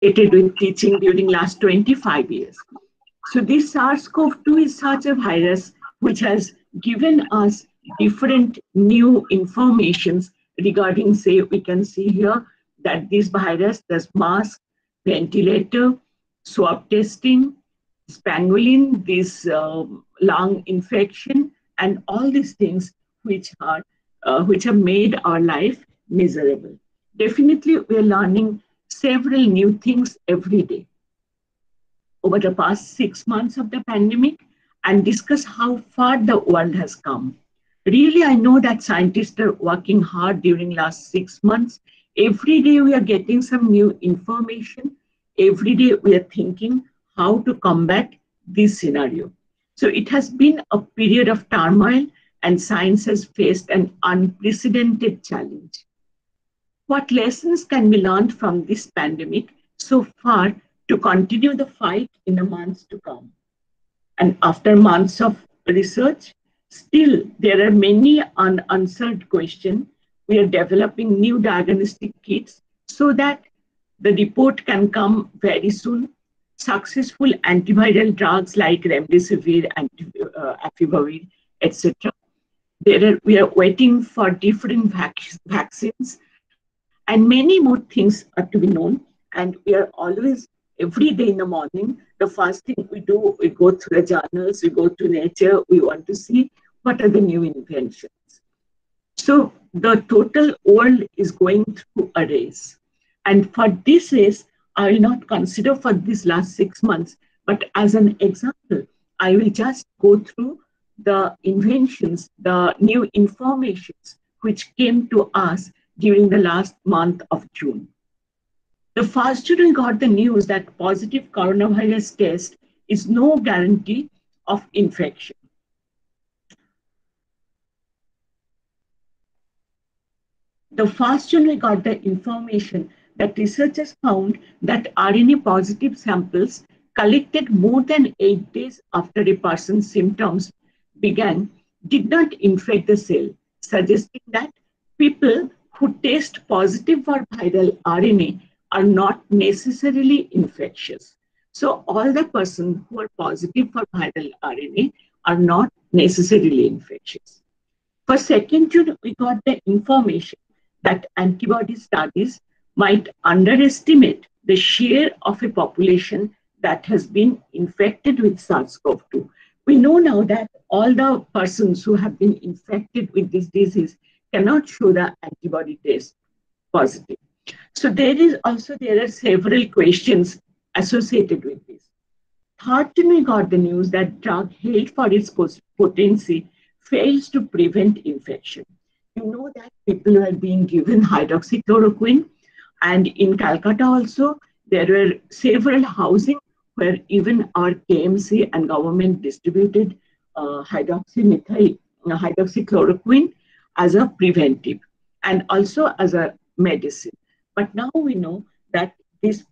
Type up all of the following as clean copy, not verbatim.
with teaching during last 25 years. So this SARS CoV-2 is such a virus which has given us different new informations regarding, say, we can see here that this virus does mask, ventilator, swab testing, pangolin, this lung infection, and all these things which have made our life miserable. Definitely, we are learning several new things every day over the past 6 months of the pandemic and discuss how far the world has come. Really, I know that scientists are working hard during last 6 months. Every day we are getting some new information. Every day we are thinking how to combat this scenario. So it has been a period of turmoil and science has faced an unprecedented challenge. What lessons can be learned from this pandemic so far to continue the fight in the months to come? And after months of research, still there are many unanswered questions. We are developing new diagnostic kits so that the report can come very soon. Successful antiviral drugs like remdesivir, afibavir, etc. We are waiting for different vaccines, and many more things are to be known. And we are always, every day in the morning, the first thing we do, we go through the journals, we go to nature, we want to see what are the new inventions. So the total world is going through a race. And for this race, I will not consider for these last 6 months, but as an example, I will just go through the inventions, the new informations which came to us during the last month of June. The first June we got the news that positive coronavirus test is no guarantee of infection. The first June we got the information that researchers found that RNA positive samples collected more than 8 days after a person's symptoms began did not infect the cell, suggesting that people who test positive for viral RNA are not necessarily infectious. So all the persons who are positive for viral RNA are not necessarily infectious. For 2nd June, we got the information that antibody studies might underestimate the share of a population that has been infected with SARS CoV-2. We know now that all the persons who have been infected with this disease cannot show the antibody test positive. So there are several questions associated with this. 3rd June, we got the news that drug held for its potency fails to prevent infection. You know that people were being given hydroxychloroquine, and in Calcutta also, there were several housing where even our KMC and government distributed hydroxychloroquine as a preventive and also as a medicine. But now we know that this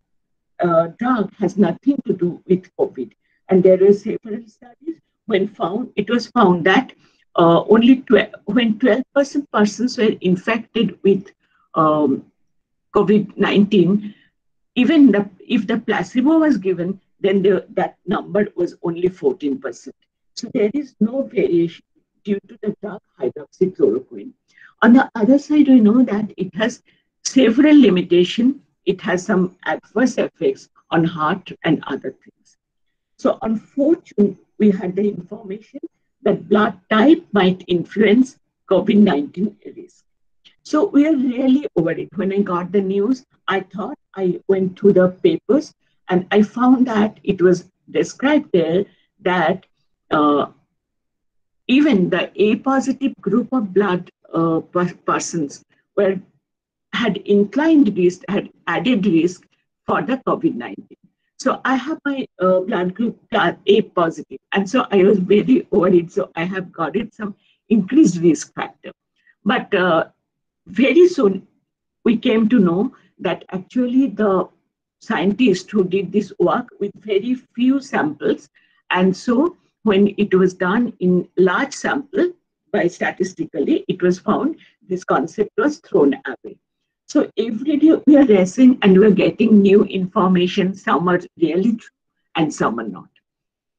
drug has nothing to do with COVID. And there were several studies when it was found that when 12% persons were infected with COVID-19, even if the placebo was given, then that number was only 14%. So there is no variation due to the drug hydroxychloroquine. On the other side, we know that it has several limitations. It has some adverse effects on heart and other things. So on 4th June, we had the information that blood type might influence COVID-19 risk. So we are really over it. When I got the news, I went through the papers and I found that it was described there that even the A positive group of blood persons had inclined risk, had added risk for the COVID-19. So I have my blood group A positive, and so I was very worried. So I have got some increased risk factor. But very soon we came to know that actually the scientists who did this work with very few samples, and so when it was done in large sample, by statistically, it was found this concept was thrown away. So every day we are racing and we are getting new information. Some are really true and some are not.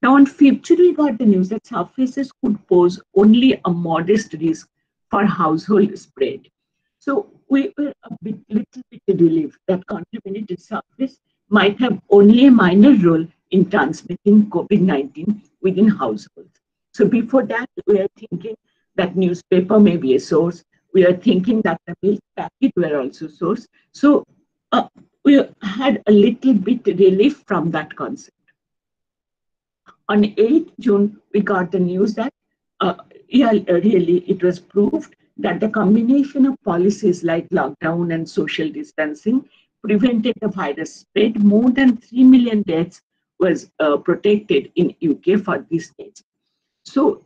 Now on 5th June, we got the news that surfaces could pose only a modest risk for household spread. So we were little bit relieved that contaminated surface might have only a minor role in transmitting COVID-19 within households. So before that, we are thinking that newspaper may be a source. We are thinking that the milk packet were also source. So we had a little bit relief from that concept. On 8th June, we got the news that, really, it was proved that the combination of policies like lockdown and social distancing prevented the virus spread. More than 3 million deaths was protected in UK for this stage. So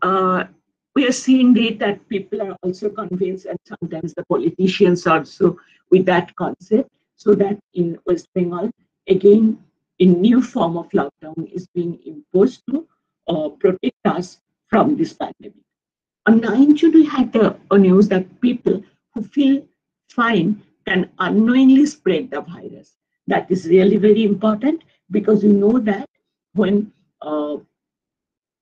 we are seeing that people are also convinced, and sometimes the politicians also with that concept, so that in West Bengal, again, a new form of lockdown is being imposed to protect us from this pandemic. On 9th June, we had the news that people who feel fine can unknowingly spread the virus. That is really very important, because you know that when the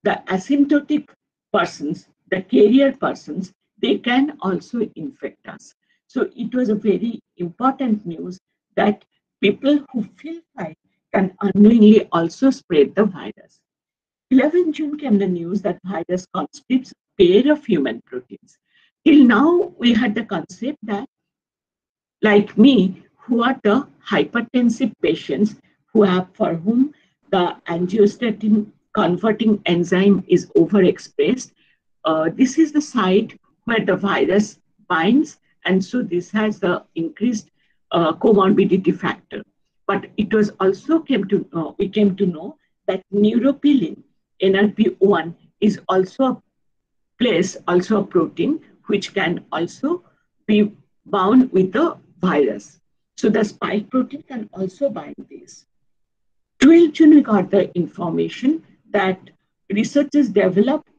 asymptomatic persons, the carrier persons, they can also infect us. So it was a very important news that people who feel fine can unknowingly also spread the virus. 11th June came the news that virus constitutes a pair of human proteins. Till now, we had the concept that, like me, who are the hypertensive patients for whom the angiostensin converting enzyme is overexpressed. This is the site where the virus binds, and so this has the increased comorbidity factor. But it was also we came to know that neuropilin, NRP1, is also also a protein which can also be bound with the virus. So the spike protein can also bind this. 12th June, we got the information that researchers developed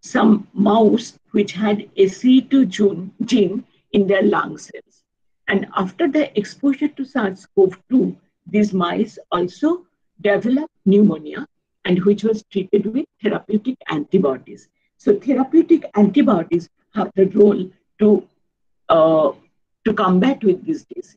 some mouse which had ACE2 gene in their lung cells. And after the exposure to SARS CoV-2, these mice also developed pneumonia, and which was treated with therapeutic antibodies. So therapeutic antibodies have the role to combat with this disease.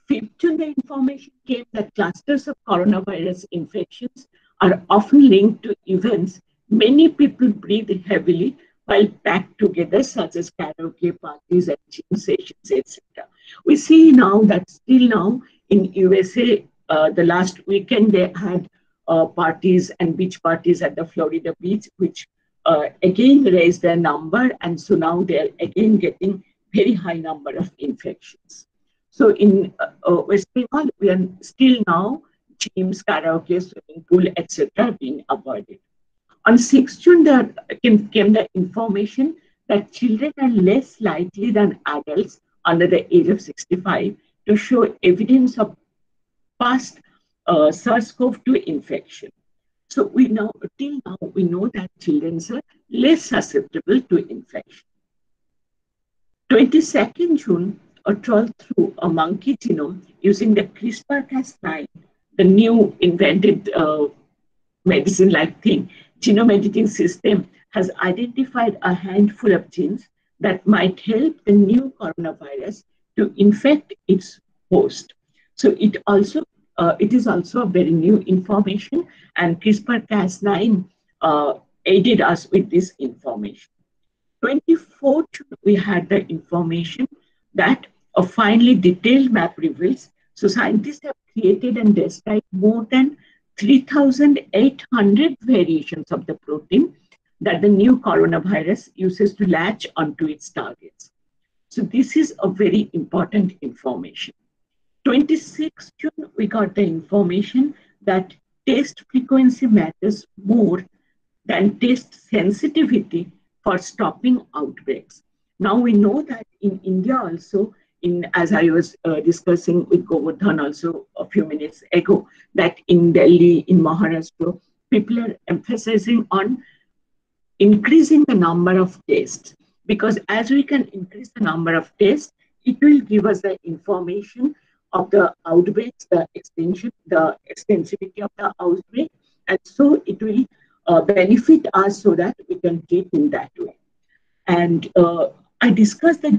5th June, the information came that clusters of coronavirus infections are often linked to events many people breathe heavily while packed together, such as karaoke parties and gym sessions, etc. We see now that still now in USA, the last weekend they had parties and beach parties at the Florida beach, which again raised their number, and so now they're again getting very high number of infections. So in West Bengal, we are still now gyms, karaoke, swimming pool, etc. being avoided. On 6th June, there came the information that children are less likely than adults under the age of 65 to show evidence of past SARS CoV-2 infection. So till now, we know that children are less susceptible to infection. 22nd June, a trawl through a monkey genome using the CRISPR-Cas9, the new invented medicine-like thing, genome editing system, has identified a handful of genes that might help the new coronavirus to infect its host. So it is also a very new information, and CRISPR-Cas9 aided us with this information. 24th, we had the information that a finely detailed map reveals. So scientists have created and described more than 3,800 variations of the protein that the new coronavirus uses to latch onto its targets. So this is a very important information. 26th June, we got the information that test frequency matters more than test sensitivity for stopping outbreaks. Now we know that in India also, as I was discussing with Govardhan also a few minutes ago, that in Delhi, in Maharashtra, people are emphasizing on increasing the number of tests, because as we can increase the number of tests, it will give us the information of the outbreaks, the extensivity of the outbreak, and so it will benefit us so that we can treat in that way. And I discussed the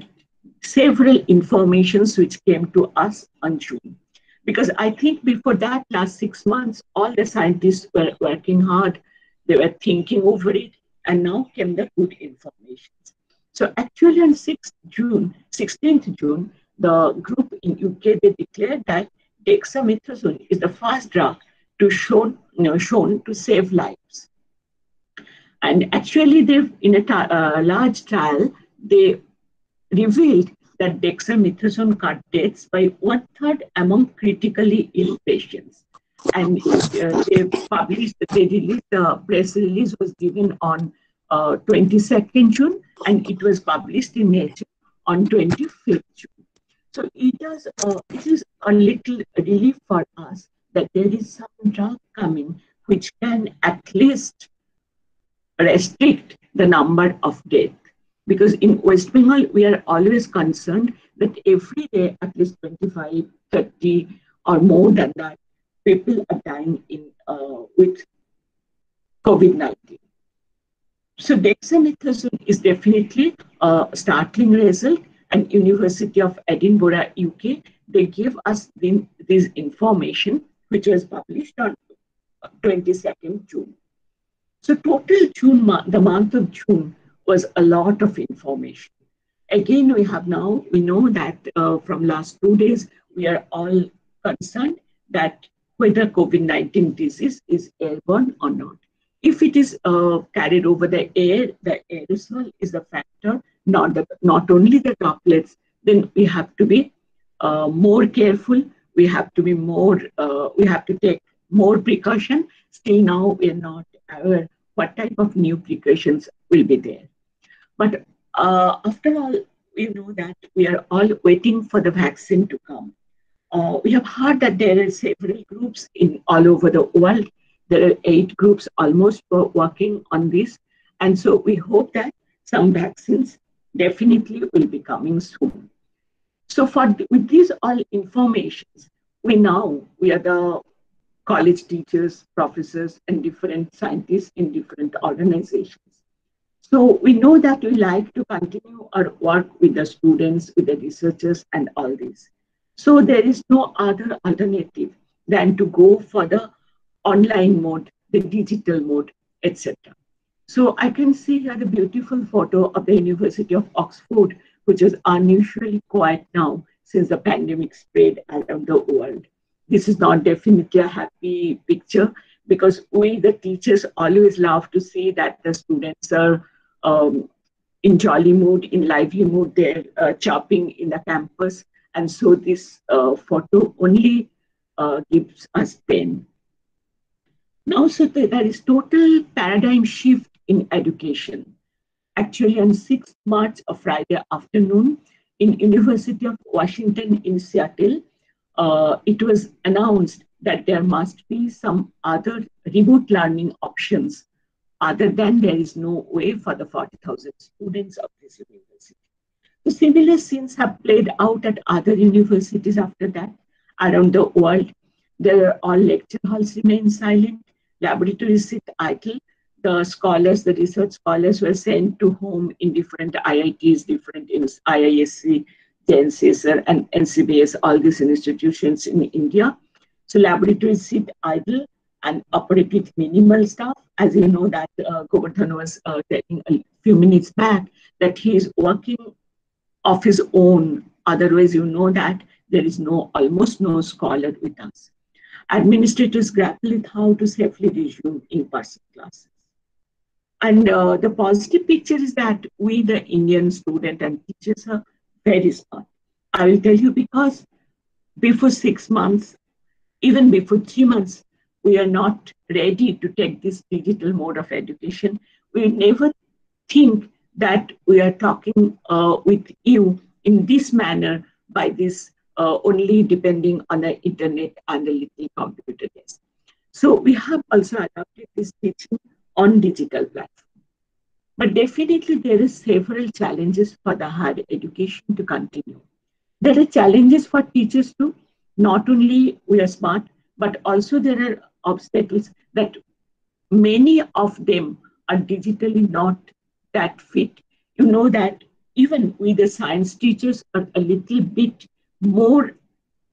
several informations which came to us on June. Because I think before that, last 6 months, all the scientists were working hard. They were thinking over it, and now came the good information. So actually on 16th June, the group in UK, they declared that dexamethasone is the first drug to shown to save lives. And actually, they've in a large trial, they revealed that dexamethasone cut deaths by 1/3 among critically ill patients. And they released the press release was given on 22nd June, and it was published in Nature on 25th June. So it is a little relief for us that there is some drug coming which can at least restrict the number of deaths. Because in West Bengal, we are always concerned that every day, at least 25, 30, or more than that, people are dying with COVID-19. So dexamethasone is definitely a startling result, and University of Edinburgh, UK, they gave us this information, which was published on 22nd June. So total June, the month of June, was a lot of information. Again, we know that from last 2 days, we are all concerned that whether COVID-19 disease is airborne or not. If it is carried over the aerosol is the factor, not only the droplets, then we have to be more careful. We have to take more precaution. Still now, we are not aware what type of new precautions will be there. But after all, we know that we are all waiting for the vaccine to come. We have heard that there are several groups all over the world. There are 8 groups almost working on this. And so we hope that some vaccines definitely will be coming soon. So with these all informations, we are the college teachers, professors, and different scientists in different organizations. So we know that we like to continue our work with the students, with the researchers, and all this. So there is no other alternative than to go for the online mode, the digital mode, etc. So I can see here the beautiful photo of the University of Oxford, which is unusually quiet now since the pandemic spread around the world. This is not definitely a happy picture, because we, the teachers, always love to see that the students are in jolly mood, in lively mood, they're chopping in the campus. And so this photo only gives us pain. Now, so there is total paradigm shift in education. Actually, on 6th March, a Friday afternoon, in University of Washington in Seattle, it was announced that there must be some other remote learning options other than there is no way for the 40,000 students of this university. The similar scenes have played out at other universities after that around the world. There are all lecture halls remain silent, laboratories sit idle. The scholars, the research scholars were sent to home in different IITs, different IISc, JNCSR, and NCBS, all these institutions in India. So laboratories sit idle and operate with minimal staff. As you know that Govardhan was telling a few minutes back that he is working of his own. Otherwise, you know that there is almost no scholar with us. Administrators grapple with how to safely resume in-person classes. And the positive picture is that we, the Indian student and teachers, are very smart. I will tell you, because before 6 months, even before 3 months, we are not ready to take this digital mode of education. We never think that we are talking with you in this manner by this only depending on the internet and a little computer desk. So we have also adopted this teaching on digital platform. But definitely there is several challenges for the higher education to continue. There are challenges for teachers too. Not only we are smart, but also there are obstacles that many of them are digitally not that fit. You know that even we, the science teachers, are a little bit more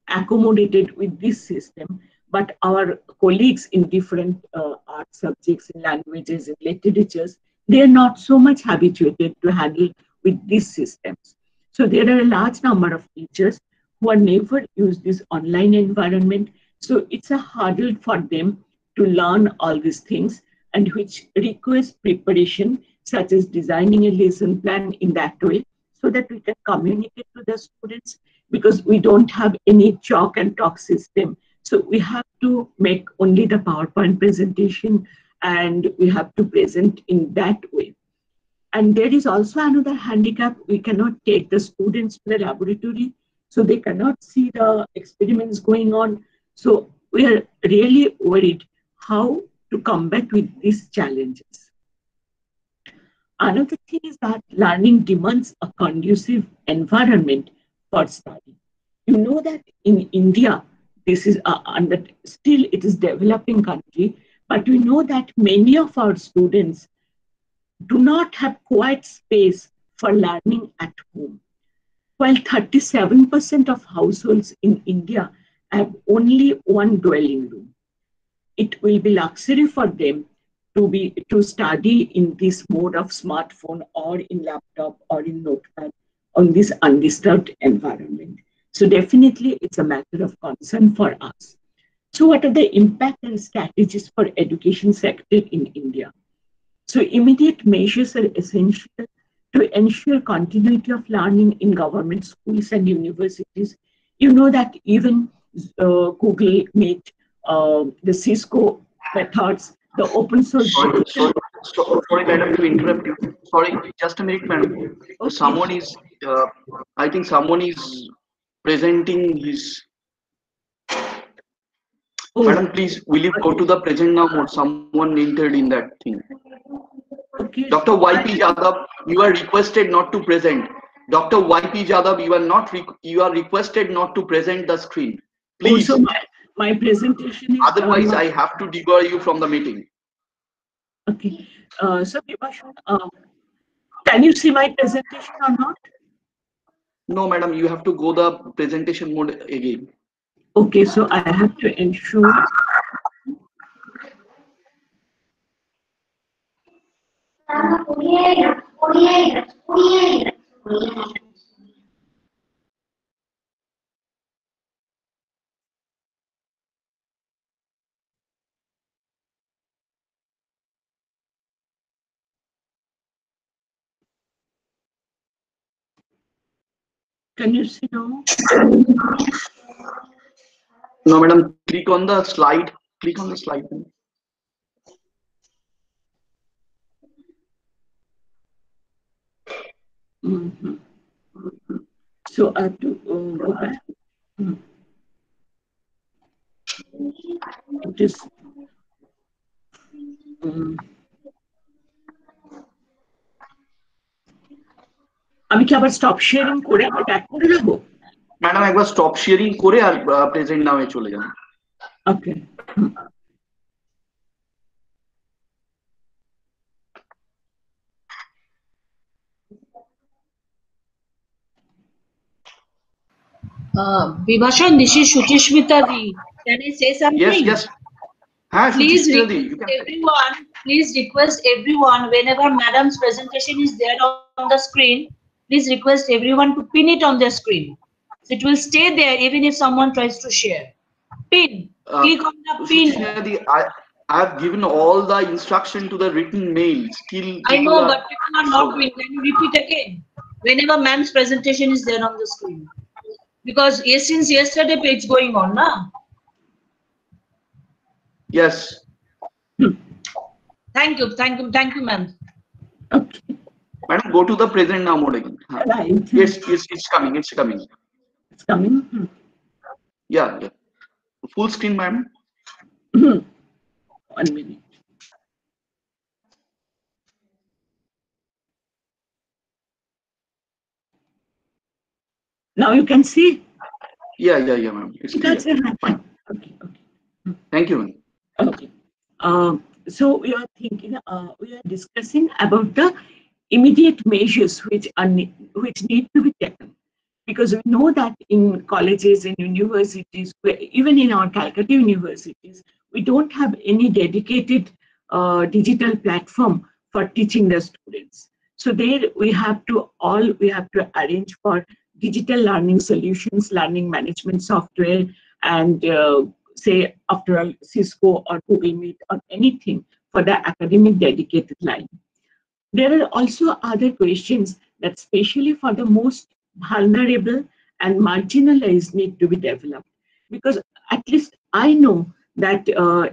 accommodated with this system, but our colleagues in different art subjects, in languages, in literatures, they are not so much habituated to handle with these systems. So there are a large number of teachers who are never used this online environment. So it's a hurdle for them to learn all these things, and which requires preparation, such as designing a lesson plan in that way, so that we can communicate to the students, because we don't have any chalk and talk system. So we have to make only the PowerPoint presentation, and we have to present in that way. And there is also another handicap. We cannot take the students to the laboratory, so they cannot see the experiments going on. So we are really worried how to combat with these challenges. Another thing is that learning demands a conducive environment for study. You know that in India, this is under, still it is developing country, but we know that many of our students do not have quiet space for learning at home. While 37% of households in India have only one dwelling room, it will be luxury for them to study in this mode of smartphone or in laptop or in notepad on this undisturbed environment. So definitely it's a matter of concern for us. So what are the impact and strategies for education sector in India? So immediate measures are essential to ensure continuity of learning in government schools and universities. You know that even Google Meet, the Cisco methods, the open source. Sorry, madam, to interrupt you. Sorry, just a minute, madam. Okay. Someone is, I think someone is presenting his. Oh. Madam, please, will you go to the present now mode? Someone entered in that thing. Okay. Dr. YP Jadhav, you are requested not to present. Dr. YP Jadhav, you are requested not to present the screen. Please. Oh, so my presentation is. Otherwise, I have to debar you from the meeting. Okay. So Vibhashan, can you see my presentation or not? No, madam, you have to go the presentation mode again. Okay, so I have to ensure. Can you see now? No, madam, click on the slide. Click on the slide. Mm-hmm. So I have to go back. It is. আমি কি আবার stop sharing করে আবার back করে দেবো? Madam একবার stop sharing করে আর present নামে চলে যান। ওকে। Vibhashan, this is Shuchishmita Di. Can I say something? Yes, yes. Please request everyone, whenever madam's presentation is there on the screen, please request everyone to pin it on their screen. So it will stay there even if someone tries to share. Pin. Click on the pin. I have given all the instruction to the written mail. Still, I know, but people are not doing. Can you repeat again? Whenever ma'am's presentation is there on the screen. Because since yesterday page going on, na? Yes. Thank you, ma'am. Okay. Madam, go to the present now mode again. Right. Yes, it's coming. It's coming. It's coming. Yeah. Full screen, ma'am. 1 minute. Now you can see? Yeah, ma'am. It's clear. Fine. Okay. Thank you, ma'am. Okay. So we are thinking, we are discussing about the immediate measures which need to be taken, because we know that in colleges and universities, even in our Calcutta universities, we don't have any dedicated digital platform for teaching the students. So there we have to arrange for digital learning solutions, learning management software, and say after all Cisco or Google Meet or anything for the academic dedicated line. There are also other questions that especially for the most vulnerable and marginalized need to be developed. Because at least I know that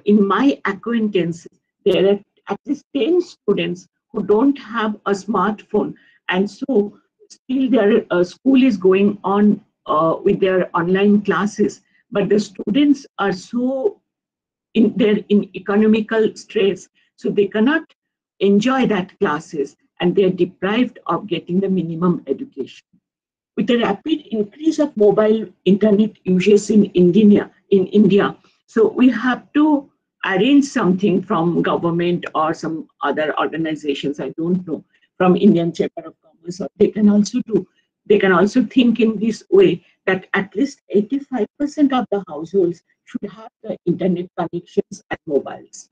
in my acquaintance, there are at least 10 students who don't have a smartphone. And so still their school is going on with their online classes, but the students are so in economical stress, so they cannot enjoy that classes and they're deprived of getting the minimum education. With the rapid increase of mobile internet usage in India, so we have to arrange something from government or some other organizations, I don't know, from Indian Chamber of Commerce, or they can also think in this way that at least 85% of the households should have the internet connections and mobiles.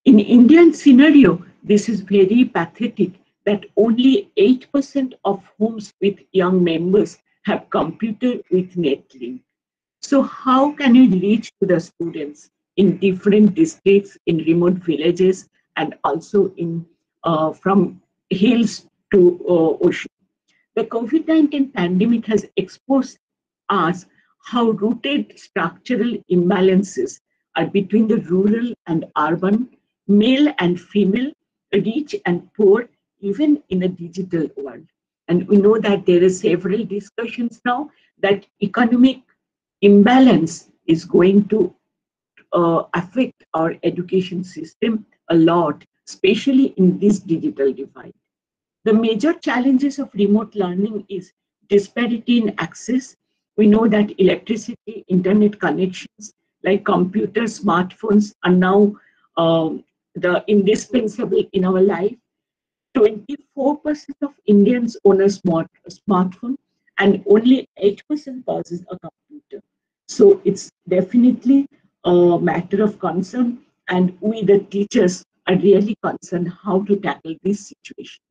In Indian scenario, this is very pathetic that only 8% of homes with young members have computer with net link. So how can we reach to the students in different districts, in remote villages, and also in from hills to ocean? The COVID-19 pandemic has exposed us how rooted structural imbalances are between the rural and urban, male and female, rich and poor, even in a digital world. And we know that there are several discussions now that economic imbalance is going to affect our education system a lot, especially in this digital divide. The major challenges of remote learning is disparity in access. We know that electricity, internet connections like computers, smartphones are now the indispensable in our life. 24% of Indians own a smartphone and only 8% possess a computer. So it's definitely a matter of concern, and we, the teachers, are really concerned how to tackle this situation.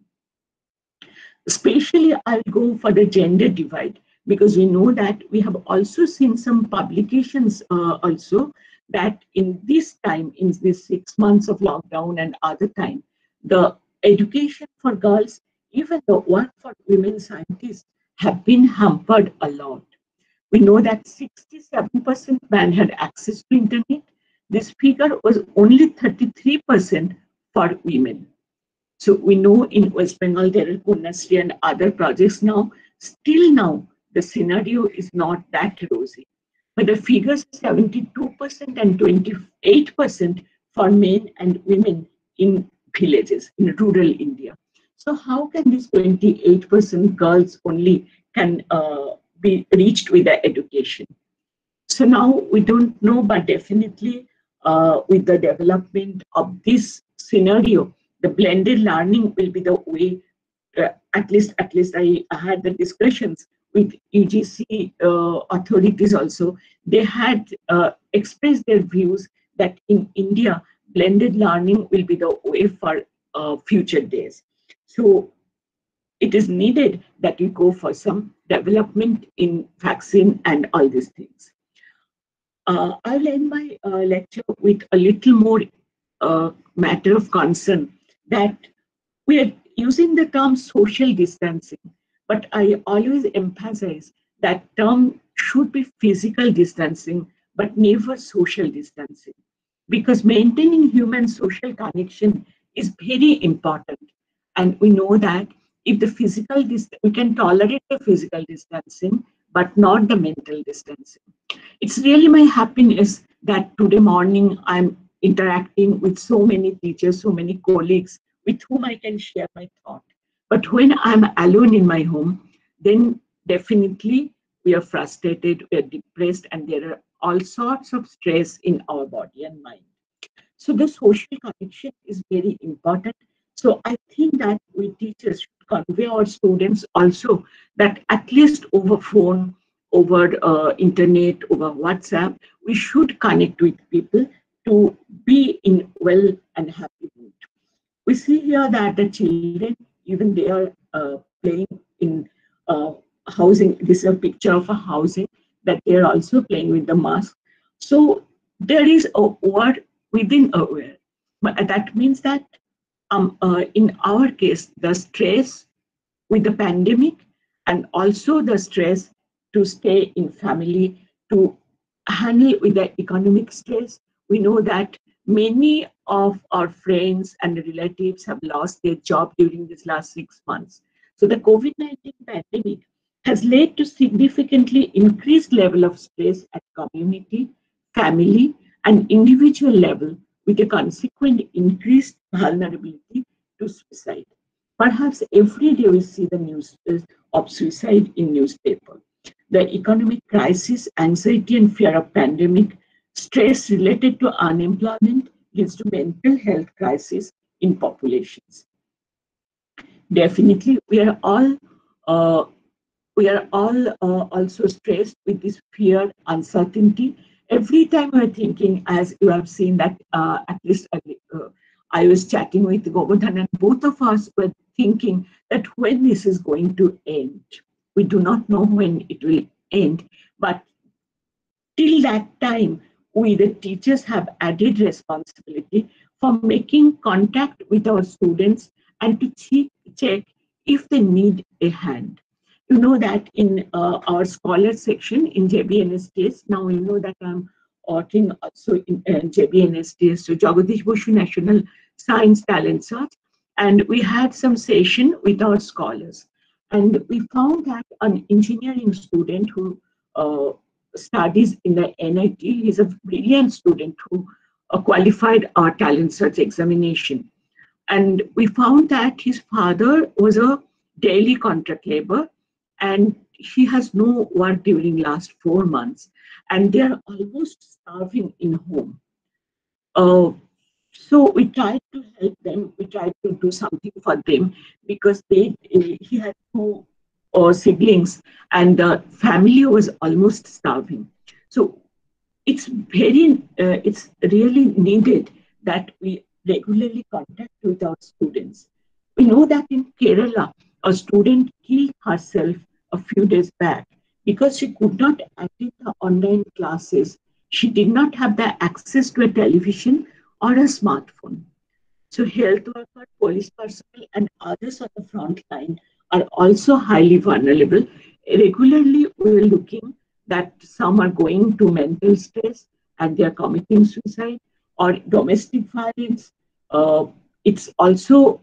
Especially, I'll go for the gender divide, because we know that we have also seen some publications also that in this time, in this 6 months of lockdown and other time, the education for girls, even the work for women scientists, have been hampered a lot. We know that 67% men had access to internet. This figure was only 33% for women. So we know in West Bengal there are Conducive and other projects now. Still now, the scenario is not that rosy. But the figures 72% and 28% for men and women in villages, in rural India. So how can this 28% girls only can be reached with the education? So now we don't know, but definitely with the development of this scenario, the blended learning will be the way. At least I had the discussions with UGC authorities also. They had expressed their views that in India, blended learning will be the way for future days. So it is needed that we go for some development in vaccine and all these things. I'll end my lecture with a little more matter of concern, that we are using the term social distancing, but I always emphasize that term should be physical distancing, but never social distancing, because maintaining human social connection is very important. And we know that if the physical we can tolerate the physical distancing, but not the mental distancing. It's really my happiness that today morning I'm interacting with so many teachers, so many colleagues with whom I can share my thought. But when I'm alone in my home, then definitely we are frustrated, we are depressed, and there are all sorts of stress in our body and mind. So the social connection is very important. So I think that we teachers should convey our students also that at least over phone, over internet, over WhatsApp, we should connect with people to be in well and happy mood. We see here that the children, even they are playing in housing. This is a picture of a housing that they are also playing with the mask. So there is a word within a word. But that means that in our case, the stress with the pandemic and also the stress to stay in family, to handle with the economic stress. We know that many of our friends and relatives have lost their job during these last 6 months. So the COVID-19 pandemic has led to significantly increased level of stress at community, family, and individual level, with a consequent increased vulnerability to suicide. Perhaps every day we see the news of suicide in newspaper. The economic crisis, anxiety and fear of pandemic, stress related to unemployment leads to mental health crisis in populations. Definitely, uh, we are all also stressed with this fear, uncertainty. Every time we're thinking, as you have seen that at least I was chatting with Govardhan, and both of us were thinking that when this is going to end. We do not know when it will end, but till that time, we, the teachers, have added responsibility for making contact with our students and to check if they need a hand. You know that in our scholar section in JBNSTS, now you know that I'm working also in JBNSTS, so Jagadish Basu National Science Talent Search, and we had some session with our scholars. And we found that an engineering student who studies in the NIT, he's a brilliant student who qualified our talent search examination. And we found that his father was a daily contract labor, and he has no work during last 4 months, and they're almost starving in home. So we tried to help them. We tried to do something for them because he had two siblings, and the family was almost starving. So it's really needed that we regularly contact with our students. We know that in Kerala, a student killed herself a few days back because she could not attend the online classes. She did not have the access to a television or a smartphone. So health workers, police personnel, and others on the front line are also highly vulnerable. Regularly, we're looking that some are going to mental stress and they're committing suicide or domestic violence. It's also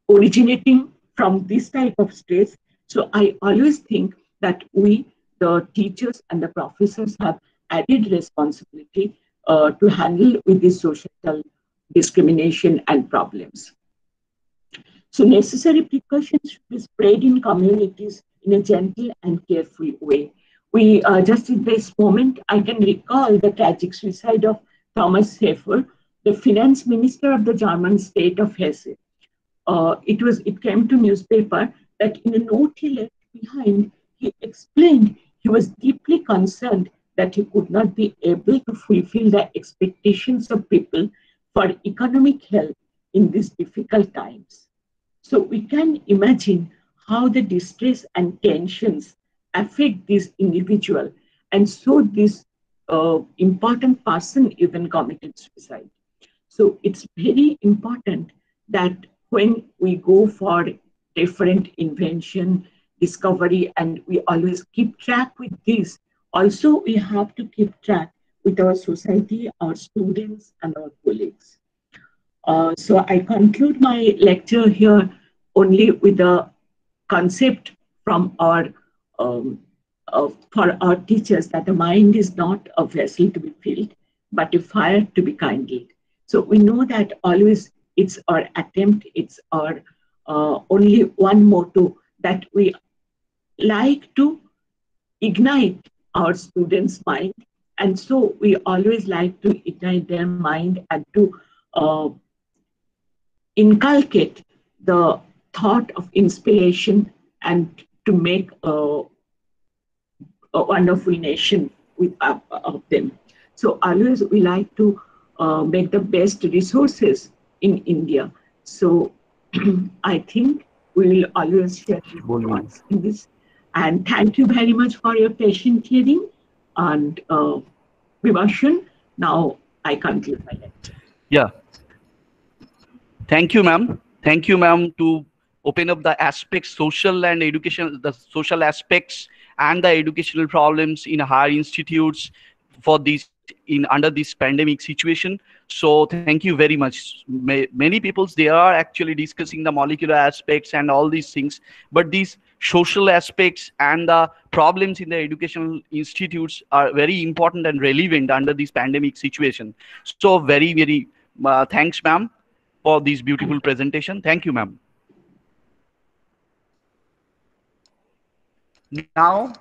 originating from this type of stress. So I always think that we, the teachers and the professors, have added responsibility to handle with this social discrimination and problems. So necessary precautions should be spread in communities in a gentle and careful way. We just in this moment, I can recall the tragic suicide of Thomas Heffer, the finance minister of the German state of Hesse. It came to newspaper that in a note he left behind, he explained he was deeply concerned that he could not be able to fulfill the expectations of people for economic help in these difficult times. So we can imagine how the distress and tensions affect this individual, and so this important person even committed suicide. So it's very important that when we go for different invention, discovery, and we always keep track with this, also we have to keep track with our society, our students, and our colleagues. So I conclude my lecture here only with a concept from our for our teachers that the mind is not a vessel to be filled, but a fire to be kindled. So we know that always it's our attempt, it's our only one motto that we like to ignite our students' mind. And so we always like to ignite their mind and to inculcate the thought of inspiration and to make a wonderful nation of them. So always we like to make the best resources in India. So I think we will always share thoughts in this. And thank you very much for your patient hearing. And Vibhashan, now I conclude my lecture. Yeah. Thank you, ma'am. Thank you, ma'am, to open up the aspects, social and educational, the social aspects and the educational problems in higher institutes for these under this pandemic situation. So thank you very much. Many people, they are actually discussing the molecular aspects and all these things, but these social aspects and the problems in the educational institutes are very important and relevant under this pandemic situation. So very thanks, ma'am, for this beautiful presentation. Thank you, ma'am. Now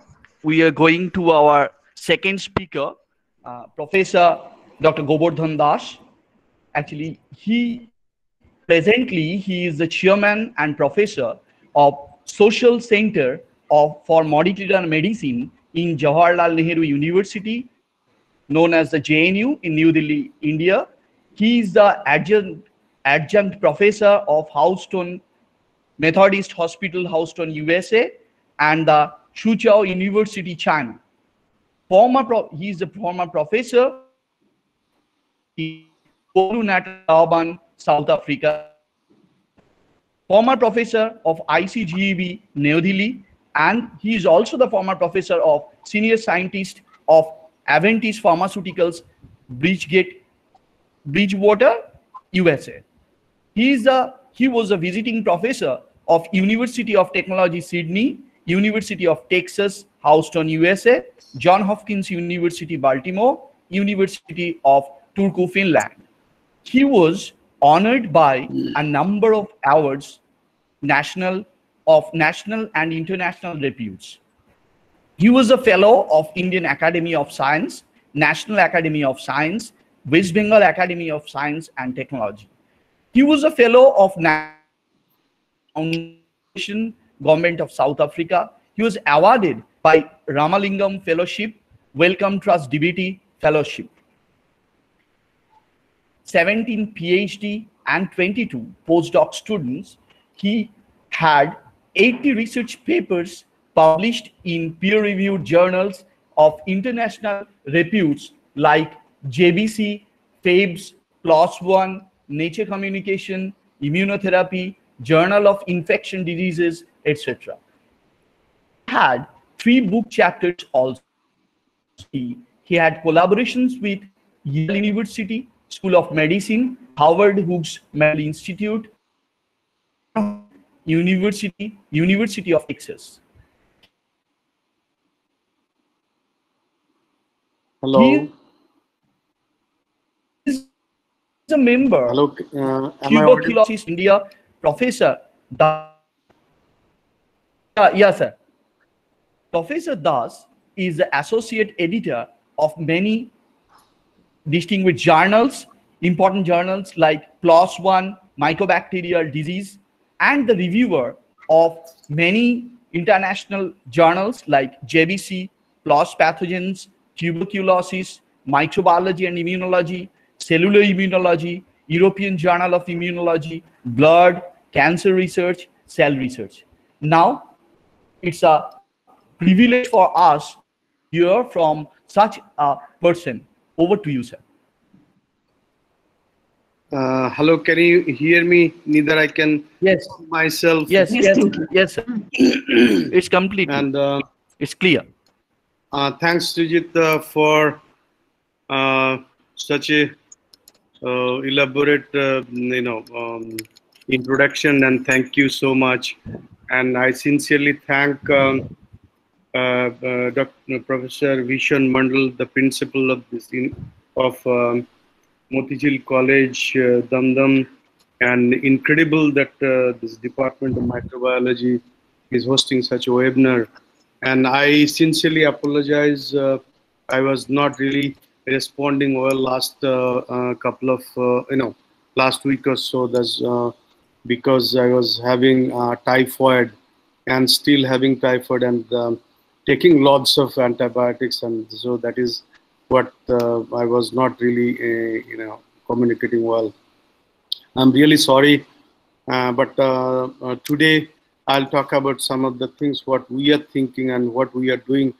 we are going to our second speaker, Professor Dr. Gobardhan Das. Actually, presently he is the chairman and professor of Social Center for Molecular Medicine in Jawaharlal Nehru University, known as the JNU in New Delhi, India. He is the adjunct professor of Houston Methodist Hospital, Houston, USA, and the Suzhou University, China. He is a former professor in KwaZulu-Natal, South Africa. Former professor of ICGEB, New Delhi, and he is also the former professor of senior scientist of Aventis Pharmaceuticals, Bridgewater, USA. He was a visiting professor of University of Technology, Sydney, University of Texas, Houston, USA, Johns Hopkins University, Baltimore, University of Turku, Finland. He was honored by a number of awards, national and international reputes. He was a fellow of Indian Academy of Science, National Academy of Science, West Bengal Academy of Science and Technology. He was a fellow of Foundation, Government of South Africa. He was awarded by Ramalingam Fellowship, Wellcome Trust DBT Fellowship. 17 PhD and 22 postdoc students. He had 80 research papers published in peer-reviewed journals of international reputes like JBC, FABES, PLOS ONE, Nature Communication, Immunotherapy, Journal of Infection Diseases, etc. He had 3 book chapters also. He had collaborations with Yale University, School of Medicine, Howard Hughes Medical Institute, University of Texas. Hello. He is a member. Hello. Tuberculosis India Professor. Yes, sir. Professor Das is the associate editor of many distinguished journals, important journals like PLOS ONE, Mycobacterial Disease, and the reviewer of many international journals like JBC, PLOS Pathogens, Tuberculosis, Microbiology and Immunology, Cellular Immunology, European Journal of Immunology, Blood, Cancer Research, Cell Research. Now, it's a privilege for us to hear from such a person. Over to you, sir. Hello, can you hear me? Neither I can yes myself. Yes, sir. It's complete and it's clear. Thanks, Sujit, for such a elaborate, introduction, and thank you so much. And I sincerely thank Professor Vishan Mandal, the principal of this Motijheel College, Dum Dum, and incredible that this Department of Microbiology is hosting such a webinar. And I sincerely apologize. I was not really responding well last couple of, last week or so. That's because I was having typhoid and still having typhoid and taking lots of antibiotics. And so that is what I was not really, communicating well. I'm really sorry. But today I'll talk about some of the things what we are thinking and what we are doing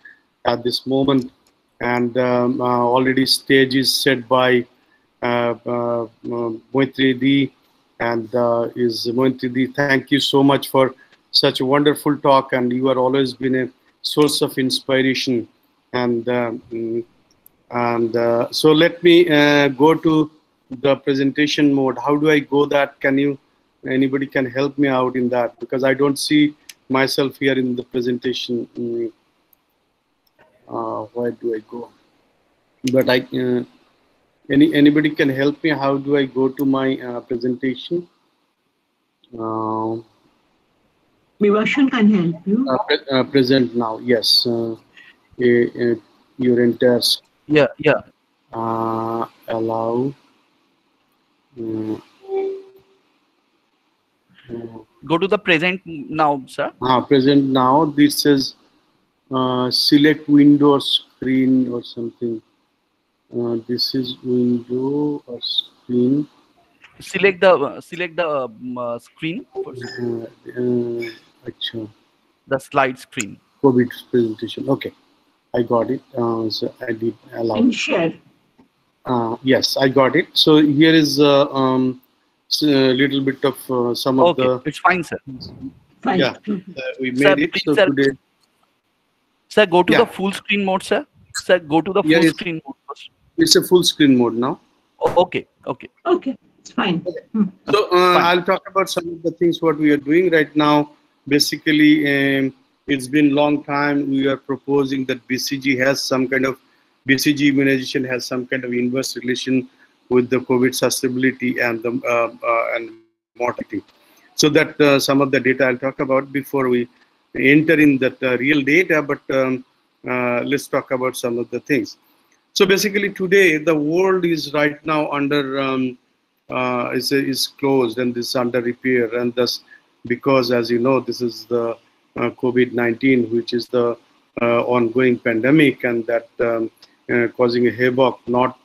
at this moment. And already stage is set by Moitridi, and is Moitridi. Thank you so much for such a wonderful talk, and you are always been a source of inspiration. And so let me go to the presentation mode. How do I go that? Can you? Anybody can help me out in that, because I don't see myself here in the presentation. Where do I go? But anybody can help me. How do I go to my presentation? Vibhashan can help you. Present now. Yes. Your entire. Yeah. Allow. Go to the present now, sir. Present now. This is select window or screen or something. This is window or screen. Select the screen first. The slide screen. COVID presentation. Okay, I got it. So I did allow. And share. Yes, I got it. So here is a little bit of some of the. Okay, it's fine, sir. Fine. Yeah, we made Sir, it. please, So sir. today. Sir, go to Yeah. the full screen mode, sir. Sir, go to the full screen mode first. It's a full screen mode now. Okay. Okay, it's fine. So I'll talk about some of the things what we are doing right now. Basically, it's been long time. We are proposing that BCG immunization has some kind of inverse relation with the COVID susceptibility and the and mortality. So that some of the data I'll talk about before we enter in that real data. But let's talk about some of the things. So basically, today the world is right now under is closed and this under repair, and thus because, as you know, this is the COVID-19, which is the ongoing pandemic, and that causing a havoc not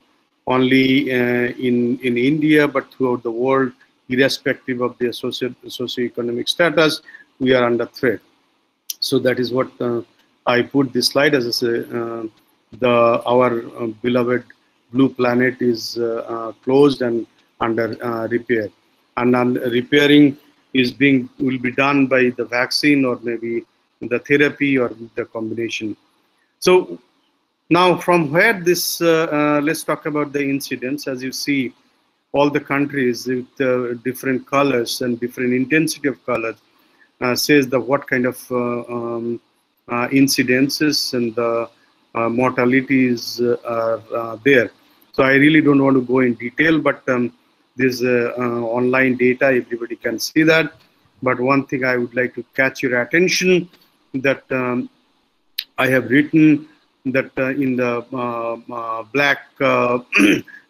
only in India but throughout the world, irrespective of their socioeconomic status. We are under threat. So that is what I put this slide as our beloved blue planet is closed and under repair, and repairing will be done by the vaccine or maybe the therapy or the combination. So now from where this let's talk about the incidence. As you see, all the countries with different colors and different intensity of colors says the what kind of incidences and the mortalities are there. So I really don't want to go in detail, but this online data, everybody can see that. But one thing I would like to catch your attention, that I have written that in the black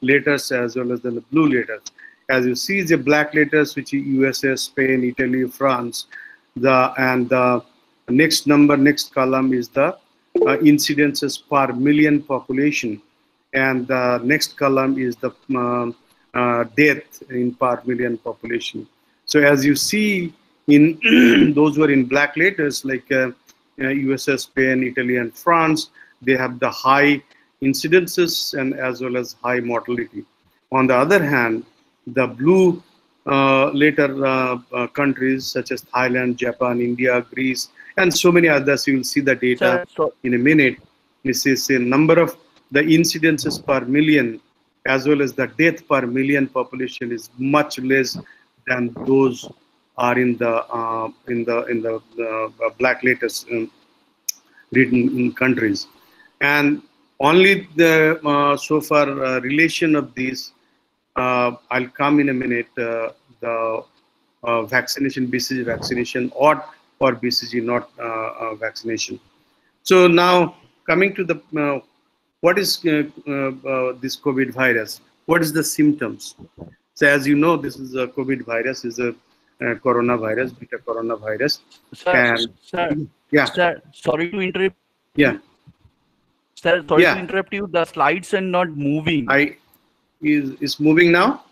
letters as well as the blue letters. As you see, the black letters, which is USA, Spain, Italy, France, and the next column is the incidences per million population, and the next column is the death in per million population. So as you see, in those who are in black letters, like USA, Spain, Italy, and France, they have the high incidences and as well as high mortality. On the other hand, the blue letter countries such as Thailand, Japan, India, Greece, and so many others, you will see the data in a minute. This is a number of the incidences per million as well as the death per million population is much less than those are in the black letters written in countries. And only the so far relation of these, I'll come in a minute, the vaccination, BCG vaccination or BCG not vaccination. So now coming to the what is this COVID virus? What is the symptoms? So as you know, this is a COVID virus, is a coronavirus, beta coronavirus. Sir, sorry to interrupt. Yeah. Sir, sorry to interrupt you. The slides are not moving. Is moving now?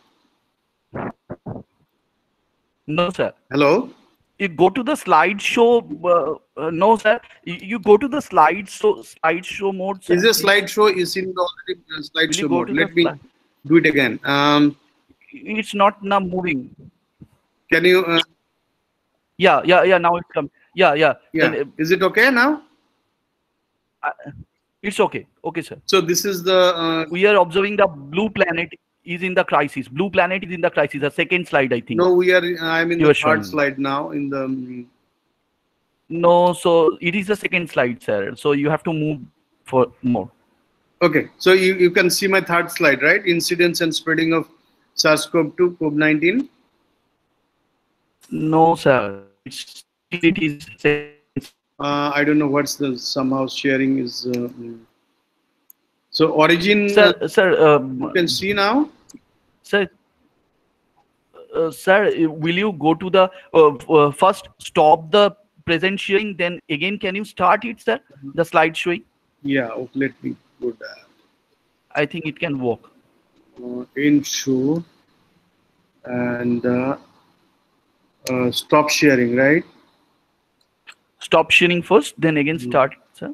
No, sir. Hello? You go to the slideshow. No, sir. You go to the slideshow mode. Sir. Is the slideshow is in the slideshow mode? Let me do it again. It's not now moving. Can you? Yeah. Now it's come. Yeah. Then, is it okay now? It's okay. Okay, sir. So this is the. We are observing the blue planet is in the crisis. Blue planet is in the crisis. The second slide, I think. No, we are. I'm in the third slide now. In the. No, so it is the second slide, sir. So you have to move for more. Okay, so you can see my third slide, right? Incidence and spreading of SARS CoV-2, COVID-19. No, sir. It is. I don't know what's the somehow sharing is. So origin. Sir, you can see now. Sir, will you go to the first stop the present sharing, then again can you start it, sir? The slide showing. Yeah, okay, let me go there. I think it can work. In show and stop sharing, right? Stop sharing first, then again start, sir.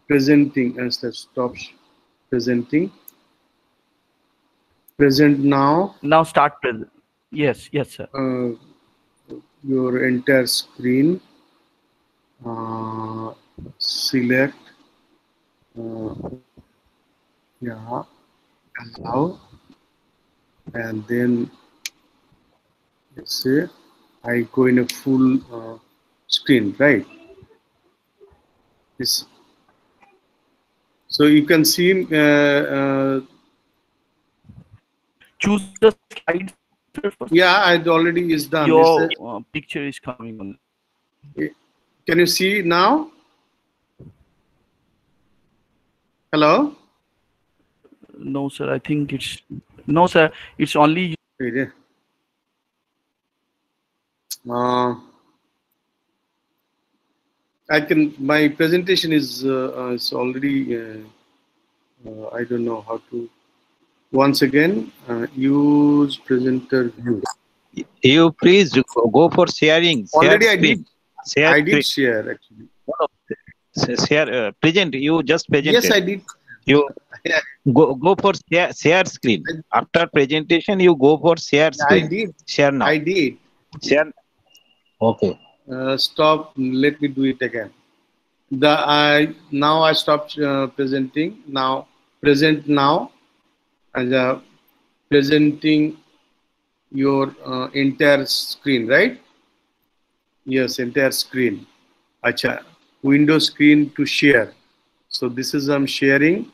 Presenting and stop presenting. Present now. Now start present. Yes, sir. Your entire screen. Select. Yeah. Allow. And then let's say I go in a full screen, right? This. So you can see. Choose the slide first. Yeah, it already is done. Your picture is coming on. Can you see now? Hello? No, sir. I think it's no, sir. It's only. I can. My presentation is already. I don't know how to. Once again, use presenter view. You please go for sharing. Already I did. I did share actually. Share present. You just present. Yes, I did. You go for share screen. After presentation, you go for share screen. I did. Share now. I did. Share. Okay. Stop. Let me do it again. Now I stopped presenting. Now present now. And presenting your entire screen, right? Yes, entire screen. Acha, window screen to share. So this is I'm sharing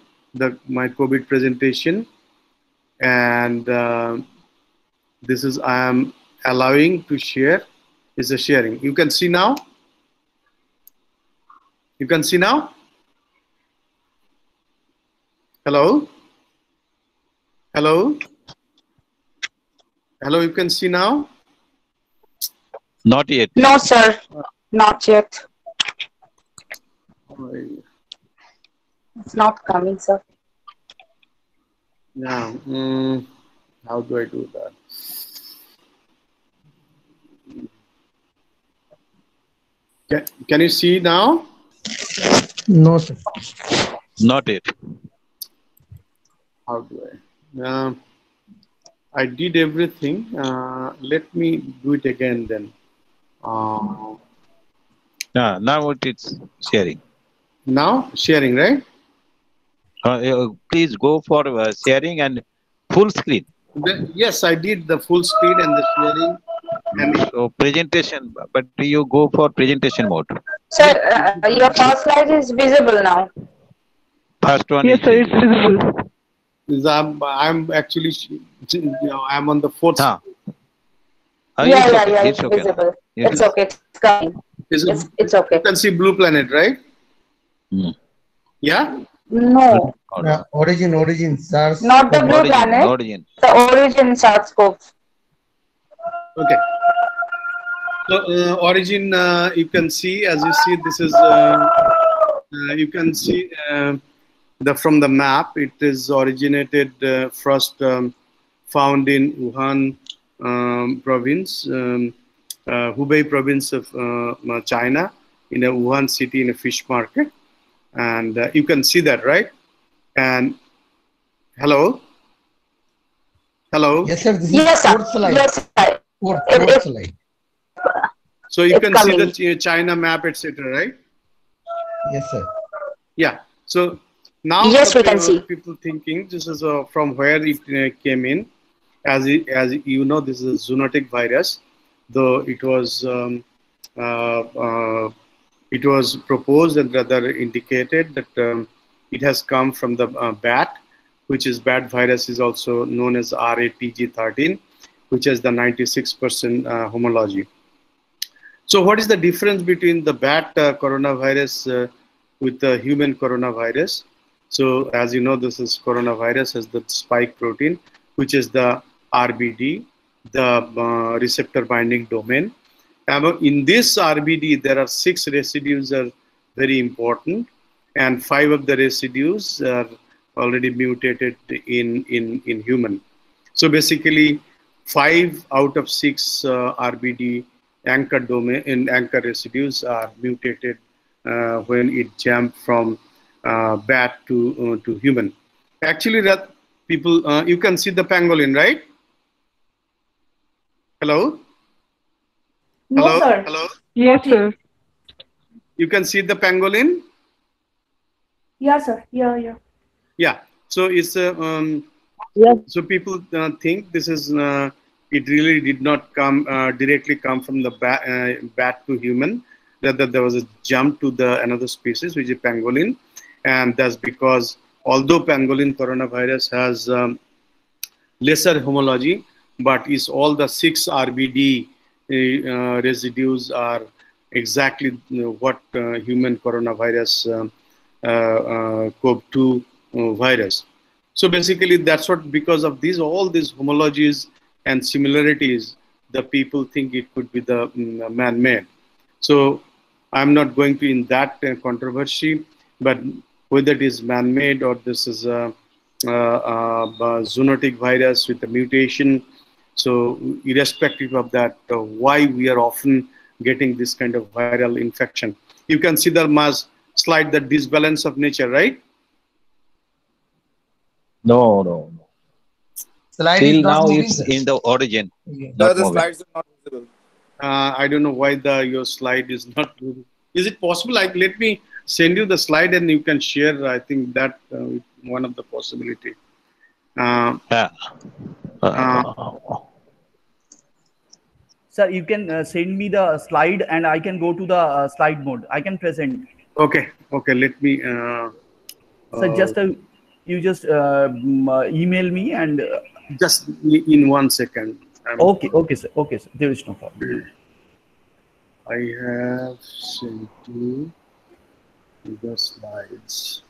my COVID presentation, and this is I am allowing to share. Is a sharing. You can see now. You can see now. Hello. Hello? Hello, you can see now? Not yet. No, sir. Not yet. It's not coming, sir. Yeah. How do I do that? Can you see now? No, sir. Not yet. How do I? I did everything. Let me do it again then. Now it's sharing. Now sharing, right? Please go for sharing and full screen. Yes, I did the full screen and the sharing. And so presentation, but you go for presentation mode. Sir, your first slide is visible now. First one. Yes, sir, it's visible. I'm actually, I'm on the fourth. Yeah, it's okay. visible. It's okay. It's coming. It's okay. You can see blue planet, right? Hmm. Yeah? No, Origin, SARS. not the blue planet. Origin. The origin SARS CoV. Okay. So origin, you can see, as you see, this is, you can see from the map, it is originated first found in Wuhan province, Hubei province of China, in a Wuhan city in a fish market. And you can see that, right? And hello? Hello? Yes, sir. This Yes, is sir. fourth slide. Yes, sir. Fourth slide. So you It's can see coming. the China map, etc., right? Yes, sir. Yeah. So now Yes, we can see. people thinking this is from where it came in. As you know, this is a zoonotic virus, though it was proposed and rather indicated that it has come from the bat, which is bat virus is also known as RATG13, which has the 96% homology. So what is the difference between the bat coronavirus with the human coronavirus? So as you know, this is coronavirus has the spike protein, which is the RBD, the receptor binding domain. In this RBD, there are 6 residues are very important, and 5 of the residues are already mutated in human. So basically, 5 out of 6 RBD anchor domain and anchor residues are mutated when it jumped from bat to human. Actually, that people you can see the pangolin, right? Hello. No, Hello? sir. Hello? Yes, sir. You can see the pangolin? Yeah, sir. Yeah. Yeah. So it's so people think this is it really did not come directly come from the bat to human. Rather, there was a jump to the another species, which is pangolin, and that's because although pangolin coronavirus has lesser homology, but is all the 6 RBD residues are exactly what human coronavirus CoV-2 virus. So basically, that's what because of these all these homologies and similarities, the people think it could be the man-made. So I'm not going to in that controversy, but whether it is man-made or this is a zoonotic virus with a mutation. So irrespective of that, why we are often getting this kind of viral infection. You can see the slide, the disbalance of nature, right? No. Slide Till is not now, moving, it's sir. in the origin. Okay. Not The moving. slides are not visible. I don't know why your slide is not moving. Is it possible? Like, let me send you the slide and you can share. I think that one of the possibility. Yeah. Sir, you can send me the slide and I can go to the slide mode. I can present. Okay. Let me. So you just email me and. Just in 1 second. Okay, sir. There is no problem. I have sent you the slides.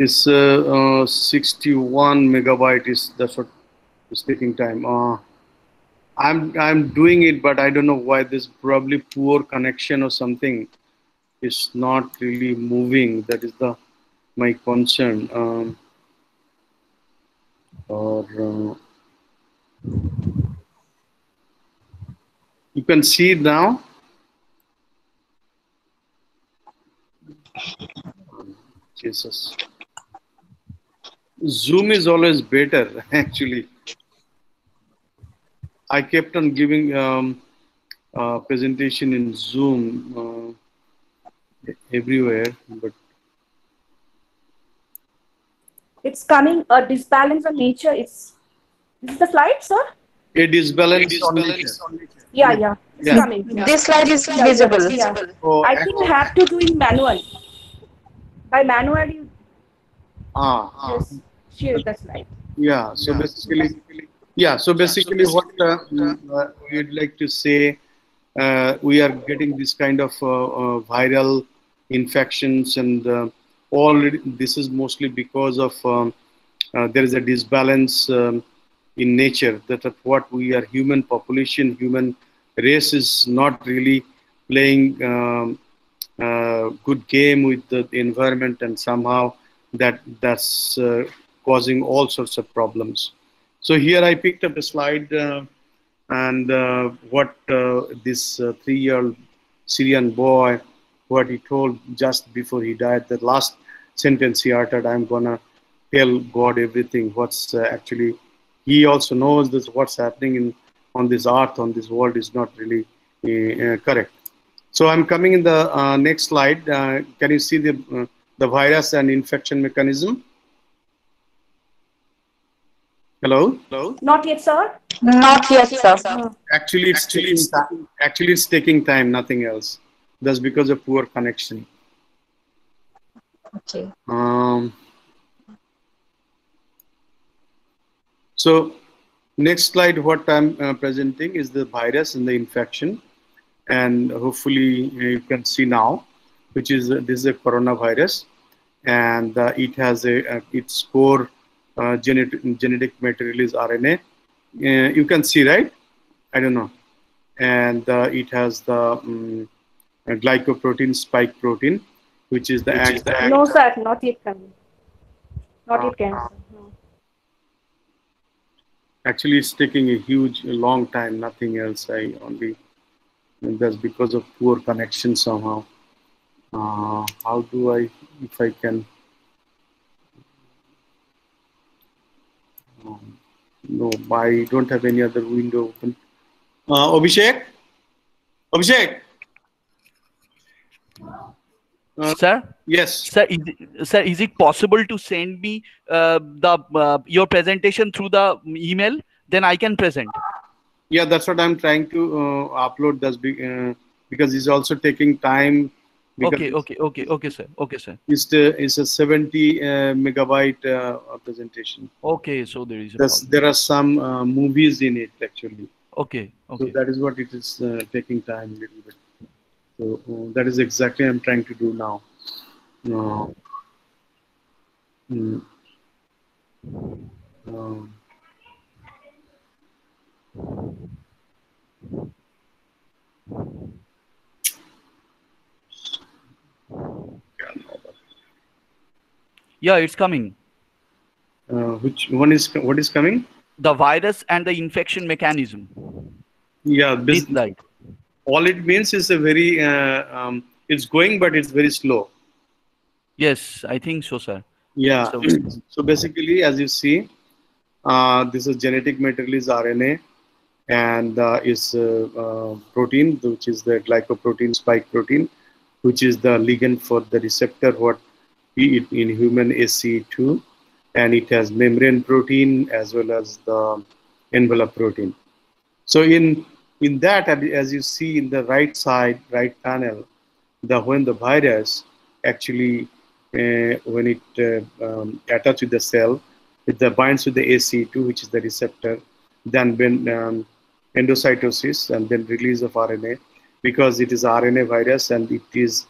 It's 61 megabyte. That's what is taking time. I'm doing it, but I don't know why. This probably poor connection or something is not really moving. That is my concern. You can see it now. Jesus. Zoom is always better, actually. I kept on giving presentation in Zoom everywhere, but It's coming a disbalance of nature. This is the slide, sir? A disbalance on nature. Yeah. It's Yeah. coming. Yeah. This slide is Yeah, visible. yeah. So I think you have to do in manual. By manual, you just share the slide. yeah. So basically, what we'd like to say, we are getting this kind of viral infections, and already this is mostly because of there is a disbalance in nature. That of what we are, human population, human race is not really playing good game with the environment, and somehow that's causing all sorts of problems. So here I picked up a slide, and what this 3-year-old Syrian boy, what he told just before he died, the last sentence he uttered, "I'm gonna tell God everything." What's actually, he also knows that what's happening on this earth, on this world, is not really correct. So I'm coming in the next slide. Can you see the virus and infection mechanism? Hello? Not yet, sir? Not yet, sir. Actually, it's taking time, nothing else. That's because of poor connection. Okay. So next slide, what I'm presenting is the virus and the infection. And hopefully you can see now, which is this is a coronavirus, and it has its core genetic material is RNA. You can see, right? I don't know. And it has the glycoprotein spike protein, which is the No, sir, not yet coming. Not yet coming, sir. No. Actually, it's taking a long time, nothing else. And that's because of poor connection somehow. How do I, if I can, no, I don't have any other window open. Abhishek? Sir? Yes. Sir, is it possible to send me your presentation through the email? Then I can present. Yeah, that's what I'm trying to upload. That's because it's also taking time. Okay, sir. It's a 70 megabyte presentation. Okay, so there are some movies in it actually. Okay. So that is what it is taking time a little bit. So that is exactly I'm trying to do now. Yeah, it's coming. What is coming? The virus and the infection mechanism. Yeah, like all it means is a very it's going, but it's very slow. Yes, I think so, sir. Yeah. So basically, as you see, this is genetic material is RNA, and is protein, which is the glycoprotein spike protein, which is the ligand for the receptor what in human ACE2, and it has membrane protein as well as the envelope protein. So in that, as you see in the right side, right panel, when the virus actually when it attaches with the cell, it binds with the ACE2, which is the receptor, then endocytosis, and then release of RNA, because it is RNA virus and it is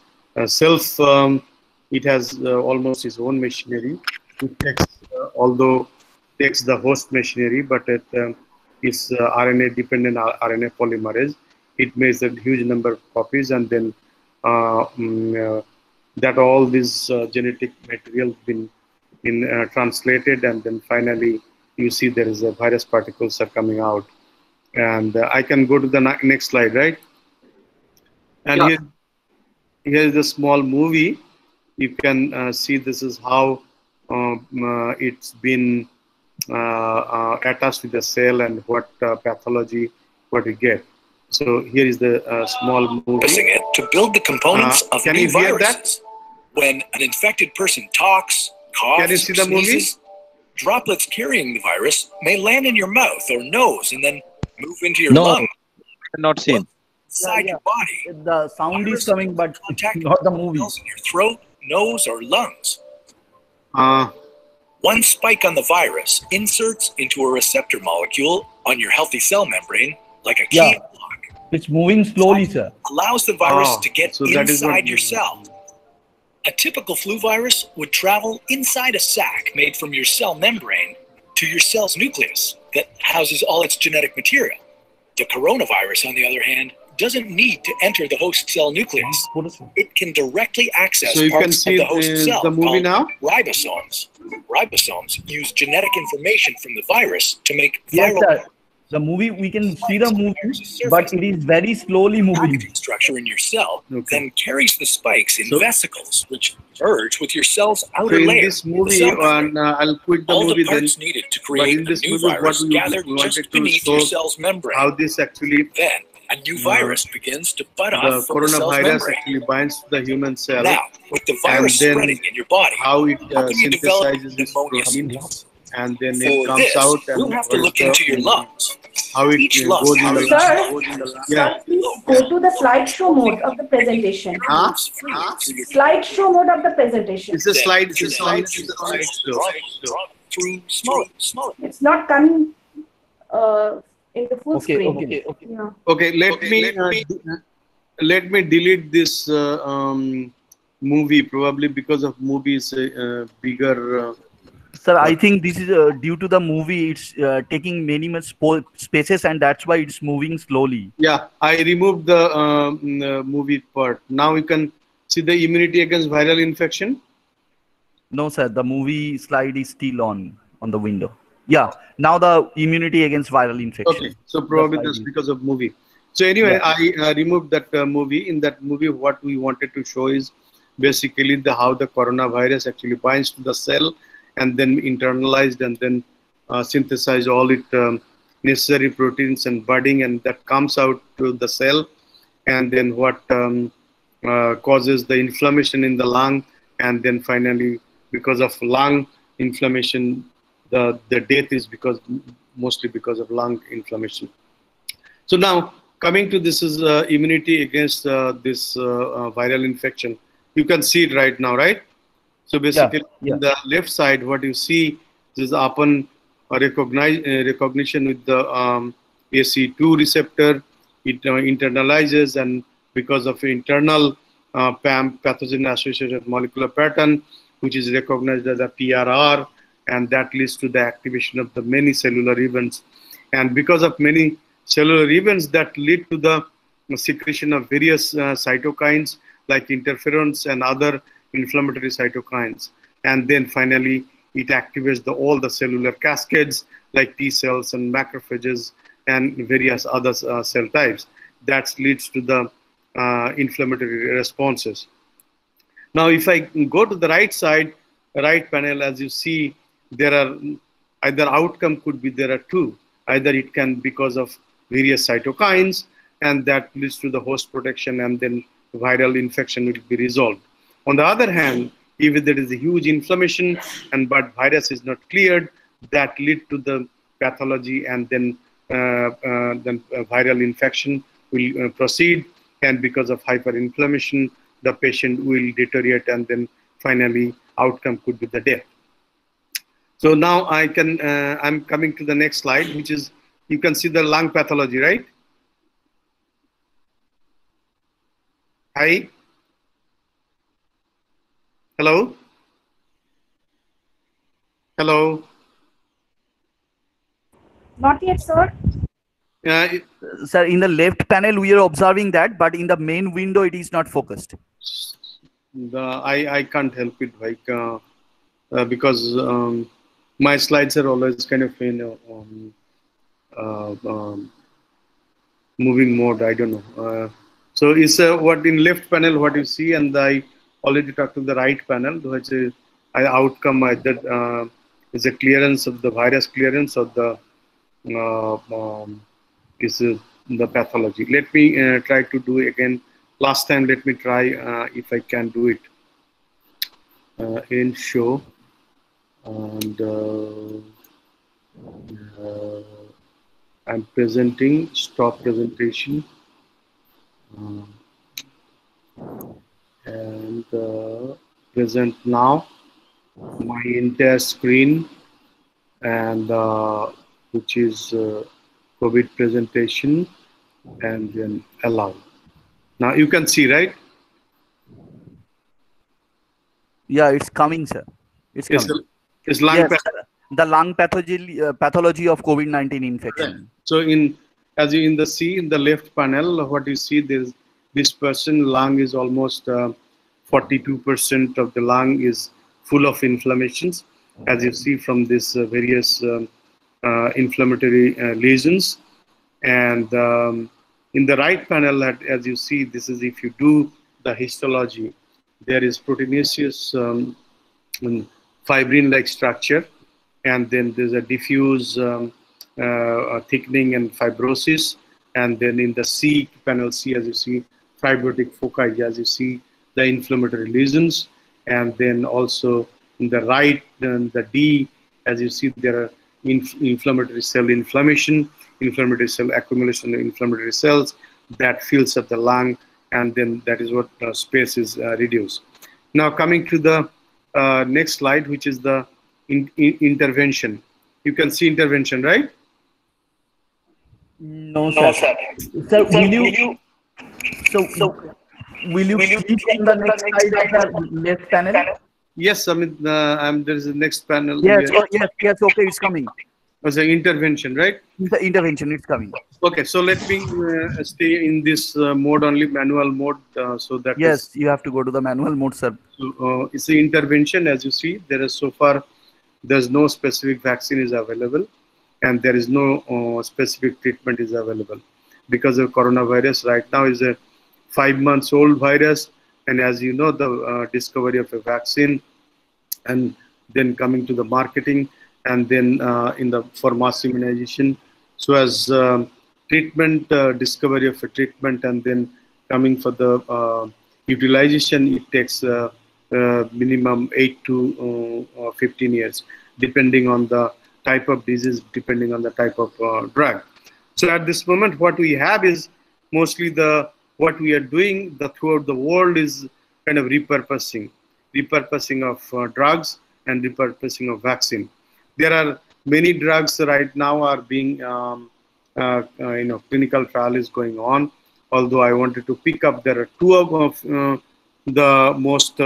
it has almost its own machinery. It takes, although takes the host machinery, but it is RNA dependent RNA polymerase. It makes a huge number of copies, and then that all this genetic material been translated, and then finally you see there is a virus particles are coming out. And I can go to the next slide, right? And yeah. Here is the small movie. You can see this is how it's been attached with the cell and what pathology what we get. So here is the small movie. Using it to build the components of can new you hear viruses. that? When an infected person talks, coughs, can you see the sneezes, droplets carrying the virus may land in your mouth or nose and then move into your No, lung, not seen. inside your body. The sound is coming, but Contact not the movie. cells in your throat, nose, or lungs. Uh, One spike on the virus inserts into a receptor molecule on your healthy cell membrane, like a key Yeah. lock, It's moving slowly, sir. allows the virus Oh, to get so that is not inside your cell. A typical flu virus would travel inside a sac made from your cell membrane to your cell's nucleus that houses all its genetic material. The coronavirus, on the other hand, doesn't need to enter the host cell nucleus. It can directly access so you can parts of see the host cell the movie called now. ribosomes. Ribosomes use genetic information from the virus to make Yes, viral sir. The movie, we can see the movie, but it is very slowly moving. packaging structure in your cell, Okay. then carries the spikes in So- vesicles, which merge with your cell's So outer in layer. this the movie, cell membrane. I'll quit the All movie the then. parts needed to But create in a this new movie, what virus we gathered wanted just to beneath your show cell's membrane. how this actually Then a new virus begins to bud the off from the cell's coronavirus membrane. actually binds to the human cell, Now, with the virus then spreading in your body, how it how can you develop synthesizes its pneumonia protein, symptoms? and then For it comes this, out and we'll have to what is look into your the, lungs. how it Each lung goes in the Sir, yeah. sir, please go to the slideshow mode of the presentation. Huh? moves freely through your Slideshow mode of the presentation. It's a slide. It's a slide. through smaller. It's not coming in the full Okay, screen. okay. Yeah. Okay, let me delete this movie probably because of movies bigger. Sir, I think this is due to the movie. It's taking many much spaces, and that's why it's moving slowly. Yeah, I removed the movie part. Now you can see the immunity against viral infection. No, sir, the movie slide is still on the window. Yeah, now the immunity against viral infection. Okay, so probably That's that's why because of movie. So anyway, Yeah. I removed that movie. In that movie, what we wanted to show is basically how the coronavirus actually binds to the cell and then internalized and then synthesize all its necessary proteins and budding, and that comes out to the cell, and then what causes the inflammation in the lung, and then finally because of lung inflammation, the death is mostly because of lung inflammation. So now coming to this is immunity against this viral infection. You can see it right now, right? So basically, Yeah. on the left side, what you see is upon recognition with the AC2 receptor, it internalizes, and because of internal PAM, pathogen-associated molecular pattern, which is recognized as a PRR, and that leads to the activation of the many cellular events. And because of many cellular events that lead to the secretion of various cytokines like interferons and other inflammatory cytokines. And then finally, it activates all the cellular cascades like T cells and macrophages and various other cell types. That leads to the inflammatory responses. Now, if I go to the right side, right panel, as you see, there are either outcome could be there are two. Either it can because of various cytokines, and that leads to the host protection, and then viral infection will be resolved. On the other hand, if there is a huge inflammation but virus is not cleared, that lead to the pathology, and then viral infection will proceed, and because of hyperinflammation, the patient will deteriorate, and then finally outcome could be the death. So now I'm coming to the next slide, which is, you can see the lung pathology, right? Hi. Hello? Hello? Not yet, sir. Sir, in the left panel, we are observing that, but in the main window, it is not focused. I can't help it, like, because my slides are always kind of moving mode. I don't know. So it's what in left panel what you see, and I already talked to the right panel, which is outcome that is a clearance of the virus, clearance of the is the pathology. Let me try to do it again. Last time, let me try if I can do it in show. And I'm presenting. Stop presentation. And present now my entire screen, and which is COVID presentation, and then allow. Now you can see, right? Yeah, it's coming, sir. It's coming. It's lung Yes, the lung pathology of COVID-19 infection. Right. So in the left panel, what you see, there's this person lung is almost 42% of the lung is full of inflammations, as you see from this various inflammatory lesions. And in the right panel, as you see, this is if you do the histology, there is proteinaceous fibrin-like structure, and then there's a diffuse thickening and fibrosis, and then in the C panel C, as you see, fibrotic foci, as you see the inflammatory lesions, and then also in the right, the D, as you see, there are inflammatory cell inflammation, inflammatory cell accumulation of inflammatory cells that fills up the lung, and then that is what space is reduced. Now coming to the next slide, which is the intervention. You can see intervention, right? No, sir. So will you click on the next slide of the left panel? Yes, I mean, there is a next panel. Yes, yes, okay, it's coming. As an intervention, right? The intervention, it's coming. Okay, so let me stay in this mode only, manual mode, so that yes, you have to go to the manual mode, sir. So, it's the intervention. As you see, there is so far there's no specific vaccine is available, and there is no specific treatment is available because of coronavirus. Right now is a 5 months old virus, and as you know, the discovery of a vaccine, and then coming to the marketing, and then for mass immunization. So as treatment, discovery of a treatment, and then coming for the utilization, it takes minimum 8 to 15 years, depending on the type of disease, depending on the type of drug. So at this moment, what we have is mostly what we are doing throughout the world is kind of repurposing of drugs and repurposing of vaccine. There are many drugs right now are being, clinical trial is going on. Although I wanted to pick up, there are two of the most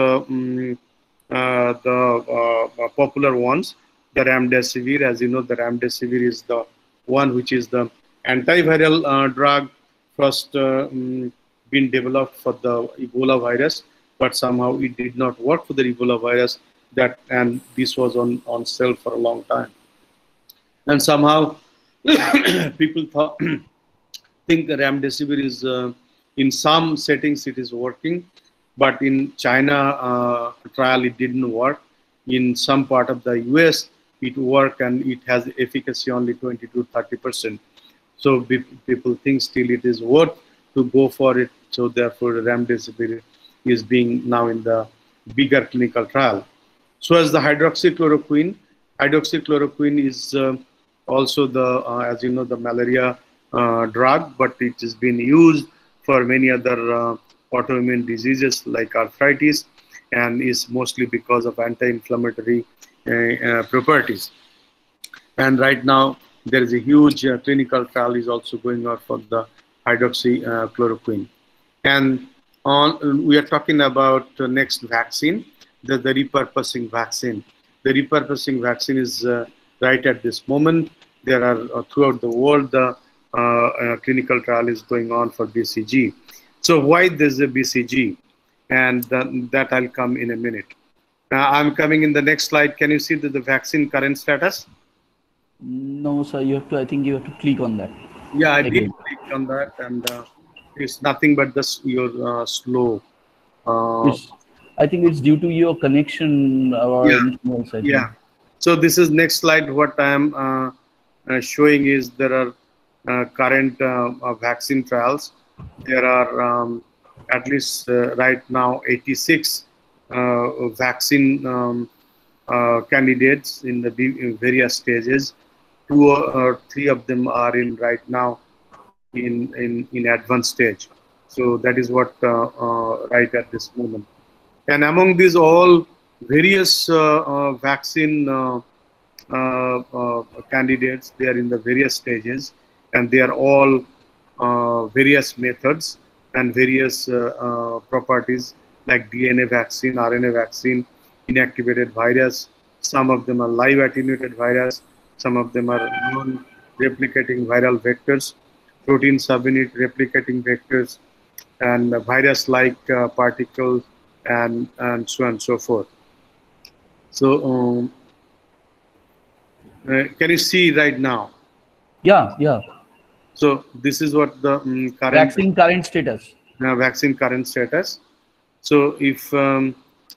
popular ones. The remdesivir, as you know, the remdesivir is the one which is the antiviral drug first been developed for the Ebola virus, but somehow it did not work for the Ebola virus. And this was on sale for a long time. And somehow people think the remdesivir is in some settings it is working, but in China trial it didn't work. In some part of the US it worked, and it has efficacy only 20 to 30%. So people think still it is worth to go for it. So therefore remdesivir is being now in the bigger clinical trial. So as the hydroxychloroquine is also the, as you know, the malaria drug, but it has been used for many other autoimmune diseases like arthritis, and is mostly because of anti-inflammatory properties. And right now there is a huge clinical trial is also going on for the hydroxychloroquine. And we are talking about the next vaccine, the repurposing vaccine. The repurposing vaccine is right at this moment. There are throughout the world the clinical trial is going on for BCG. So why there's a BCG? And that I'll come in a minute. I'm coming in the next slide. Can you see the vaccine current status? No, sir. You have to. I think you have to click on that. Yeah, I did click on that, and it's nothing but your slow. I think it's due to your connection. Yeah. So this is next slide. What I am showing is there are current vaccine trials. There are at least right now 86 vaccine candidates in in various stages. 2 or 3 of them are in right now in advanced stage. So that is what right at this moment. And among these all various vaccine candidates, they are in the various stages, and they are all various methods and various properties like DNA vaccine, RNA vaccine, inactivated virus. Some of them are live attenuated virus. Some of them are non-replicating viral vectors, protein subunit replicating vectors, and virus-like particles, and so on and so forth. So can you see right now? Yeah, yeah. So this is what the current vaccine current status. Vaccine current status. So if,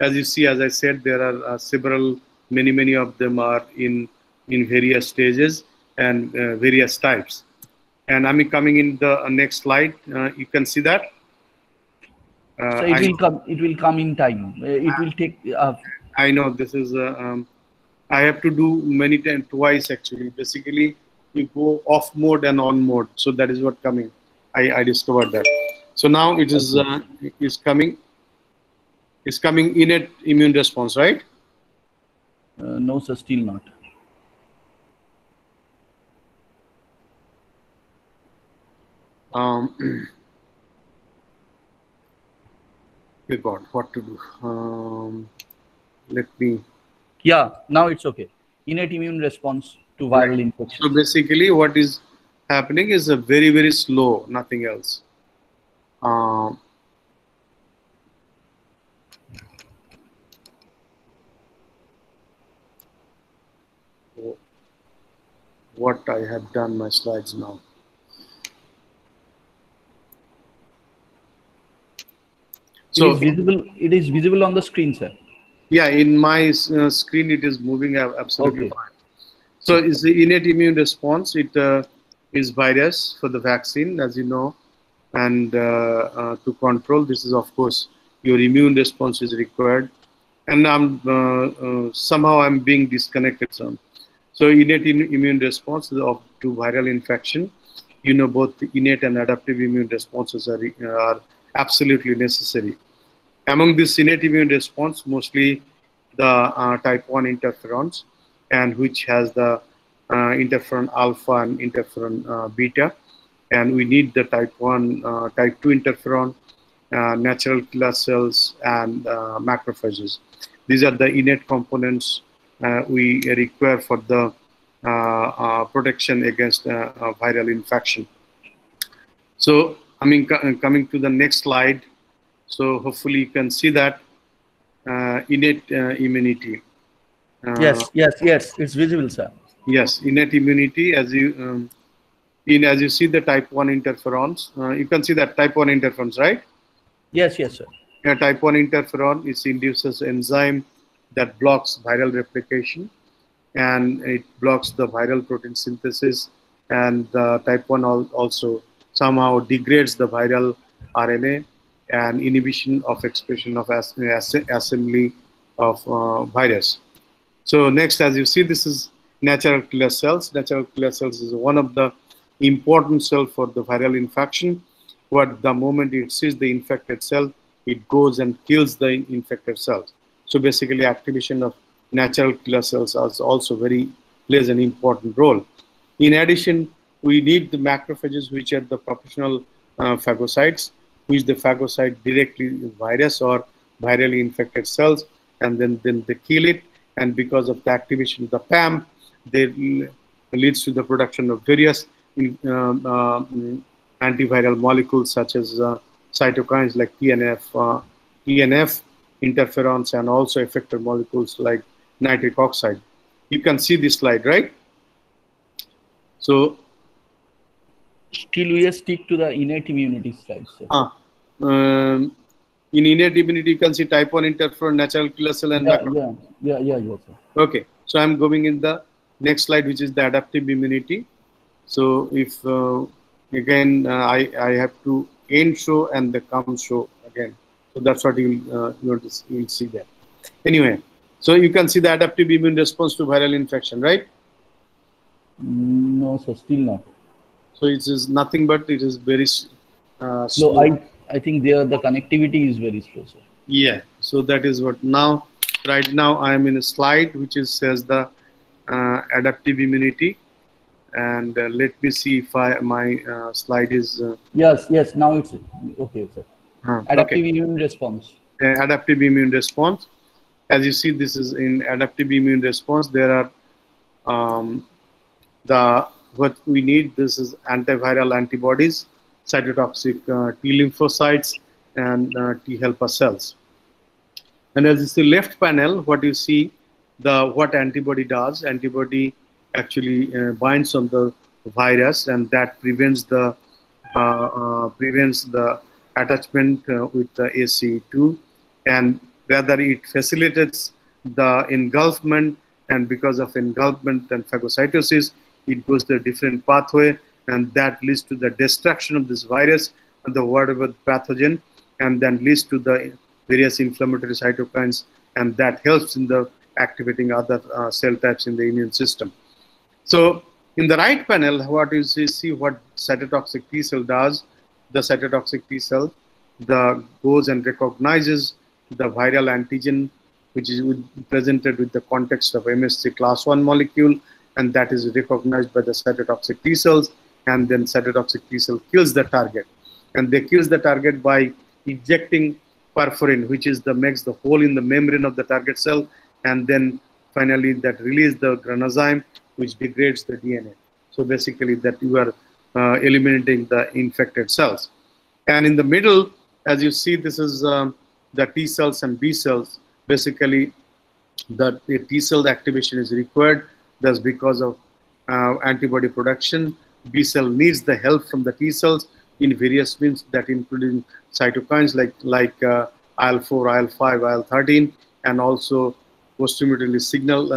as you see, as I said, there are several, many of them are in various stages and various types. And I'm coming in the next slide. You can see that. So it will come. It will come in time. It will take. I know this is. I have to do many times, twice actually. Basically, you go off mode and on mode. So that is what coming. I discovered that. So now it is coming. It's coming innate immune response, right? No, sir, still not. We got what to do. Let me. Yeah, now it's okay. Innate immune response to viral infection. So basically, what is happening is a very slow, nothing else. What I have done my slides now. So it is visible on the screen, sir. Yeah, in my screen it is moving absolutely fine. So is the innate immune response, it is virus for the vaccine, as you know, and to control this is, of course, your immune response is required. And somehow I'm being disconnected some. So innate immune response to viral infection, you know, both the innate and adaptive immune responses are absolutely necessary. Among this innate immune response, mostly the type 1 interferons, and which has the interferon alpha and interferon beta, and we need the type 1, type 2 interferon, natural killer cells, and macrophages. These are the innate components we require for the protection against viral infection. So, I mean, coming to the next slide. So hopefully you can see that innate immunity. Yes, it's visible, sir. Yes, innate immunity, as you as you see the type 1 interferons, you can see that type 1 interferons, right? Yes, sir. Yeah, type 1 interferon induces enzyme that blocks viral replication, and it blocks the viral protein synthesis, and type 1 also somehow degrades the viral RNA and inhibition of expression of assembly of virus. So next, as you see, this is natural killer cells. Natural killer cells is one of the important cells for the viral infection. What the moment it sees the infected cell, it goes and kills the infected cells. So basically, activation of natural killer cells also plays an important role. In addition, we need the macrophages, which are the professional phagocytes, which they phagocyte directly virus or virally infected cells, and then they kill it. And because of the activation of the PAM, they leads to the production of various antiviral molecules such as cytokines like TNF, interferons, and also effector molecules like nitric oxide. You can see this slide, right? So still we stick to the innate immunity slide, sir. In innate immunity, you can see type 1 interferon, natural killer cell, and yeah, sir. Okay, so I'm going in the next slide, which is the adaptive immunity. So if again I have to end show and the come show again, so that's what you'll see there. Anyway, So you can see the adaptive immune response to viral infection, right? No, sir, still not. So it is nothing but it is very slow. slow. I think there the connectivity is very slow, sir. Yeah. So that is what now. Right now I am in a slide which is says the adaptive immunity, and let me see if my slide is. Yes. Now it's okay, sir. Adaptive okay. immune response. Adaptive immune response. As you see, this is in adaptive immune response. There are what we need. This is antiviral antibodies, cytotoxic T lymphocytes, and T helper cells. And as you see left panel, what you see, what antibody does. Antibody actually binds on the virus, and that prevents the attachment with the ACE2, and rather it facilitates the engulfment, and because of engulfment and phagocytosis, it goes to a different pathway, and that leads to the destruction of this virus and the whatever pathogen, and then leads to the various inflammatory cytokines, and that helps in the activating other cell types in the immune system. So in the right panel, what you see what cytotoxic T cell does. The cytotoxic T cell goes and recognizes the viral antigen, which is presented with the context of MSC class 1 molecule, and that is recognized by the cytotoxic T cells, and then cytotoxic T cell kills the target. And they kills the target by ejecting perforin, which is makes the hole in the membrane of the target cell, and then finally that release the granozyme, which degrades the DNA. So basically that you are eliminating the infected cells. And in the middle, as you see, this is the T cells and B cells. Basically, the T cell activation is required. That's because of antibody production. B cell needs the help from the T cells in various means, that including cytokines like IL-4, IL-5, IL-13, and also postmortemly signal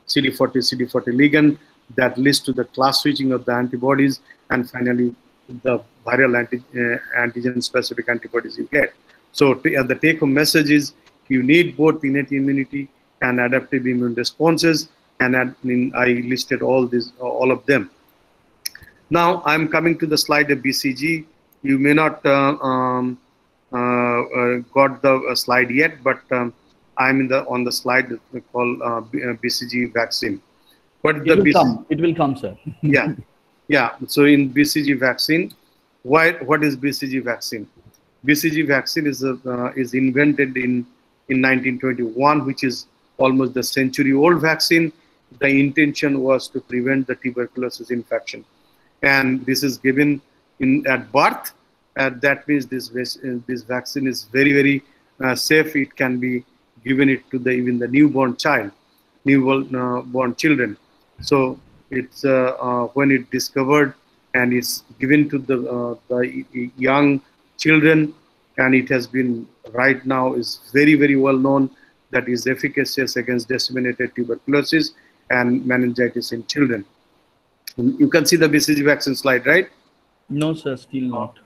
CD40 ligand that leads to the class switching of the antibodies, and finally the viral antigen-specific antibodies you get. So the take-home message is you need both innate immunity and adaptive immune responses, and I listed all of them. Now I'm coming to the slide of BCG. You may not got the slide yet, but I'm on the slide called BCG vaccine. What it will come. It will come, sir. Yeah. So in BCG vaccine, what is BCG vaccine? BCG vaccine is invented in 1921, which is almost the century-old vaccine. The intention was to prevent the tuberculosis infection, and this is given at birth. That means this vaccine is very, very safe. It can be given to even the newborn children. So it's when it discovered and it's given to the young children, and it has been right now is very, very well known that is efficacious against disseminated tuberculosis and meningitis in children. You can see the BCG vaccine slide, right? No, sir, still not.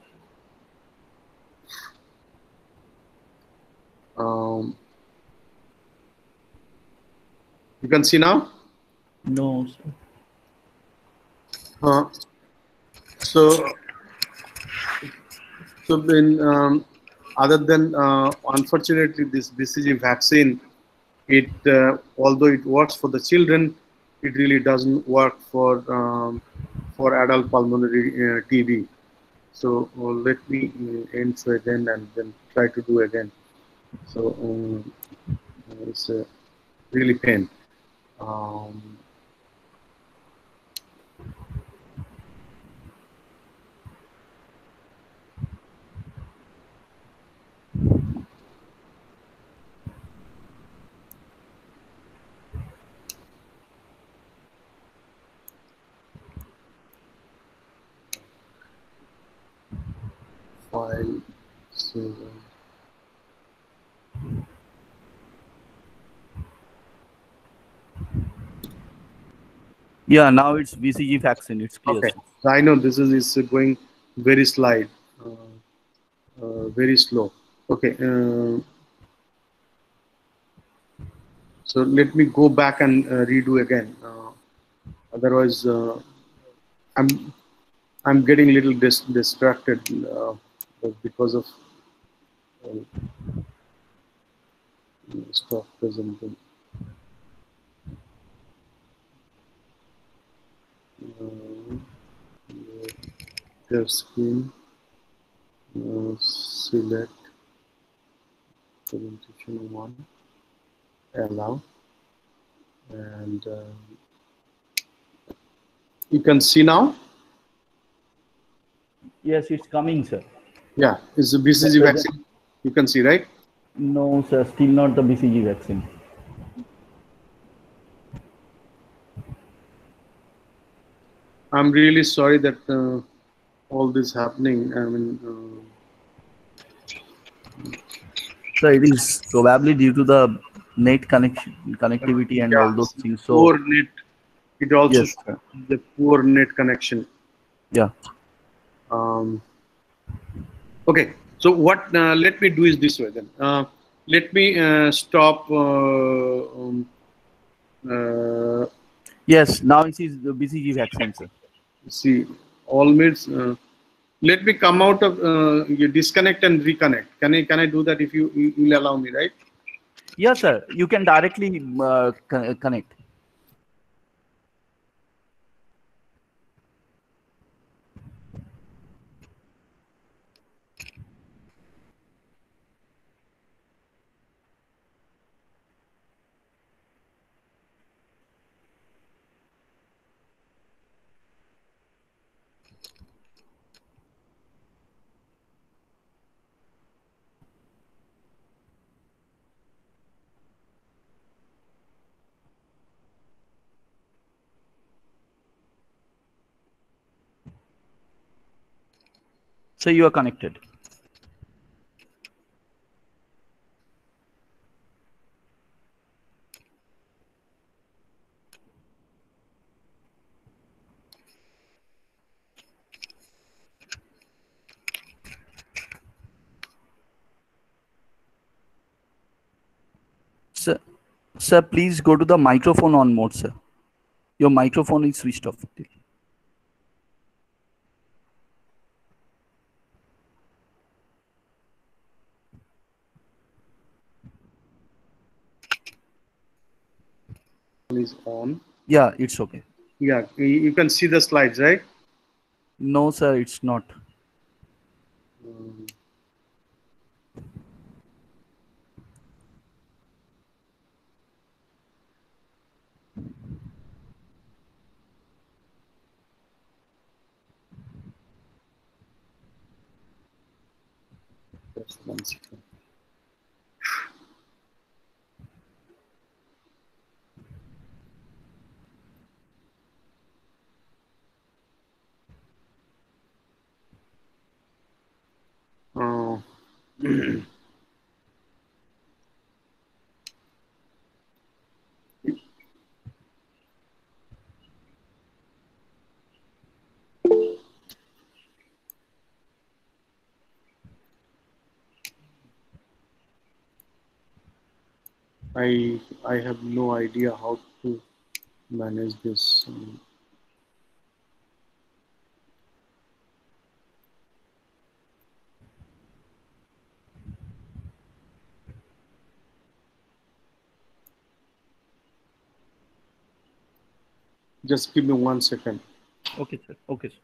You can see now? No, sir. So then, other than unfortunately this BCG vaccine, although it works for the children, it really doesn't work for adult pulmonary TB. So let me end so again and then try to do again. So it's really pain. File, so yeah, now it's BCG vaccine. It's clear. Okay, so I know this is going very slide, very slow. Okay. So let me go back and redo again. Otherwise, I'm getting a little distracted because of stop presenting. Their screen. Select presentation 1. Allow, and you can see now. Yes, it's coming, sir. Yeah, it's the BCG vaccine. You can see, right? No, sir, still not the BCG vaccine. I'm really sorry that all this happening. I mean, So it is probably due to the net connectivity and all those things. So poor net. It also yes, sir. the poor net connection. Yeah. Okay. So what? Let me do is this way then. Let me stop. Yes. Now it is the BCG vaccine, sir. See, all means. Let me come out of you disconnect and reconnect. Can I do that if you will allow me, right? Yes, sir. You can directly connect. So you are connected. Sir, please go to the microphone on mode, sir. Your microphone is switched off. Is on. Yeah, it's okay. Yeah, you can see the slides, right? No, sir, it's not. Just 1 second. I have no idea how to manage this. Just give me 1 second. Okay, sir. Okay, sir.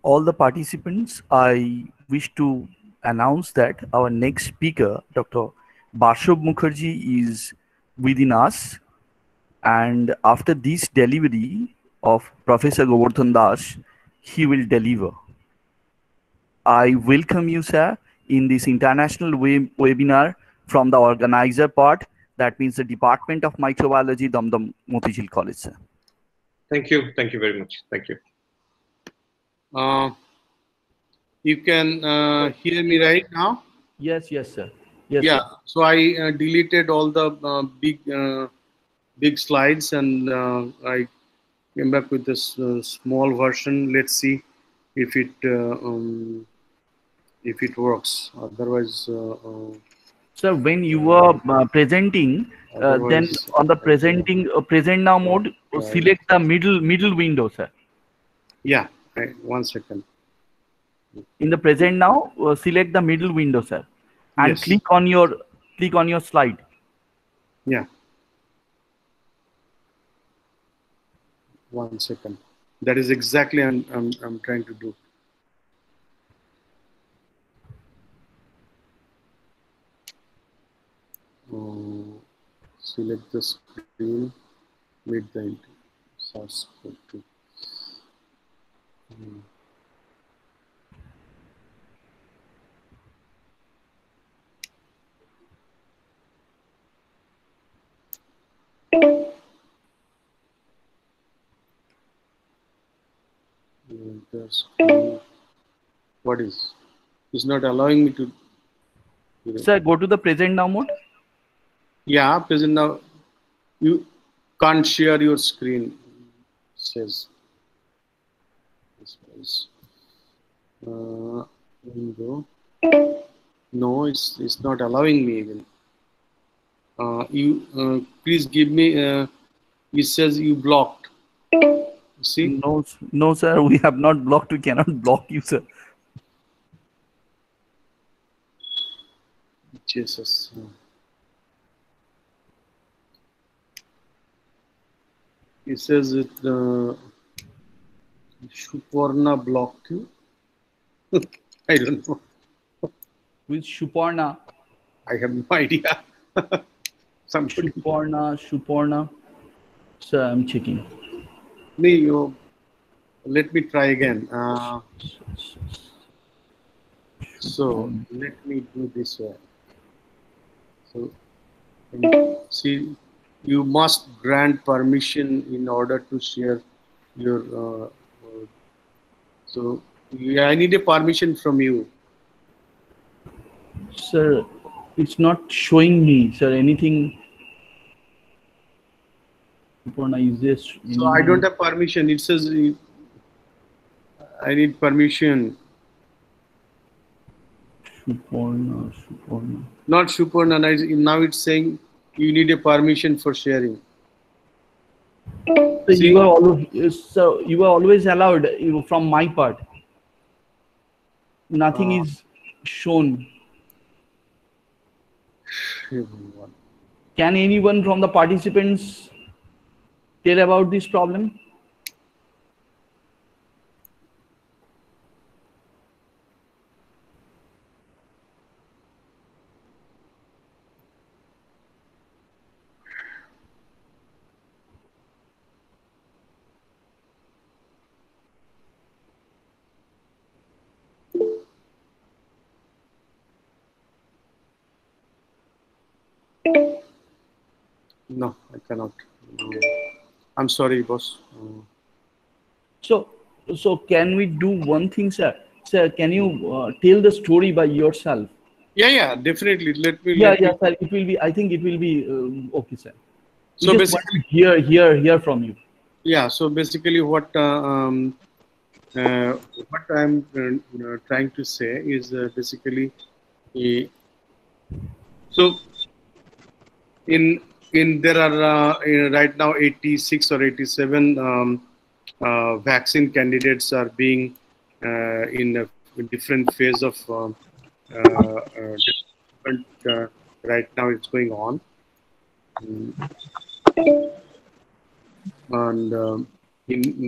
all the participants, I wish to announce that our next speaker, Dr. Bashab Mukherjee, is within us. And after this delivery of Professor Govardhan Das, he will deliver. I welcome you, sir, in this international webinar from the organizer part, that means the Department of Microbiology, Dum Dum Motijheel College, sir. Thank you. Thank you very much. Thank you. You can hear me right now? Yes, sir. Yes, yeah. Sir. So I deleted all the big slides, and I came back with this small version. Let's see if it works. Otherwise, sir, when you were presenting, then on the present now mode, select the middle window, sir. Yeah. 1 second. In the present now, select the middle window, sir, and yes. click on your slide. Yeah. 1 second. That is exactly I'm trying to do. Select the screen with the SARS CoV-2. What is? It's not allowing me to. Sir, go to the present now mode. Yeah, present now. You can't share your screen. Says. Window. No, it's not allowing me even. You please give me. It says you blocked. See? No, sir. We have not blocked. We cannot block you, sir. Jesus. It says it. Shuparna blocked you. I don't know. With Shuparna? I have no idea. Shuparna. Sir, I'm checking. Let me try again. So let me do this way. So see, you must grant permission in order to share your. So yeah, I need a permission from you. Sir, it's not showing me, sir, anything. Is this? So I don't have permission. It says I need permission. Shuparna. Not Shuparna. Now it's saying you need a permission for sharing. So you are always allowed from my part. Nothing is shown. Can anyone from the participants tell about this problem? No, I cannot. I'm sorry, boss. So can we do one thing, sir? Sir, can you tell the story by yourself? Yeah, definitely. Let me. Sir. It will be. I think it will be okay, sir. So basically, hear from you. Yeah. So basically, what I'm trying to say is basically, so there are right now 86 or 87 vaccine candidates are being in a different phase of different, right now it's going on, and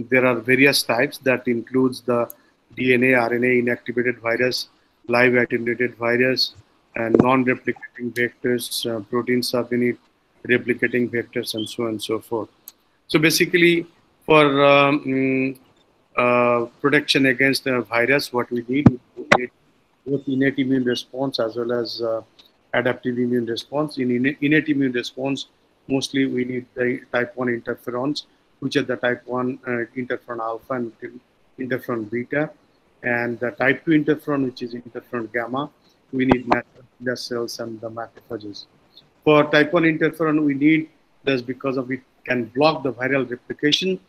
there are various types that includes the DNA, RNA inactivated virus, live attenuated virus, and non-replicating vectors, protein subunit, replicating vectors, and so on and so forth. So basically, for protection against a virus, what we need is both innate immune response as well as adaptive immune response. In innate immune response, mostly we need the type 1 interferons, which are the type 1 interferon alpha and interferon beta, and the type 2 interferon, which is interferon gamma. We need natural killer cells and the macrophages. For type 1 interferon, we need this because of it can block the viral replication.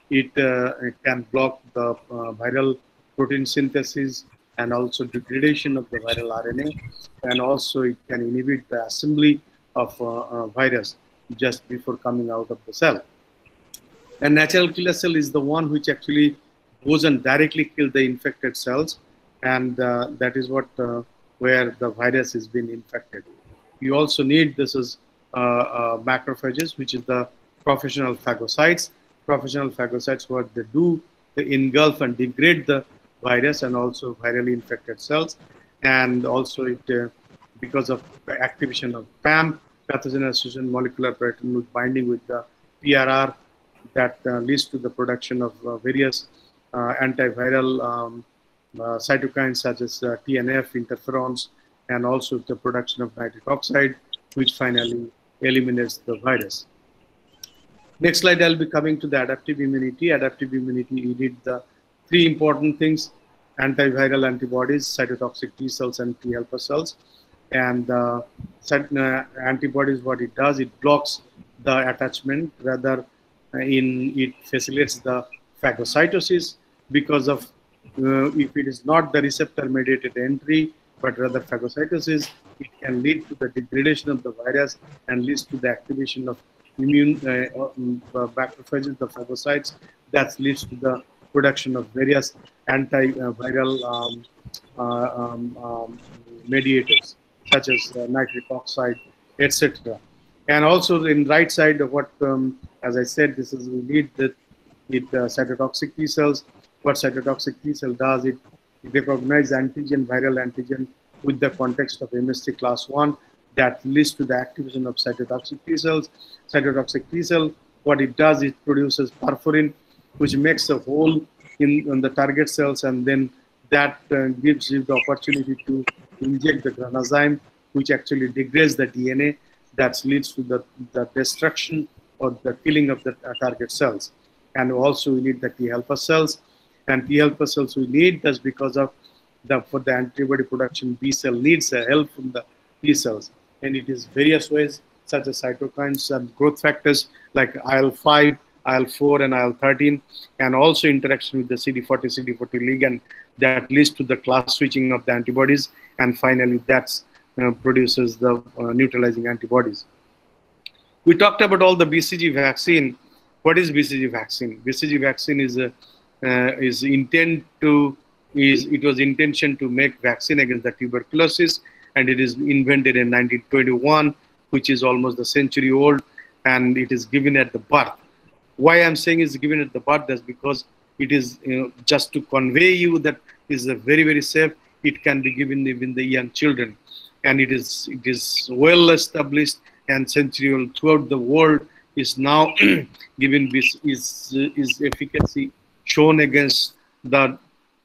It can block the viral protein synthesis and also degradation of the viral RNA, and also it can inhibit the assembly of virus just before coming out of the cell. And natural killer cell is the one which actually goes and directly kills the infected cells, and that is what where the virus is being infected. You also need, this is macrophages, which is the professional phagocytes. Professional phagocytes, what they do, they engulf and degrade the virus and also virally infected cells. And also it, because of the activation of PAM, pathogen-associated molecular protein binding with the PRR, that leads to the production of various antiviral cytokines such as TNF, interferons, and also the production of nitric oxide, which finally eliminates the virus. Next slide, I'll be coming to the adaptive immunity. Adaptive immunity, you need the three important things: antiviral antibodies, cytotoxic T cells, and T helper cells. And antibodies, what it does, it blocks the attachment, rather it facilitates the phagocytosis, because of if it is not the receptor mediated entry, but rather phagocytosis, it can lead to the degradation of the virus and leads to the activation of immune macrophages, the phagocytes, that leads to the production of various antiviral mediators such as nitric oxide, etc. And also in right side of what, as I said, this is, we need the cytotoxic T cells. What cytotoxic T cell does, it recognizes antigen, viral antigen with the context of MST class 1, that leads to the activation of cytotoxic T cells. Cytotoxic T cell, what it does, it produces perforin, which makes a hole in the target cells, and then that gives you the opportunity to inject the granazyme, which actually degrades the DNA, that leads to the destruction or the killing of the target cells. And also we need the T helper cells, and T helper cells we need that's because of for the antibody production, B cell needs help from the T cells, and it is various ways such as cytokines and growth factors like IL-5, IL-4, and IL-13, and also interaction with the CD40, CD40 ligand that leads to the class switching of the antibodies, and finally that produces the neutralizing antibodies. We talked about all the BCG vaccine. What is BCG vaccine? BCG vaccine is it was intention to make vaccine against the tuberculosis, and it is invented in 1921, which is almost a century old, and it is given at the birth. Why I'm saying it's given at the birth, that's because it is just to convey you that is a very, very safe. It can be given even the young children, and it is well established and century old throughout the world, is now given this is efficacy shown against the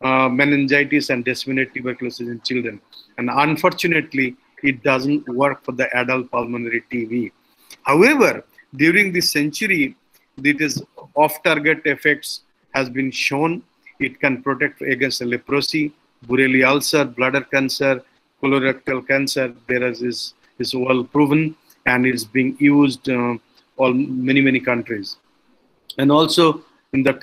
meningitis and disseminated tuberculosis in children. And unfortunately, it doesn't work for the adult pulmonary TB. However, during this century, it is off-target effects has been shown. It can protect against leprosy, Bureli ulcer, bladder cancer, colorectal cancer. There is well proven, and it's being used many countries. And also in the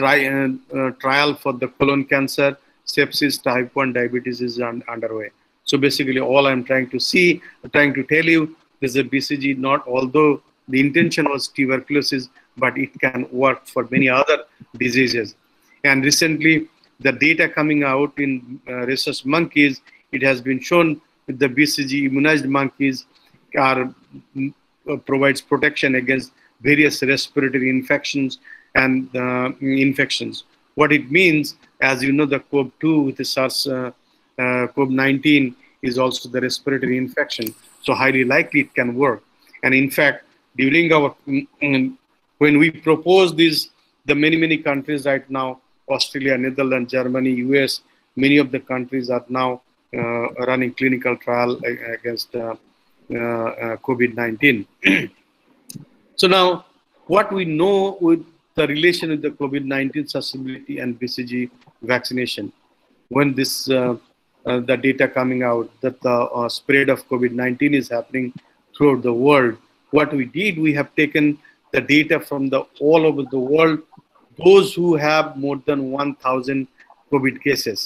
trial for the colon cancer, sepsis, type 1 diabetes is underway. So basically, all I'm trying to tell you is a BCG, not although the intention was tuberculosis, but it can work for many other diseases. And recently, the data coming out in rhesus monkeys, it has been shown that the BCG immunized monkeys provides protection against various respiratory infections and infections. What it means, As you know, the CoV-2 with the SARS CoV-19 is also the respiratory infection. So highly likely it can work. And in fact, during our, when we propose this, the many countries right now, Australia, Netherlands, Germany, US, many of the countries are now running clinical trial against COVID-19. So now, what we know with the relation with the COVID-19 susceptibility and BCG vaccination, when this the data coming out that the spread of COVID-19 is happening throughout the world, what we did, we have taken the data from the all over the world, those who have more than 1,000 COVID cases,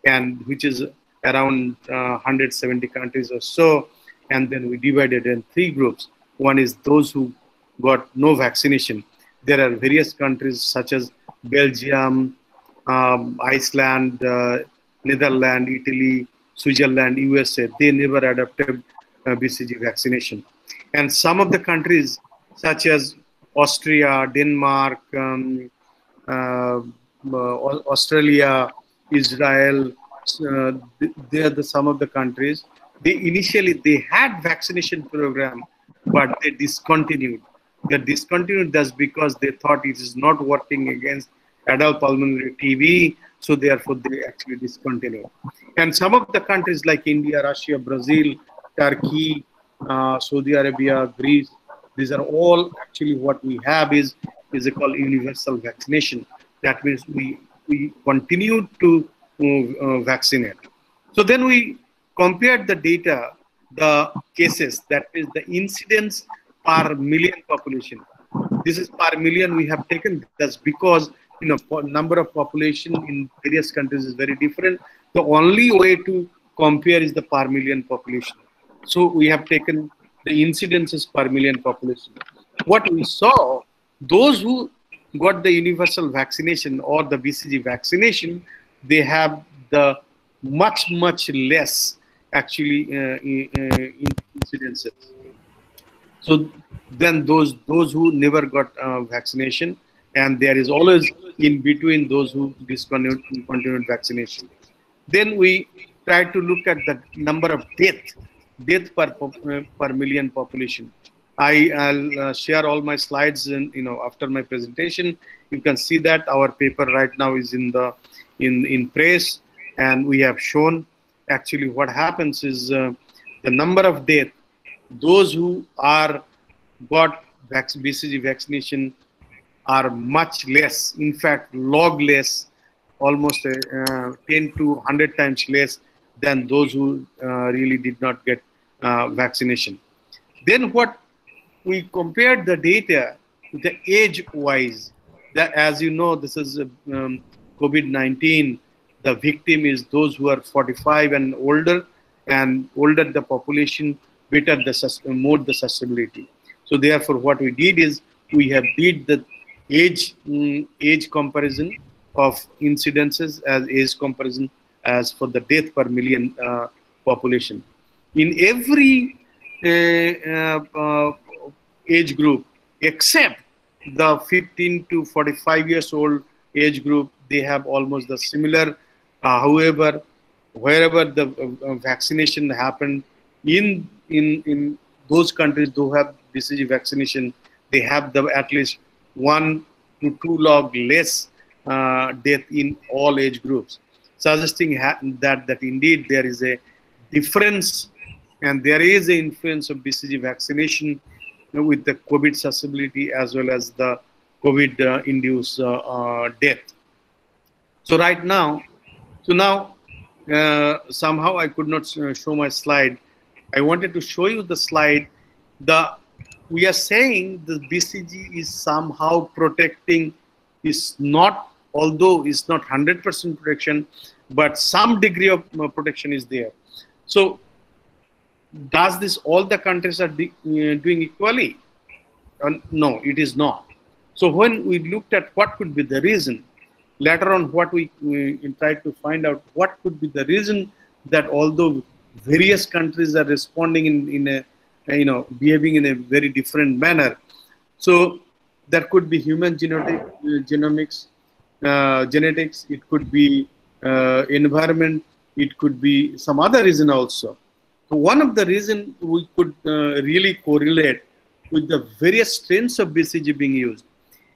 and which is around 170 countries or so, and then we divided in 3 groups. One is those who got no vaccination. There are various countries such as Belgium, Iceland, Netherlands, Italy, Switzerland, USA. They never adopted BCG vaccination. And some of the countries such as Austria, Denmark, Australia, Israel, they are some of the countries. They initially had vaccination program, but they discontinued. They discontinued that's because they thought it is not working against adult pulmonary TB, so therefore they actually discontinued. And some of the countries like India, Russia, Brazil, Turkey, Saudi Arabia, Greece, these are all actually what we have is called universal vaccination. That means we continue to vaccinate. So then we compared the data, the cases, that is the incidence per million population. This is per million we have taken. That's because number of population in various countries is very different. The only way to compare is the per million population. So we have taken the incidences per million population. What we saw, those who got the universal vaccination or the BCG vaccination, they have the much less actually incidences. So then those who never got vaccination, and there is always in between those who discontinued vaccination. Then we try to look at the number of death per million population. I'll share all my slides after my presentation. You can see that our paper right now is in press, and we have shown actually what happens is the number of death, those who are got BCG vaccination are much less, in fact log less, almost 10 to 100 times less than those who really did not get vaccination. Then what we compared the data, the age wise, that as you know, this is COVID-19, the victim is those who are 45 and older the population, better more the susceptibility. So therefore what we did is we have did the age comparison of incidences as age comparison as for the death per million population. In every age group except the 15 to 45 years old age group, they have almost the similar. However, wherever the vaccination happened in those countries who have BCG vaccination, they have at least 1 to 2 log less death in all age groups, suggesting that indeed there is a difference and there is an influence of BCG vaccination with the COVID susceptibility as well as the COVID induced death. So right now, somehow I could not show my slide. I wanted to show you the slide. We are saying the BCG is somehow protecting, is not, although it's not 100% protection, but some degree of protection is there. So does this all the countries are doing equally? No, it is not. So when we looked at what could be the reason, later on what we tried to find out what could be the reason that although various countries are responding in a behaving in a very different manner. So there could be human genomics, genetics, it could be environment, it could be some other reason also. So one of the reason we could really correlate with the various strains of BCG being used.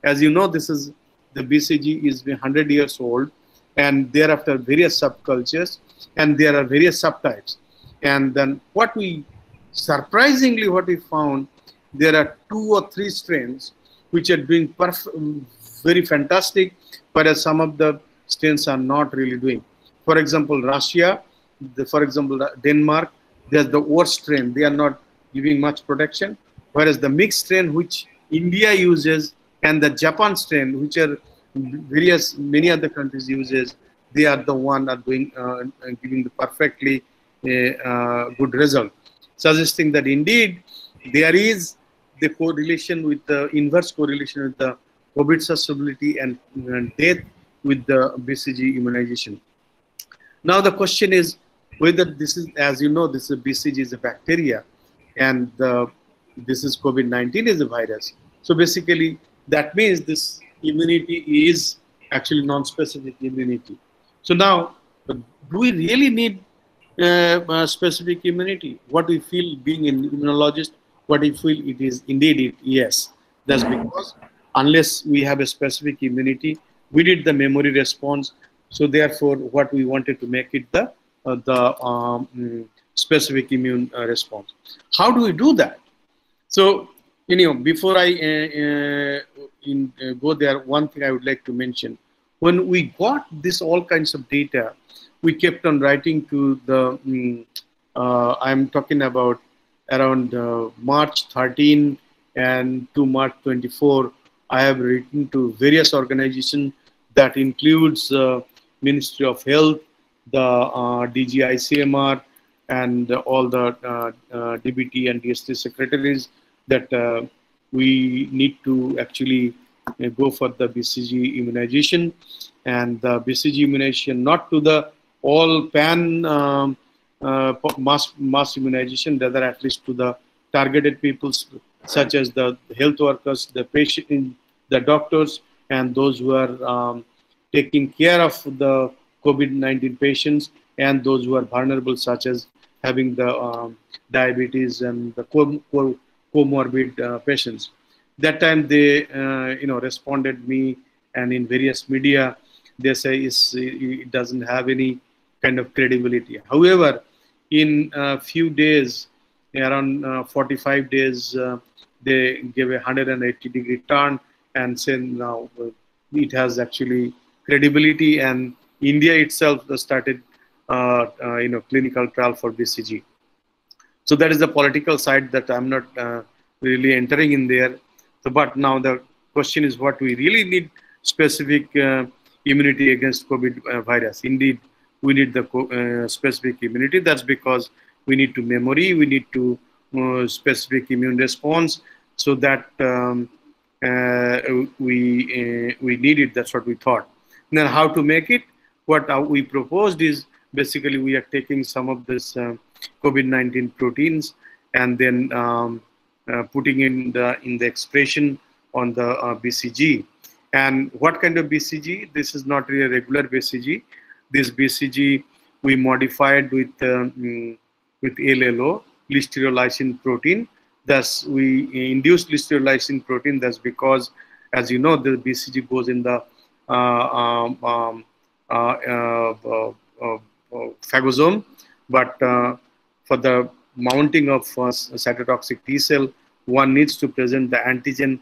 As you know, this is the BCG is 100 years old, and thereafter various subcultures, and there are various subtypes. And then surprisingly what we found, there are 2 or 3 strains which are doing very fantastic, whereas some of the strains are not really doing. For example, Russia, for example, Denmark, there's the worst strain. They are not giving much protection, whereas the mixed strain which India uses and the Japan strain, which are many other countries uses, they are the one are doing giving the perfectly good result, suggesting that indeed there is the correlation with the inverse correlation with the COVID susceptibility and death with the BCG immunization. Now the question is whether this is, as you know, this is BCG is a bacteria, and this is COVID-19 is a virus. So basically, that means this immunity is actually non-specific immunity. So now, do we really need specific immunity? What we feel being an immunologist, what we feel it is indeed yes. That's because unless we have a specific immunity, we need the memory response. So therefore, what we wanted to make it the specific immune response. How do we do that? So, before I go there, one thing I would like to mention. When we got this all kinds of data, we kept on writing to the, I'm talking about around March 13 and to March 24, I have written to various organizations that includes Ministry of Health, the DGICMR, and all the DBT and DST secretaries that we need to actually go for the BCG immunization, and the BCG immunization not to the all pan mass immunization, rather at least to the targeted peoples such as the health workers, the patient, the doctors, and those who are taking care of the COVID-19 patients, and those who are vulnerable, such as having the diabetes and the comorbid patients. That time they responded me, and in various media they say it doesn't have any kind of credibility. However, in a few days, around 45 days, they gave a 180-degree turn and said now it has credibility, and India itself started clinical trial for BCG. So that is the political side that I'm not really entering in there. So, but now the question is what we really need specific immunity against COVID virus. Indeed, we need the specific immunity. That's because we need to memory, we need to specific immune response, so that we need it. That's what we thought. And then how to make it? What we proposed is basically we are taking some of this COVID-19 proteins and then putting in the expression on the BCG. And what kind of BCG? This is not really a regular BCG. This BCG we modified with LLO, listeriolysin protein. Thus, we induced listeriolysin protein. That's because, as you know, the BCG goes in the phagosome, but for the mounting of cytotoxic T cell, one needs to present the antigen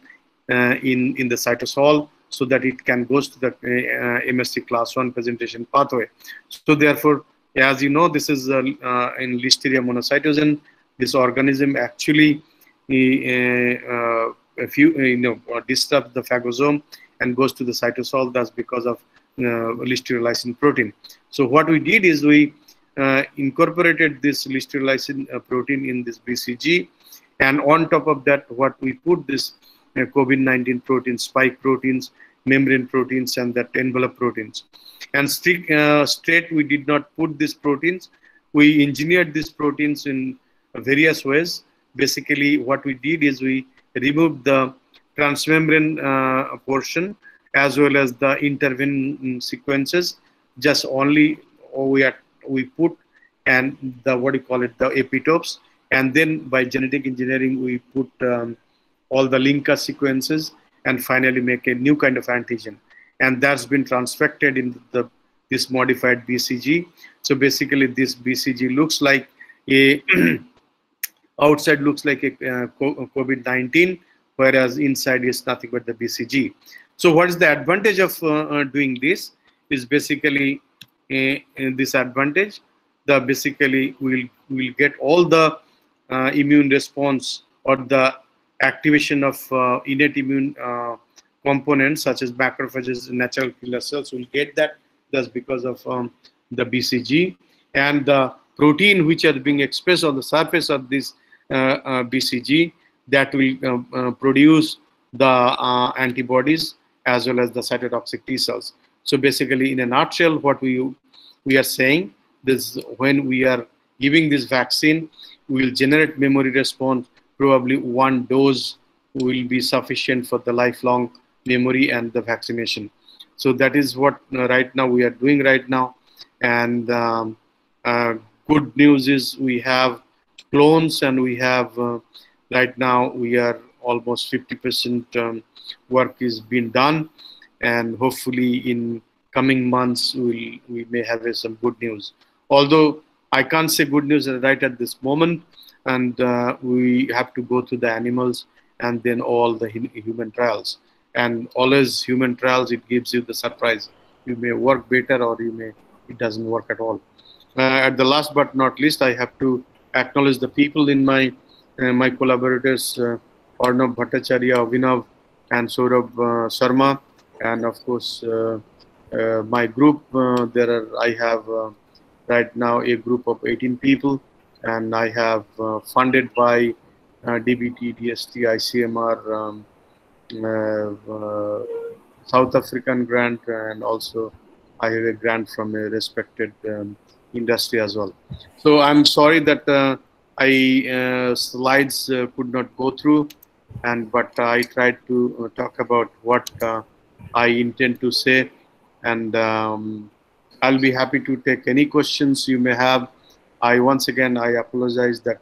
in the cytosol so that it can go to the MSC class 1 presentation pathway. So therefore, as you know, this is in Listeria monocytogenes. This organism actually disrupts the phagosome and goes to the cytosol. That's because of listeriolysin protein. So what we did is we incorporated this listeriolysin protein in this BCG, and on top of that, what we put this COVID-19 proteins, spike proteins, membrane proteins, and that envelope proteins. And straight we did not put these proteins. We engineered these proteins in various ways. Basically, what we did is we removed the transmembrane portion as well as the intervening sequences. Just only we put and the the epitopes, and then by genetic engineering we put all the linker sequences and finally make a new kind of antigen, and that's been transfected in this modified BCG. So basically this BCG looks like a outside looks like a COVID-19, whereas inside is nothing but the BCG. So what is the advantage of doing this? Is basically this advantage. Basically we'll get all the immune response or the activation of innate immune components such as macrophages and natural killer cells. We'll get that. That's because of the BCG, and the protein which are being expressed on the surface of this BCG, that will produce the antibodies as well as the cytotoxic T cells. So basically, in a nutshell, what we are saying, this when we are giving this vaccine, we will generate memory response. Probably one dose will be sufficient for the lifelong memory and the vaccination. So that is what right now we are doing right now. And good news is we have clones, and we have right now we are almost 50% work is being done, and hopefully in coming months we may have some good news. Although I can't say good news right at this moment, and we have to go through the animals and then all the human trials. And always human trials, it gives you the surprise. You may work better, or it doesn't work at all. At the last but not least, I have to acknowledge the people in my collaborators, Arnav Bhattacharya, Avinav, and Saurabh Sharma, and of course my group. I have right now a group of 18 people, and I have funded by DBT, DST, ICMR, South African grant, and also I have a grant from a respected industry as well. So I'm sorry that slides could not go through, but I tried to talk about what I intend to say, and I'll be happy to take any questions you may have. Once again I apologize that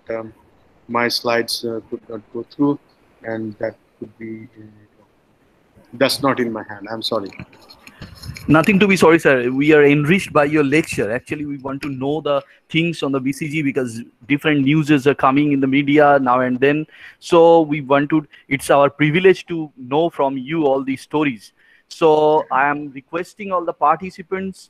my slides could not go through, and that could be that's not in my hand. I'm sorry. Nothing to be sorry, sir. We are enriched by your lecture. Actually, we want to know the things on the BCG because different newses are coming in the media now and then. So we want to, it's our privilege to know from you all these stories. So I am requesting all the participants,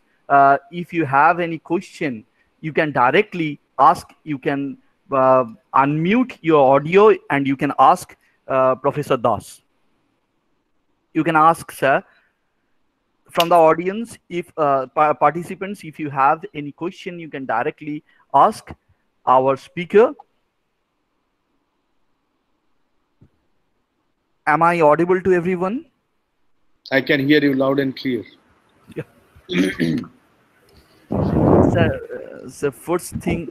if you have any question, you can directly ask, you can unmute your audio and you can ask Professor Das. You can ask, sir. From the audience, if participants, if you have any question, you can directly ask our speaker. Am I audible to everyone? I can hear you loud and clear. Yeah. Sir, first thing,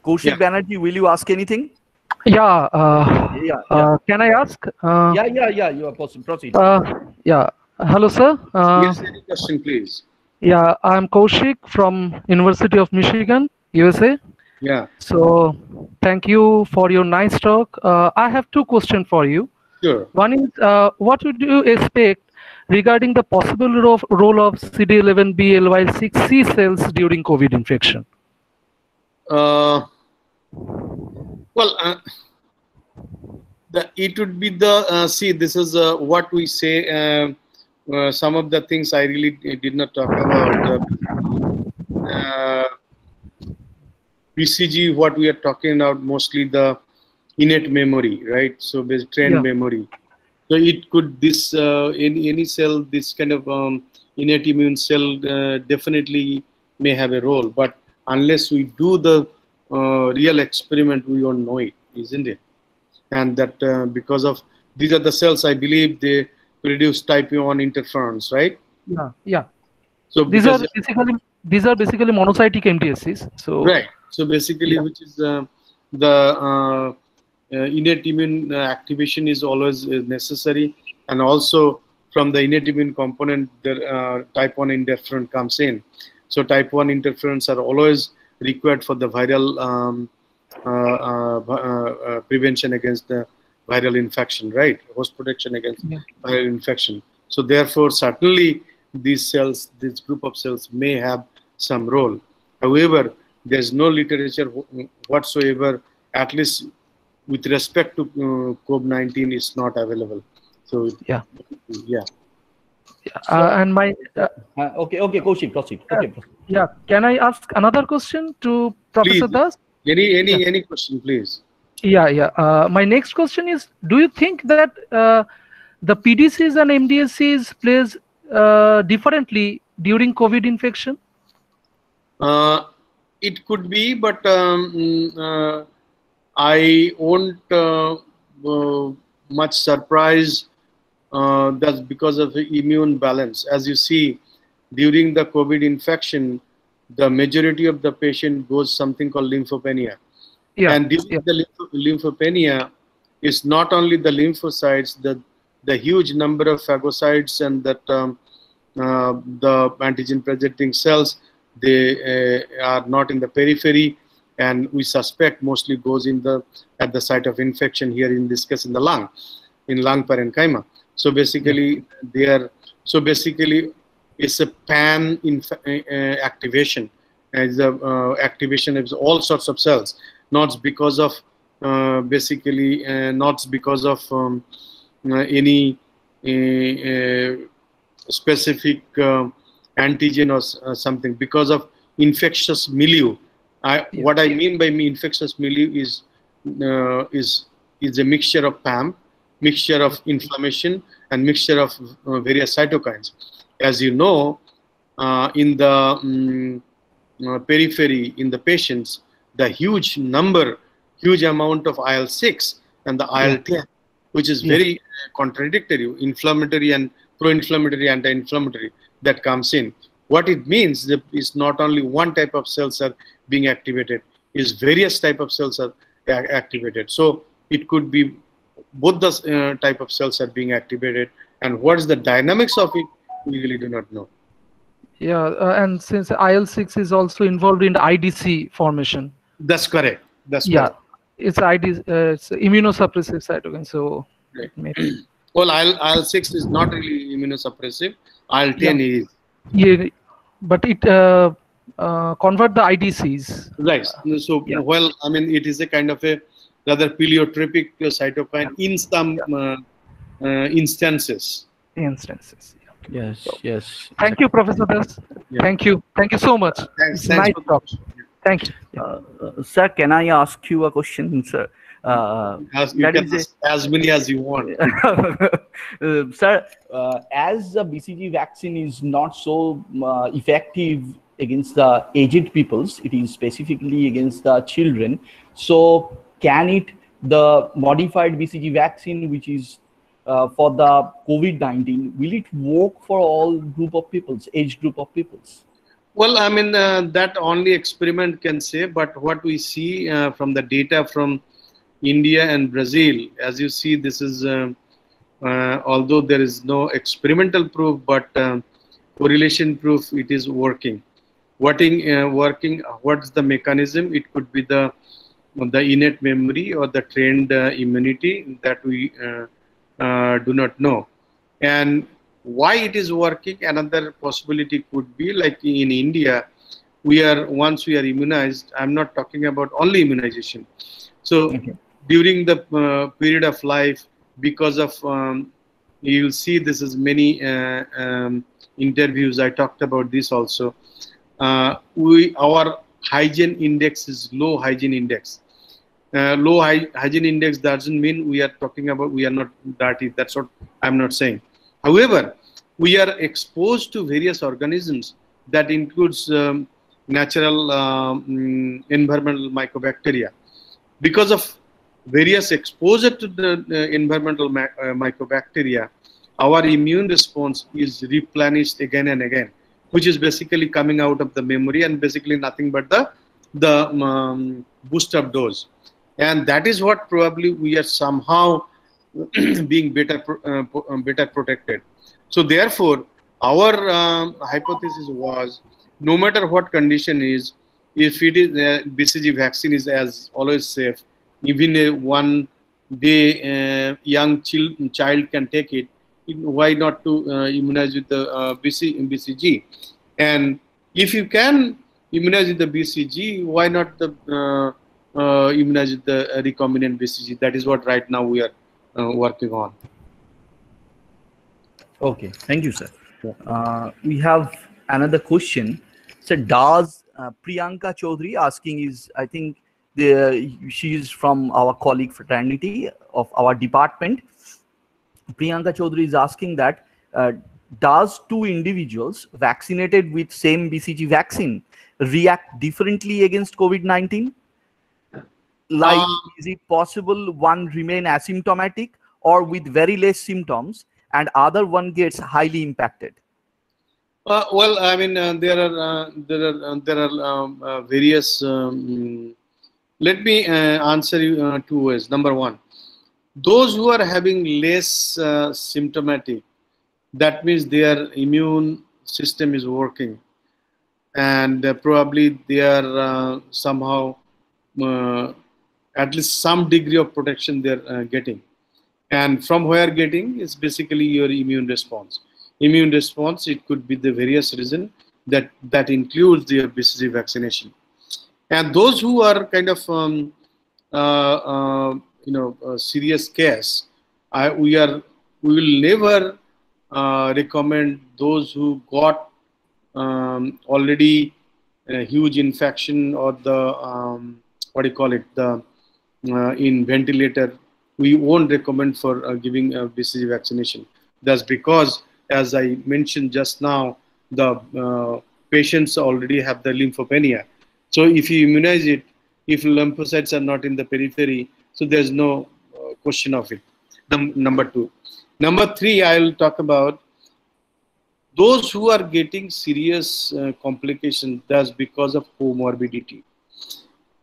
Kaushik Banerjee, will you ask anything? Yeah. Can I ask? Yeah. You are possible. Proceed. Yeah. Hello, sir. Yes, any question, please. Yeah, I'm Kaushik from University of Michigan, USA. Yeah. So, thank you for your nice talk. I have two questions for you. Sure. One is, what would you expect regarding the possible role of CD11B LY6 C cells during COVID infection? It would be the see. This is what we say. Some of the things I really did not talk about. BCG, what we are talking about, mostly the innate memory, right? So trained memory. So it could any cell, this kind of innate immune cell definitely may have a role, but unless we do the real experiment, we won't know it, isn't it? And that because of these are the cells, I believe they produce type 1 interferons, right? Yeah. So these are basically monocytic MDSCs. So right. So basically, which is innate immune activation is always necessary, and also from the innate immune component, the type 1 interferon comes in. So type 1 interferons are always required for the viral prevention against the viral infection, right? Host protection against viral infection. So therefore, certainly these cells, this group of cells may have some role. However, there's no literature whatsoever, at least with respect to COVID-19, is not available. So yeah. And my okay, Kaushik. Okay. Yeah, can I ask another question to Professor Das? Any question, please. My next question is: do you think that the PDCs and MDSCs plays differently during COVID infection? It could be, but I won't much surprised. That's because of the immune balance. As you see, during the COVID infection, the majority of the patient goes something called lymphopenia. And during the lymphopenia, is not only the lymphocytes, the huge number of phagocytes and that the antigen presenting cells, they are not in the periphery, and we suspect mostly goes in at the site of infection, here in this case in the lung, in lung parenchyma. So basically it's a pan activation, as activation of all sorts of cells, not because of any specific antigen or something, because of infectious milieu. What I mean by infectious milieu is a mixture of PAM, mixture of inflammation, and mixture of various cytokines. As you know, in the periphery, in the patients, the huge amount of IL-6 and the IL-10, which is very contradictory, inflammatory and pro-inflammatory, anti-inflammatory, that comes in. What it means is not only one type of cells are being activated, is various type of cells are activated. So it could be both the type of cells are being activated, and what is the dynamics of it, we really do not know. And since IL-6 is also involved in the IDC formation. That's correct. That's correct. It's it's immunosuppressive cytokine. So maybe. Well, IL-6 is not really immunosuppressive. IL-10 is. Yeah, but it convert the IDCs. Right. So well, I mean, it is a kind of a rather pleiotropic cytokine in some instances. Yes. Thank you, Professor Das. Thank you so much. Thanks. Nice talk. Thank you. Sir, can I ask you a question, sir? As many as you want. Sir, as the BCG vaccine is not so effective against the aged peoples, it is specifically against the children. So can the modified BCG vaccine, which is for the COVID-19, will it work for all group of peoples, age group of peoples? Well, I mean, that only experiment can say, but what we see from the data from India and Brazil, as you see, this is, although there is no experimental proof, but correlation proof, it is working. What's the mechanism? It could be the innate memory or the trained immunity that we do not know. And why it is working, another possibility could be like in India, once we are immunized, I'm not talking about only immunization. So during the period of life, because of, you'll see this is many interviews, I talked about this also. Our hygiene index is low hygiene index. Low hygiene index doesn't mean we are talking about we are not dirty. That's what I'm not saying. However, we are exposed to various organisms that includes natural environmental mycobacteria. Because of various exposure to the environmental mycobacteria, our immune response is replenished again and again, which is basically coming out of the memory and basically nothing but the booster dose. And that is what probably we are somehow being better protected. So therefore, our hypothesis was, no matter what condition is, if it is BCG vaccine is as always safe, even a 1 day young child can take it. Why not to immunize with the BCG? And if you can immunize with the BCG, why not the immunize with the recombinant BCG? That is what right now we are working on. Okay, thank you, sir. We have another question. So does Priyanka Chaudhary asking is, I think she is from our colleague fraternity of our department. Priyanka Chaudhary is asking that does two individuals vaccinated with same BCG vaccine react differently against COVID-19? Like, is it possible one remain asymptomatic or with very less symptoms and other one gets highly impacted? Well, I mean, there are various. Let me answer you two ways. Number one, those who are having less symptomatic, that means their immune system is working, and probably they are somehow at least some degree of protection they're getting. And from where getting is basically your immune response. Immune response, it could be the various reason that includes your BCG vaccination. And those who are kind of serious case, we will never recommend those who got already a huge infection or the what do you call it, the in ventilator. We won't recommend for giving a BCG vaccination. That's because, as I mentioned just now, the patients already have the lymphopenia. So if you immunize it, if lymphocytes are not in the periphery, so there's no question of it. Number two. Number three, I will talk about those who are getting serious complications. That's because of comorbidity.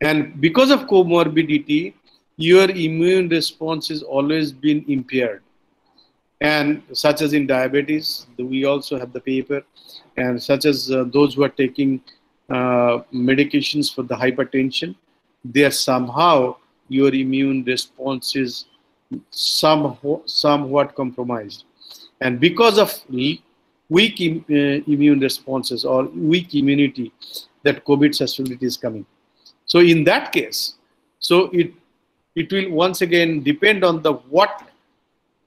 And because of comorbidity, your immune response has always been impaired. And such as in diabetes, we also have the paper, and such as those who are taking medications for the hypertension, they are somehow, your immune response is somewhat compromised. And because of weak immune responses or weak immunity, that COVID susceptibility is coming. So in that case, so it will once again depend on the what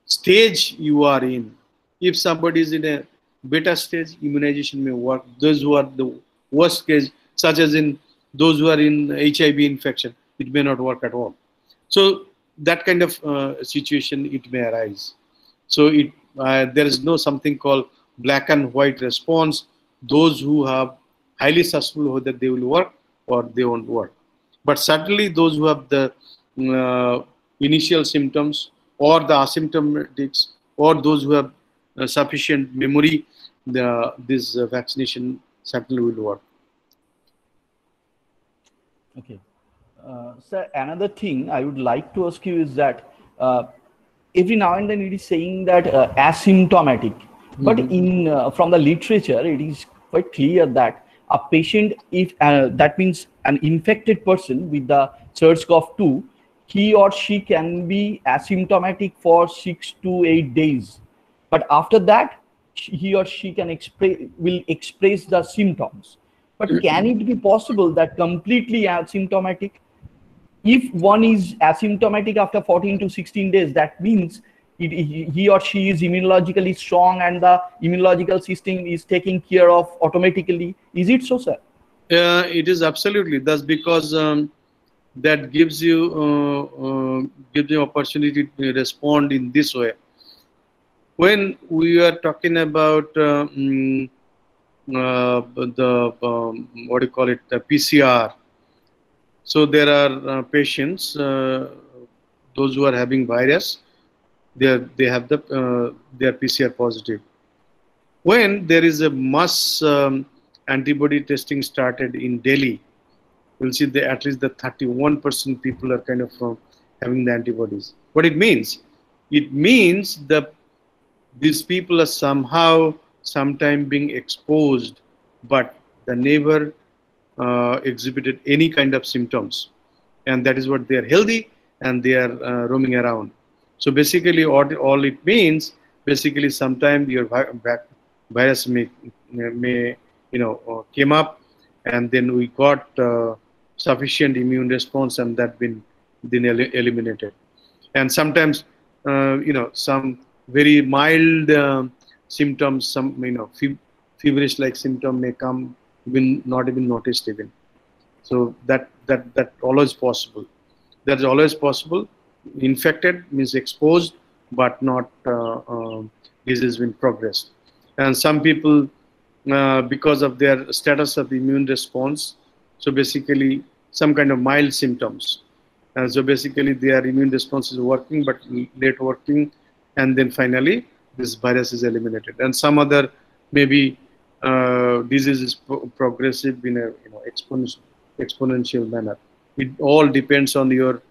stage you are in. If somebody is in a beta stage, immunization may work. Those who are the worst case, such as in those who are in HIV infection, it may not work at all. So that kind of situation, it may arise. So there is no something called black and white response. Those who have highly susceptible, whether they will work or they won't work. But certainly those who have the initial symptoms or the asymptomatics or those who have sufficient memory, this vaccination certainly will work. Okay. Sir, another thing I would like to ask you is that every now and then it is saying that asymptomatic, but in from the literature, it is quite clear that a patient, if that means an infected person with the SARS CoV-2, he or she can be asymptomatic for 6 to 8 days, but after that he or she will express the symptoms. But can it be possible that completely asymptomatic? If one is asymptomatic after 14 to 16 days, that means he or she is immunologically strong and the immunological system is taken care of automatically. Is it so, sir? It is absolutely. That's because that gives you opportunity to respond in this way. When we are talking about what do you call it, the PCR. So there are patients, those who are having virus, they have their PCR positive. When there is a mass antibody testing started in Delhi, you'll see that at least the 31% people are kind of having the antibodies. What it means? It means the these people are sometime being exposed, but they never exhibited any kind of symptoms, and that is what they are healthy and they are roaming around. So basically, all it means, basically, sometimes your virus may came up, and then we got sufficient immune response, and that been eliminated. And sometimes some very mild symptoms, some feverish like symptom may come, not even noticed even. So that always possible. That is always possible. Infected means exposed, but not disease in progress. And some people, because of their status of immune response, so basically some kind of mild symptoms. And so basically their immune response is working, but late working, and then finally this virus is eliminated. And some other maybe disease is progressive in a exponential manner. It all depends on your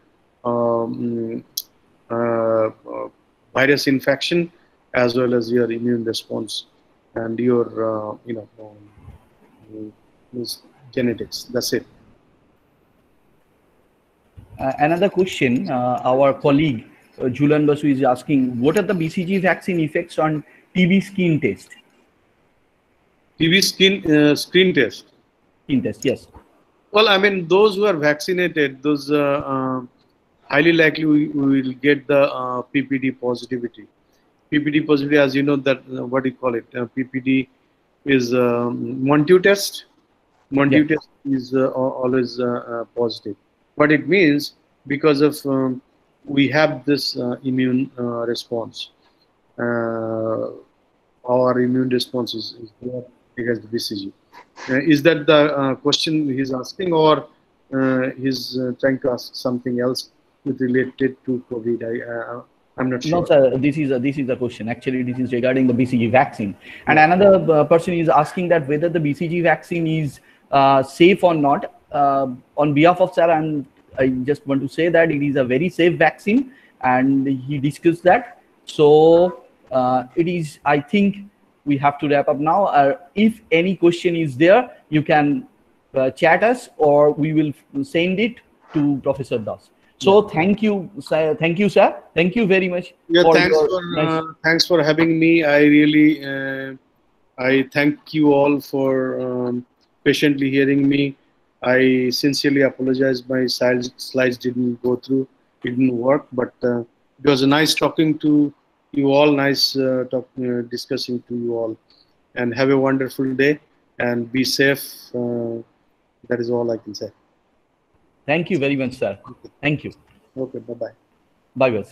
virus infection as well as your immune response and your genetics. That's it. Another question, our colleague Julan Basu is asking, what are the BCG vaccine effects on TB skin test? TB screen test? Skin test, yes. Well, I mean, those who are vaccinated, those highly likely we will get the PPD positivity. PPD positivity, as you know, that what do you call it? PPD is Monteau test. Monteau test is always positive. What it means, because of we have this immune response. Our immune response is there against the BCG. Is that the question he's asking, or he's trying to ask something else related to COVID? I'm not sure. No, sir. This is a question. Actually, this is regarding the BCG vaccine. And another person is asking that whether the BCG vaccine is safe or not. On behalf of sir, I just want to say that it is a very safe vaccine, and he discussed that. So it is. I think we have to wrap up now. If any question is there, you can chat us, or we will send it to Professor Das. So thank you, sir. Thank you, sir. Thank you very much. Yeah, thanks for having me. I really I thank you all for patiently hearing me. I sincerely apologize. My slides didn't go through. It didn't work, but it was nice talking to you all. Nice discussing to you all. And have a wonderful day and be safe. That is all I can say. Thank you very much, sir. Thank you. Okay, bye-bye. Bye-bye.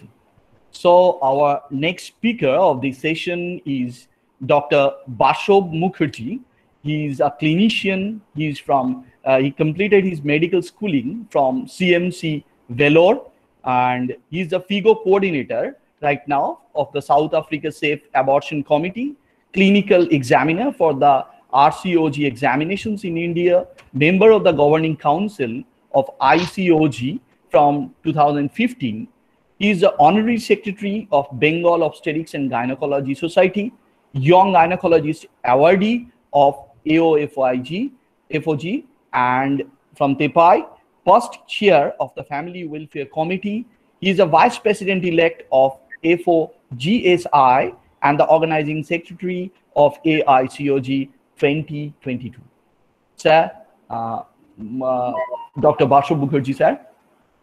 So our next speaker of this session is Dr. Bashov Mukherjee. He's a clinician. He's from, he completed his medical schooling from CMC Vellore, and he's the FIGO coordinator right now of the South Africa Safe Abortion Committee, clinical examiner for the RCOG examinations in India, member of the governing council of ICOG from 2015. He is the honorary secretary of Bengal Obstetrics and Gynecology Society, Young Gynecologist Awardee of AOFOG, and from Tepai, first chair of the Family Welfare Committee. He is a vice president-elect of FOGSI and the organizing secretary of AICOG 2022. Sir, Dr. Bashov Mukherjee, sir.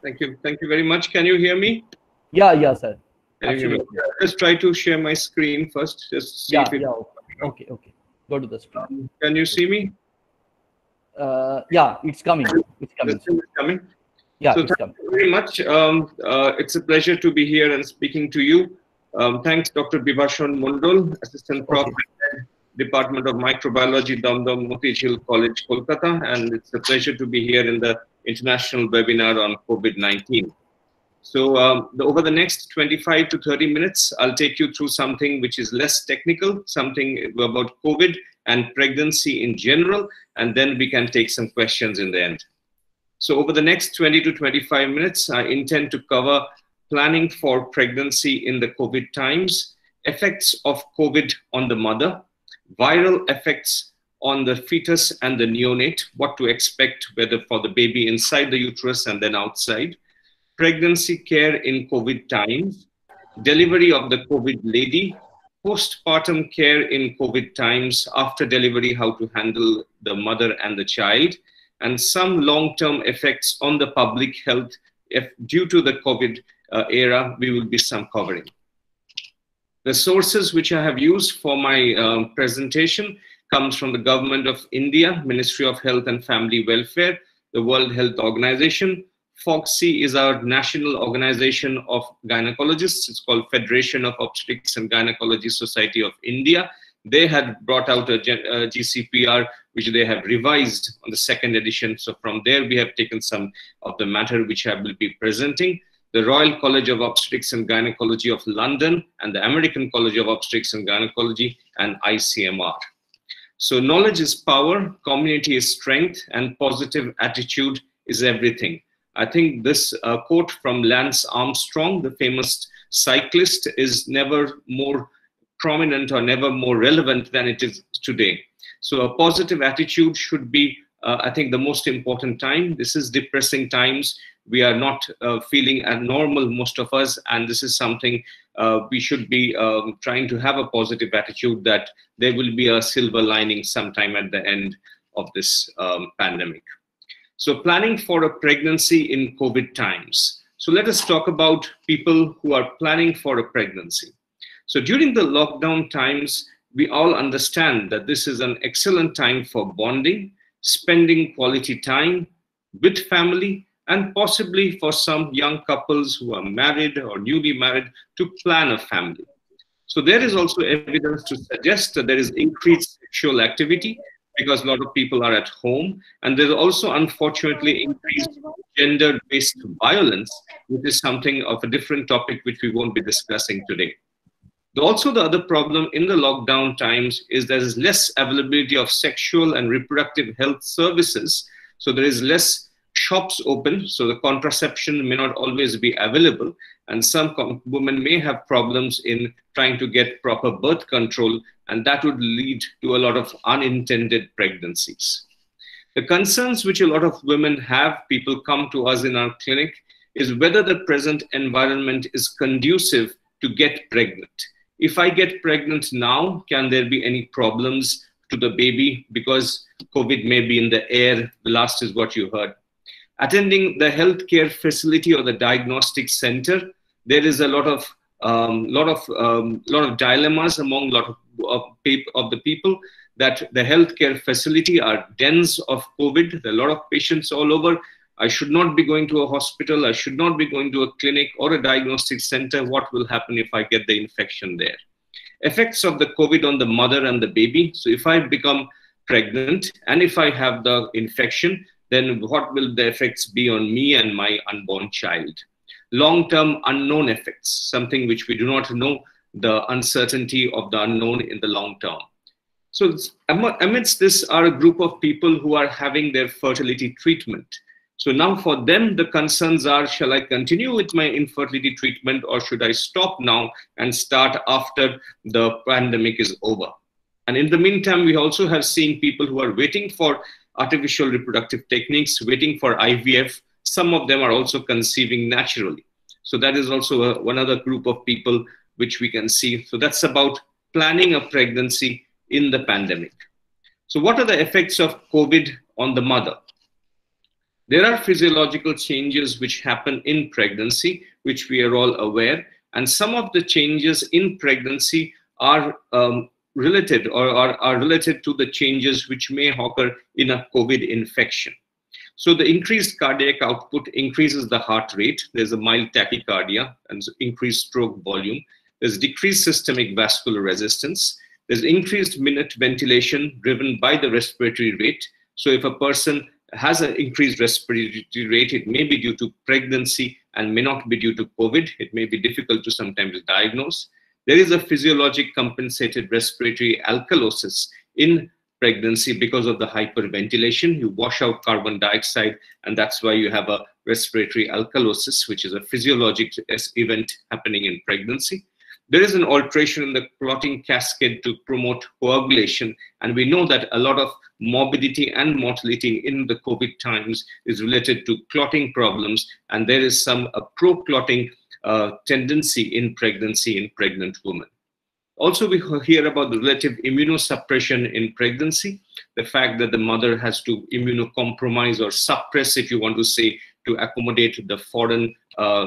Thank you. Thank you very much. Can you hear me? Yeah, sir. Just try to share my screen first. Just see if it... Okay. Go to the screen. Can you see me? Yeah, it's coming. It's coming. Yeah, so it's thank you very much. It's a pleasure to be here and speaking to you. Thanks, Dr. Bibhashan Mondol, Assistant Prof. Department of Microbiology, Dum Dum Motijheel College, Kolkata, and it's a pleasure to be here in the international webinar on COVID-19. So over the next 25 to 30 minutes, I'll take you through something which is less technical, something about COVID and pregnancy in general, and then we can take some questions in the end. So over the next 20 to 25 minutes, I intend to cover planning for pregnancy in the COVID times, effects of COVID on the mother, viral effects on the fetus and the neonate, what to expect, whether for the baby inside the uterus and then outside, pregnancy care in COVID times, delivery of the COVID lady, postpartum care in COVID times, after delivery, how to handle the mother and the child, and some long-term effects on the public health if due to the COVID era, we will be some covering. The sources which I have used for my presentation comes from the Government of India, Ministry of Health and Family Welfare, the World Health Organization. FOGSI is our national organization of gynecologists. It's called Federation of Obstetrics and Gynecology Society of India. They had brought out a GCPR, which they have revised on the second edition. So from there, we have taken some of the matter which I will be presenting. The Royal College of Obstetrics and Gynecology of London and the American College of Obstetrics and Gynecology and ICMR. So knowledge is power, community is strength, and positive attitude is everything. I think this quote from Lance Armstrong, the famous cyclist, is never more prominent or never more relevant than it is today. So a positive attitude should be, I think, the most important time. This is depressing times. We are not feeling abnormal, most of us, and this is something we should be trying to have a positive attitude that there will be a silver lining sometime at the end of this pandemic. So planning for a pregnancy in COVID times. So let us talk about people who are planning for a pregnancy. So during the lockdown times, we all understand that this is an excellent time for bonding, spending quality time with family, and possibly for some young couples who are married or newly married to plan a family. So there is also evidence to suggest that there is increased sexual activity because a lot of people are at home. And there's also, unfortunately, increased gender-based violence, which is something of a different topic which we won't be discussing today. Also, the other problem in the lockdown times is there is less availability of sexual and reproductive health services. So there is less shops open, so the contraception may not always be available, and some women may have problems in trying to get proper birth control, and that would lead to a lot of unintended pregnancies. The concerns which a lot of women have, people come to us in our clinic, is whether the present environment is conducive to get pregnant. If I get pregnant now, can there be any problems to the baby because COVID may be in the air? The last is what you heard. Attending the healthcare facility or the diagnostic center, there is a lot of dilemmas among a lot of the people that the healthcare facility are dense of COVID. There are a lot of patients all over. I should not be going to a hospital. I should not be going to a clinic or a diagnostic center. What will happen if I get the infection there? Effects of the COVID on the mother and the baby. So if I become pregnant and if I have the infection, then what will the effects be on me and my unborn child? Long-term unknown effects, something which we do not know, the uncertainty of the unknown in the long term. So amidst this are a group of people who are having their fertility treatment. So now for them, the concerns are, shall I continue with my infertility treatment or should I stop now and start after the pandemic is over? And in the meantime, we also have seen people who are waiting for artificial reproductive techniques, waiting for IVF. Some of them are also conceiving naturally. So that is also one other group of people which we can see. So that's about planning a pregnancy in the pandemic. So what are the effects of COVID on the mother? There are physiological changes which happen in pregnancy, which we are all aware. And some of the changes in pregnancy are related or are related to the changes which may occur in a COVID infection. So the increased cardiac output increases the heart rate. There's a mild tachycardia and increased stroke volume. There's decreased systemic vascular resistance. There's increased minute ventilation driven by the respiratory rate. So if a person has an increased respiratory rate, it may be due to pregnancy and may not be due to COVID. It may be difficult to sometimes diagnose. There is a physiologic compensated respiratory alkalosis in pregnancy because of the hyperventilation. You wash out carbon dioxide, and that's why you have a respiratory alkalosis, which is a physiologic event happening in pregnancy. There is an alteration in the clotting cascade to promote coagulation, and we know that a lot of morbidity and mortality in the COVID times is related to clotting problems, and there is some pro-clotting tendency in pregnancy in pregnant women. Also, we hear about the relative immunosuppression in pregnancy, the fact that the mother has to immunocompromise or suppress, if you want to say, to accommodate the foreign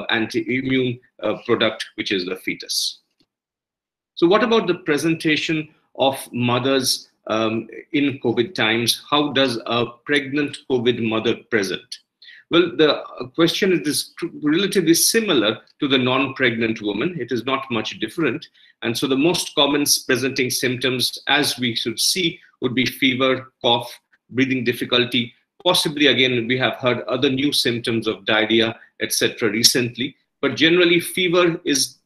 anti-immune product, which is the fetus. So what about the presentation of mothers in COVID times? How does a pregnant COVID mother present? Well, the question is relatively similar to the non-pregnant woman. It is not much different. And so the most common presenting symptoms, as we should see, would be fever, cough, breathing difficulty. Possibly, again, we have heard other new symptoms of diarrhea, etc. recently. But generally, fever is,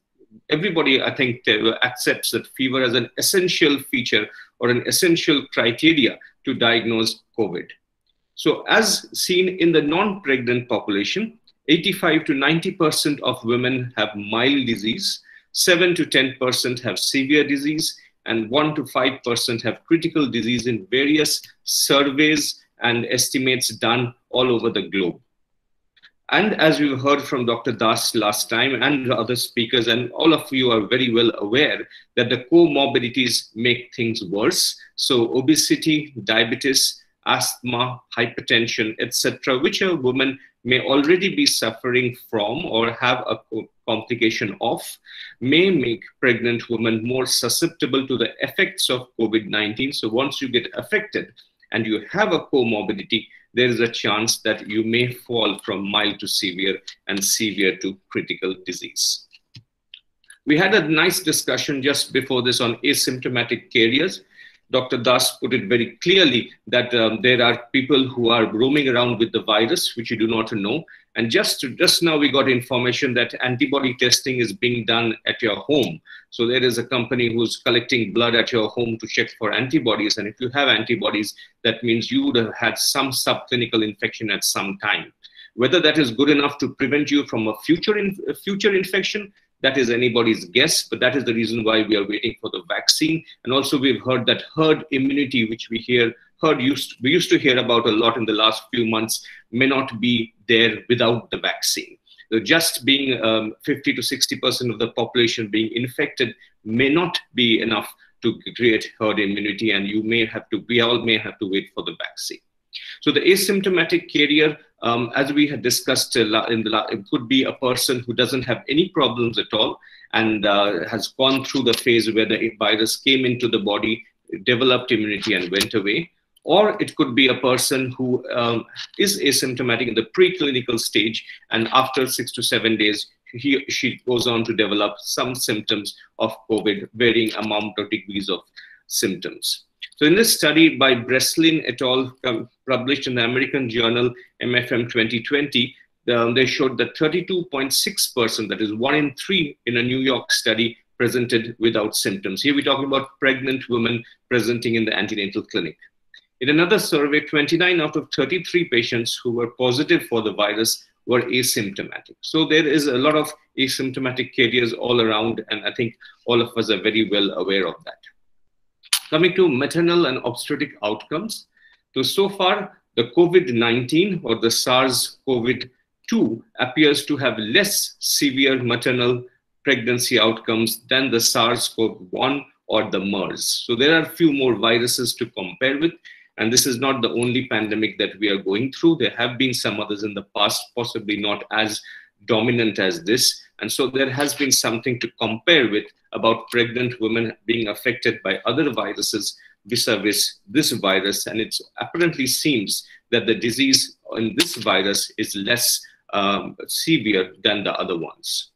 everybody, I think, accepts that fever as an essential feature or an essential criteria to diagnose COVID. So as seen in the non-pregnant population, 85 to 90% of women have mild disease, 7 to 10% have severe disease, and 1 to 5% have critical disease in various surveys and estimates done all over the globe. And as we heard from Dr. Das last time and other speakers, and all of you are very well aware that the comorbidities make things worse. So obesity, diabetes, asthma, hypertension, etc., which a woman may already be suffering from or have a complication of, may make pregnant women more susceptible to the effects of COVID-19. So once you get affected and you have a comorbidity, there is a chance that you may fall from mild to severe and severe to critical disease. We had a nice discussion just before this on asymptomatic carriers. Dr. Das put it very clearly that there are people who are roaming around with the virus, which you do not know. And just now we got information that antibody testing is being done at your home. So there is a company who's collecting blood at your home to check for antibodies. And if you have antibodies, that means you would have had some subclinical infection at some time. Whether that is good enough to prevent you from a future infection, that is anybody's guess, but that is the reason why we are waiting for the vaccine. And also we've heard that herd immunity, which we used to hear about a lot in the last few months, may not be there without the vaccine. So just being 50 to 60% of the population being infected may not be enough to create herd immunity, and we all may have to wait for the vaccine. So the asymptomatic carrier, as we had discussed, it could be a person who doesn't have any problems at all and has gone through the phase where the virus came into the body, developed immunity and went away. Or it could be a person who is asymptomatic in the preclinical stage, and after 6 to 7 days, she goes on to develop some symptoms of COVID, varying amount or degrees of symptoms. So in this study by Breslin et al., published in the American journal MFM 2020, they showed that 32.6%, that is 1 in 3 in a New York study, presented without symptoms. Here we're talking about pregnant women presenting in the antenatal clinic. In another survey, 29 out of 33 patients who were positive for the virus were asymptomatic. So there is a lot of asymptomatic carriers all around, and I think all of us are very well aware of that. Coming to maternal and obstetric outcomes. So far, the COVID-19 or the SARS CoV-2 appears to have less severe maternal pregnancy outcomes than the SARS CoV-1 or the MERS. So there are a few more viruses to compare with. And this is not the only pandemic that we are going through. There have been some others in the past, possibly not as dominant as this. And so there has been something to compare with about pregnant women being affected by other viruses vis-a-vis this virus. And it apparently seems that the disease in this virus is less severe than the other ones.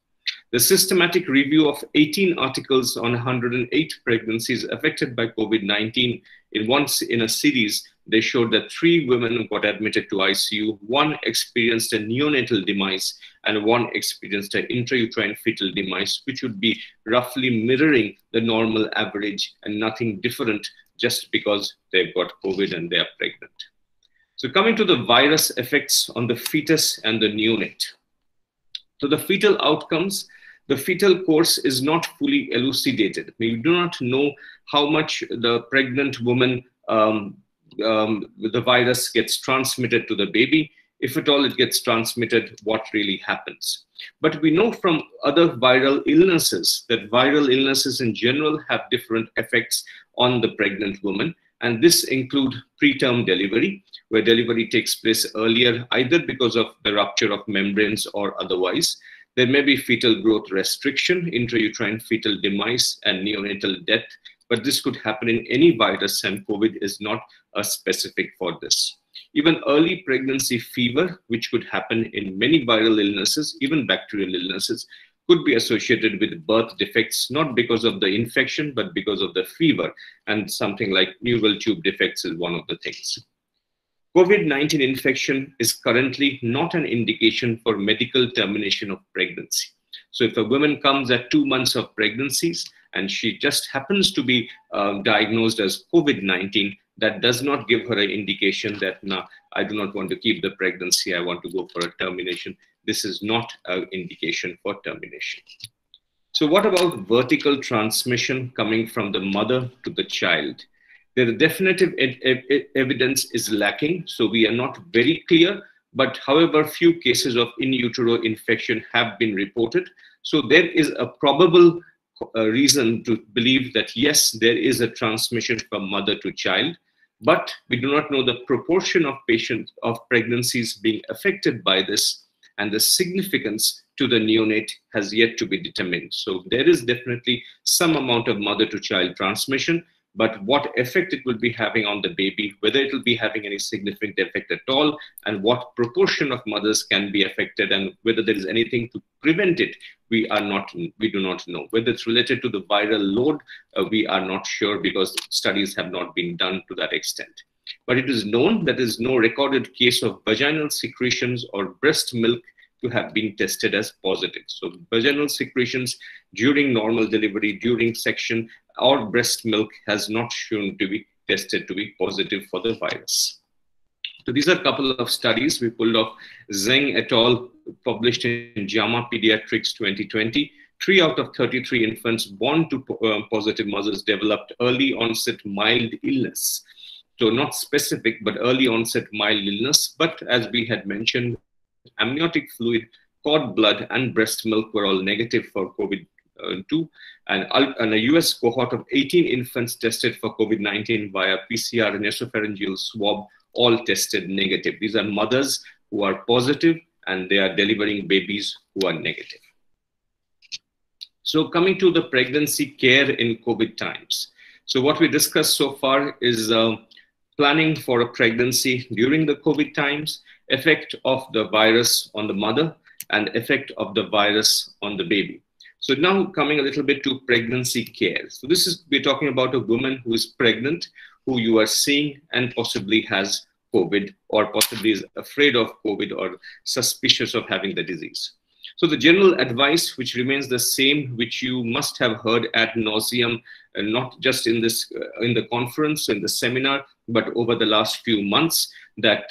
The systematic review of 18 articles on 108 pregnancies affected by COVID-19 in a series, they showed that 3 women got admitted to ICU, 1 experienced a neonatal demise, and 1 experienced an intrauterine fetal demise, which would be roughly mirroring the normal average and nothing different just because they've got COVID and they are pregnant. So coming to the virus effects on the fetus and the neonate. So the fetal outcomes, the fetal course is not fully elucidated. We do not know how much the pregnant woman, the virus gets transmitted to the baby. If at all it gets transmitted, what really happens? But we know from other viral illnesses that viral illnesses in general have different effects on the pregnant woman. And this include preterm delivery, where delivery takes place earlier, either because of the rupture of membranes or otherwise. There may be fetal growth restriction, intrauterine fetal demise, and neonatal death, but this could happen in any virus, and COVID is not specific for this. Even early pregnancy fever, which could happen in many viral illnesses, even bacterial illnesses, could be associated with birth defects, not because of the infection, but because of the fever. And something like neural tube defects is one of the things. COVID-19 infection is currently not an indication for medical termination of pregnancy. So if a woman comes at 2 months of pregnancies and she just happens to be diagnosed as COVID-19, that does not give her an indication that, no, I do not want to keep the pregnancy, I want to go for a termination. This is not an indication for termination. So what about vertical transmission coming from the mother to the child? The definitive evidence is lacking, so we are not very clear, but however, few cases of in utero infection have been reported. So there is a probable reason to believe that yes, there is a transmission from mother to child, but we do not know the proportion of patients of pregnancies being affected by this, and the significance to the neonate has yet to be determined. So there is definitely some amount of mother to child transmission, but what effect it will be having on the baby, whether it will be having any significant effect at all, and what proportion of mothers can be affected, and whether there is anything to prevent it, we do not know. Whether it's related to the viral load, we are not sure, because studies have not been done to that extent. But it is known that there is no recorded case of vaginal secretions or breast milk to have been tested as positive. So vaginal secretions during normal delivery, during section, or breast milk has not shown to be tested to be positive for the virus. So these are a couple of studies we pulled off. Zheng et al. Published in JAMA Pediatrics 2020. 3 out of 33 infants born to positive mothers developed early onset mild illness. So not specific, but early onset mild illness. But as we had mentioned, amniotic fluid, cord blood, and breast milk were all negative for COVID-2. And a US cohort of 18 infants tested for COVID-19 via PCR and nasopharyngeal swab all tested negative. These are mothers who are positive, and they are delivering babies who are negative. So coming to the pregnancy care in COVID times. So what we discussed so far is planning for a pregnancy during the COVID times, effect of the virus on the mother, and effect of the virus on the baby. So now coming a little bit to pregnancy care. So this is, we're talking about a woman who is pregnant, who you are seeing and possibly has COVID, or possibly is afraid of COVID or suspicious of having the disease. So the general advice, which remains the same, which you must have heard ad nauseum, and not just in this in the conference, in the seminar, but over the last few months, that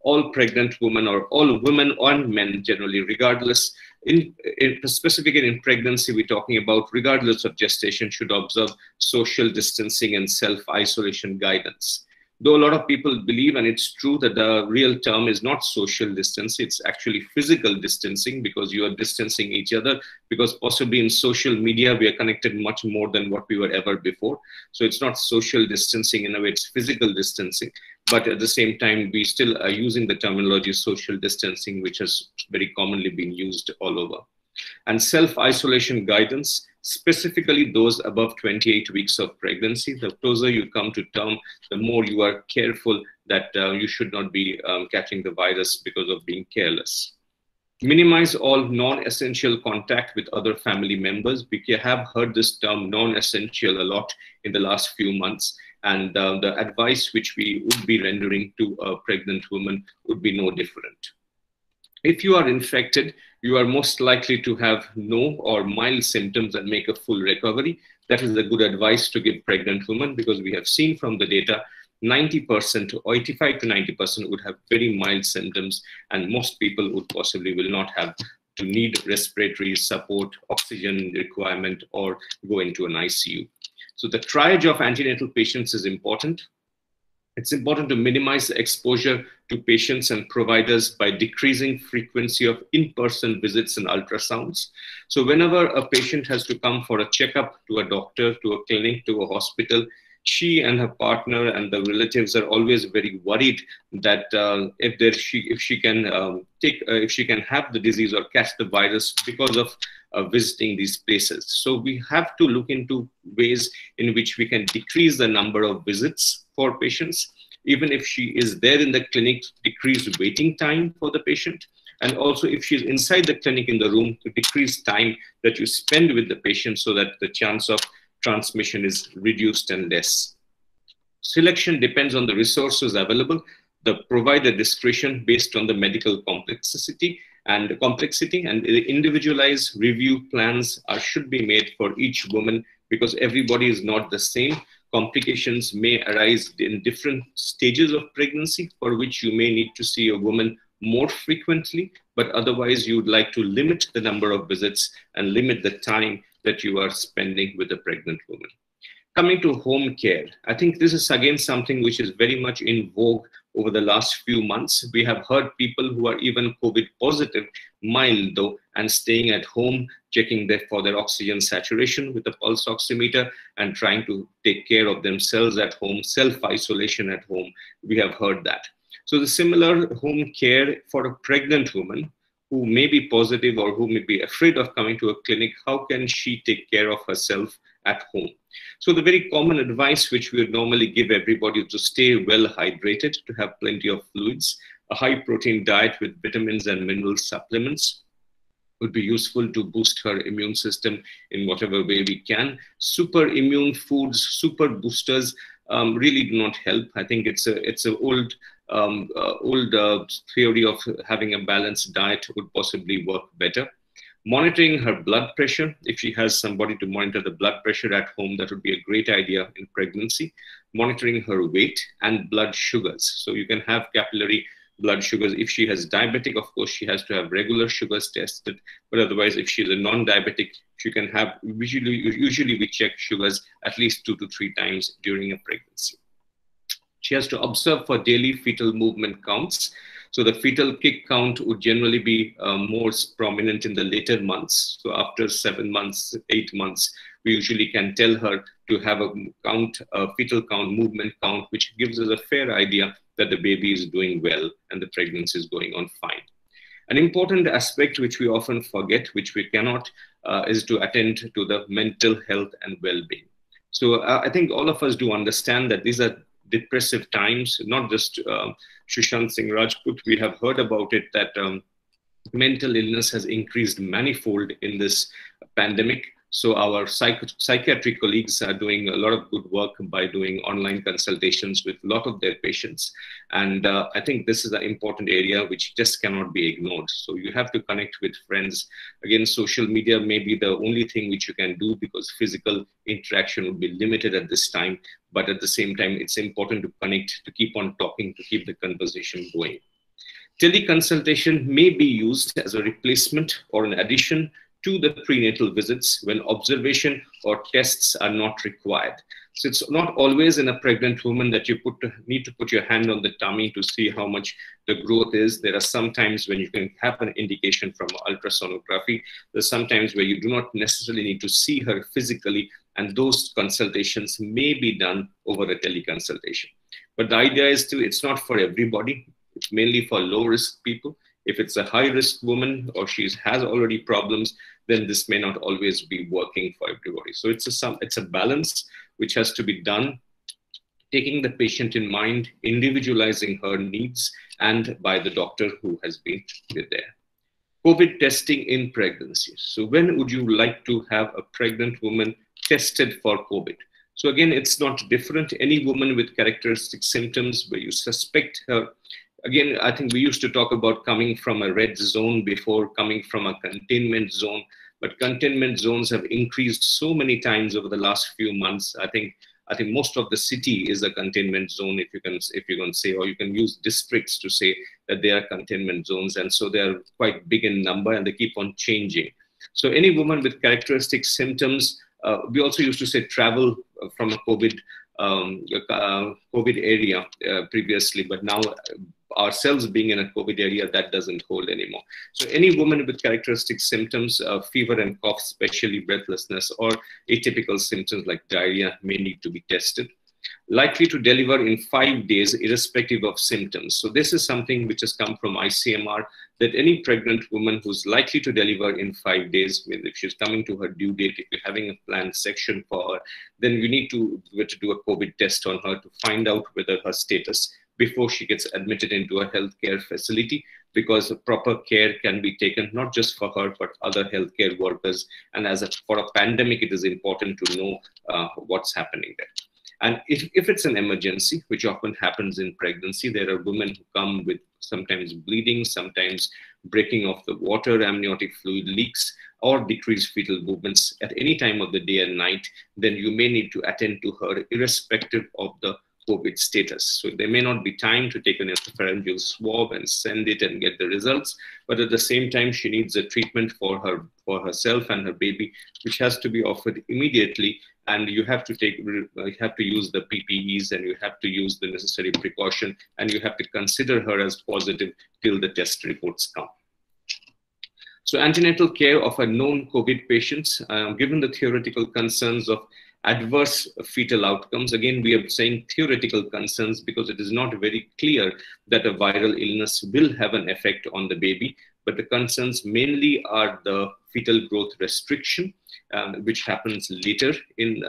all pregnant women, or all women and men generally, regardless, specifically in pregnancy, we're talking about regardless of gestation, should observe social distancing and self-isolation guidance. Though a lot of people believe, and it's true, that the real term is not social distance, it's actually physical distancing, because you are distancing each other, because possibly in social media, we are connected much more than what we were ever before. So it's not social distancing in a way, it's physical distancing. But at the same time, we still are using the terminology social distancing, which has very commonly been used all over. And self-isolation guidance, specifically those above 28 weeks of pregnancy. The closer you come to term, the more you are careful that you should not be catching the virus because of being careless. Minimize all non-essential contact with other family members. We have heard this term non-essential a lot in the last few months. And the advice which we would be rendering to a pregnant woman would be no different. If you are infected, you are most likely to have no or mild symptoms and make a full recovery. That is a good advice to give pregnant women, because we have seen from the data, 90% or 85 to 90% would have very mild symptoms, and most people would possibly will not have to need respiratory support, oxygen requirement, or go into an ICU. So the triage of antenatal patients is important. It's important to minimize the exposure to patients and providers by decreasing frequency of in-person visits and ultrasounds. So whenever a patient has to come for a checkup to a doctor, to a clinic, to a hospital, she and her partner and the relatives are always very worried that if she can have the disease or catch the virus because of visiting these places. So we have to look into ways in which we can decrease the number of visits for patients, even if she is there in the clinic, decrease waiting time for the patient, and also if she's inside the clinic in the room, to decrease time that you spend with the patient so that the chance of transmission is reduced and less. Selection depends on the resources available, the provider discretion based on the medical complexity, and the individualized review plans should be made for each woman, because everybody is not the same. Complications may arise in different stages of pregnancy, for which you may need to see a woman more frequently, but otherwise you would like to limit the number of visits and limit the time that you are spending with a pregnant woman. Coming to home care, I think this is again something which is very much in vogue over the last few months. We have heard people who are even COVID positive, mild though, and staying at home, checking for their oxygen saturation with a pulse oximeter and trying to take care of themselves at home, self-isolation at home. We have heard that. So the similar home care for a pregnant woman who may be positive or who may be afraid of coming to a clinic, how can she take care of herself at home? So the very common advice which we would normally give everybody is to stay well hydrated, to have plenty of fluids. A high protein diet with vitamins and mineral supplements would be useful to boost her immune system in whatever way we can. Super immune foods, super boosters really do not help. I think it's an old theory of having a balanced diet would possibly work better. Monitoring her blood pressure. If she has somebody to monitor the blood pressure at home, that would be a great idea in pregnancy. Monitoring her weight and blood sugars. So you can have capillary blood sugars. If she has diabetic, of course, she has to have regular sugars tested. But otherwise, if she's a non-diabetic, she can have, usually we check sugars at least 2 to 3 times during a pregnancy. She has to observe for daily fetal movement counts. So the fetal kick count would generally be more prominent in the later months. So after 7 months, 8 months, we usually can tell her to have a count, a fetal count, movement count, which gives us a fair idea that the baby is doing well and the pregnancy is going on fine. An important aspect which we often forget, which we cannot, is to attend to the mental health and well-being. So I think all of us do understand that these are depressive times, not just Sushant Singh Rajput. We have heard about it that mental illness has increased manifold in this pandemic. So our psychiatric colleagues are doing a lot of good work by doing online consultations with a lot of their patients. And I think this is an important area which just cannot be ignored. So you have to connect with friends. Again, social media may be the only thing which you can do because physical interaction would be limited at this time. But at the same time, it's important to connect, to keep on talking, to keep the conversation going. Teleconsultation may be used as a replacement or an addition to the prenatal visits when observation or tests are not required. So it's not always in a pregnant woman that you need to put your hand on the tummy to see how much the growth is. There are some times when you can have an indication from ultrasonography. There's sometimes where you do not necessarily need to see her physically, and those consultations may be done over a teleconsultation. But the idea is it's not for everybody. It's mainly for low-risk people. If it's a high-risk woman or she has already problems, then this may not always be working for everybody. So it's a balance which has to be done, taking the patient in mind, individualizing her needs, and by the doctor who has been there. COVID testing in pregnancy. So when would you like to have a pregnant woman tested for COVID? So again, it's not different. Any woman with characteristic symptoms where you suspect her. Again, I think we used to talk about coming from a red zone before, coming from a containment zone, but containment zones have increased so many times over the last few months. I think I think most of the city is a containment zone, if you can say, or you can use districts to say that they are containment zones. And so they are quite big in number and they keep on changing. So any woman with characteristic symptoms, we also used to say travel from a COVID area previously, but now ourselves being in a COVID area, that doesn't hold anymore. So any woman with characteristic symptoms, fever and cough, especially breathlessness, or atypical symptoms like diarrhea may need to be tested. Likely to deliver in 5 days, irrespective of symptoms. So this is something which has come from ICMR, that any pregnant woman who's likely to deliver in 5 days, if she's coming to her due date, if you're having a planned section for her, then you need to do a COVID test on her to find out whether her status before she gets admitted into a healthcare facility, because proper care can be taken not just for her but other healthcare workers. And for a pandemic, it is important to know what's happening there. And if it's an emergency, which often happens in pregnancy, there are women who come with sometimes bleeding, sometimes breaking of the water, amniotic fluid leaks, or decreased fetal movements at any time of the day and night, then you may need to attend to her irrespective of the COVID status. So there may not be time to take an esophageal swab and send it and get the results, but at the same time, she needs a treatment for herself and her baby, which has to be offered immediately. And you have to use the PPEs, and you have to use the necessary precaution, and you have to consider her as positive till the test reports come. So antenatal care of a known COVID patients, given the theoretical concerns of adverse fetal outcomes. Again, we are saying theoretical concerns because it is not very clear that a viral illness will have an effect on the baby, but the concerns mainly are the fetal growth restriction, which happens later in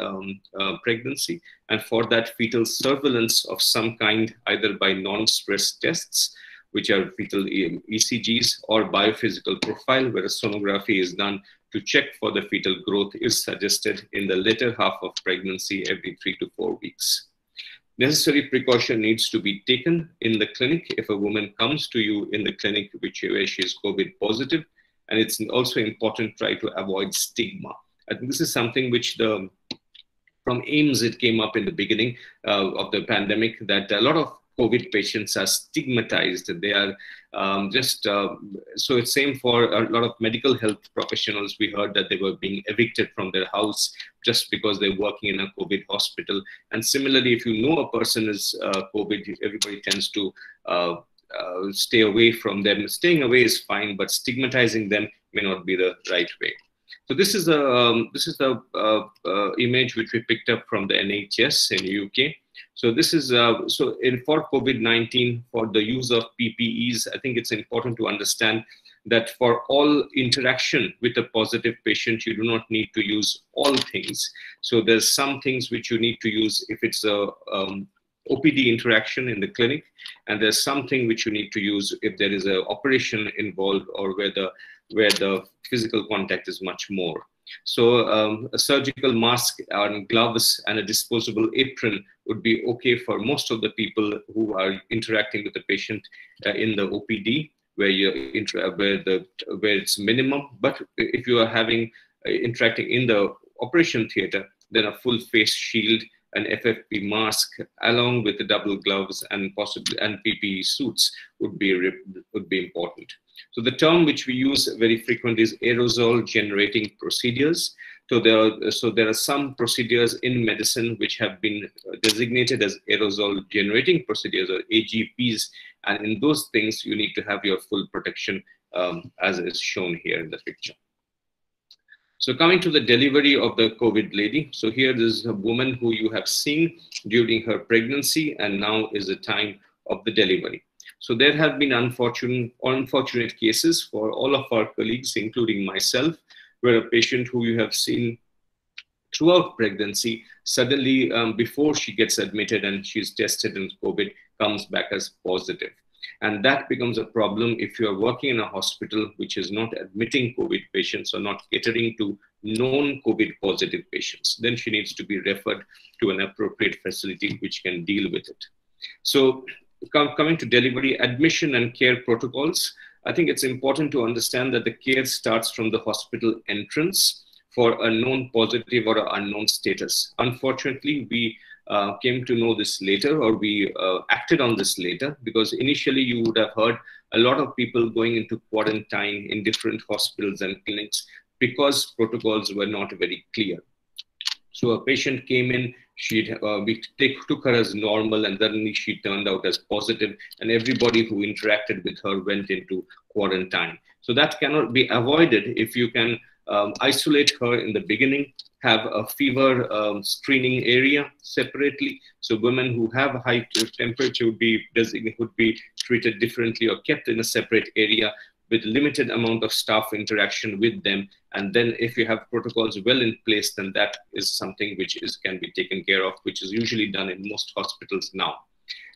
pregnancy. And for that, fetal surveillance of some kind, either by non-stress tests, which are fetal ECGs, or biophysical profile, where a sonography is done to check for the fetal growth, is suggested in the later half of pregnancy every 3 to 4 weeks. Necessary precaution needs to be taken in the clinic if a woman comes to you in the clinic where she is COVID positive. And it's also important to try to avoid stigma. I think this is something which from AIMS, it came up in the beginning of the pandemic, that a lot of COVID patients are stigmatized. They are so it's same for a lot of medical health professionals. We heard that they were being evicted from their house just because they're working in a COVID hospital. And similarly, if you know a person is COVID, everybody tends to stay away from them. Staying away is fine, but stigmatizing them may not be the right way. So this is the image which we picked up from the NHS in UK. So this is for COVID-19, for the use of PPEs, I think it's important to understand that for all interaction with a positive patient, you do not need to use all things. So there's some things which you need to use if it's a OPD interaction in the clinic, and there's something which you need to use if there is an operation involved, or where the physical contact is much more. So a surgical mask and gloves and a disposable apron would be okay for most of the people who are interacting with the patient in the OPD, where where it's minimum. But if you are interacting in the operation theater, then a full face shield, an FFP mask, along with the double gloves and possibly PPE suits would be important. So the term which we use very frequently is aerosol generating procedures. So there are some procedures in medicine which have been designated as aerosol generating procedures, or AGPs, and in those things you need to have your full protection, as is shown here in the picture. So coming to the delivery of the COVID lady. So here is a woman who you have seen during her pregnancy, and now is the time of the delivery. So there have been unfortunate cases for all of our colleagues, including myself, where a patient who you have seen throughout pregnancy, suddenly before she gets admitted and she's tested in COVID, comes back as positive. And that becomes a problem if you are working in a hospital which is not admitting COVID patients or not catering to known COVID positive patients. Then she needs to be referred to an appropriate facility which can deal with it. So coming to delivery, admission and care protocols, I think it's important to understand that the care starts from the hospital entrance. for a known positive or an unknown status. Unfortunately, we came to know this later, or we acted on this later, because initially you would have heard a lot of people going into quarantine in different hospitals and clinics because protocols were not very clear. So a patient came in, we took her as normal, and suddenly she turned out as positive, and everybody who interacted with her went into quarantine. So that cannot be avoided if you can isolate her in the beginning, have a fever screening area separately. So women who have high temperature would be treated differently or kept in a separate area with limited amount of staff interaction with them. And then if you have protocols well in place, then that is something which can be taken care of, which is usually done in most hospitals now.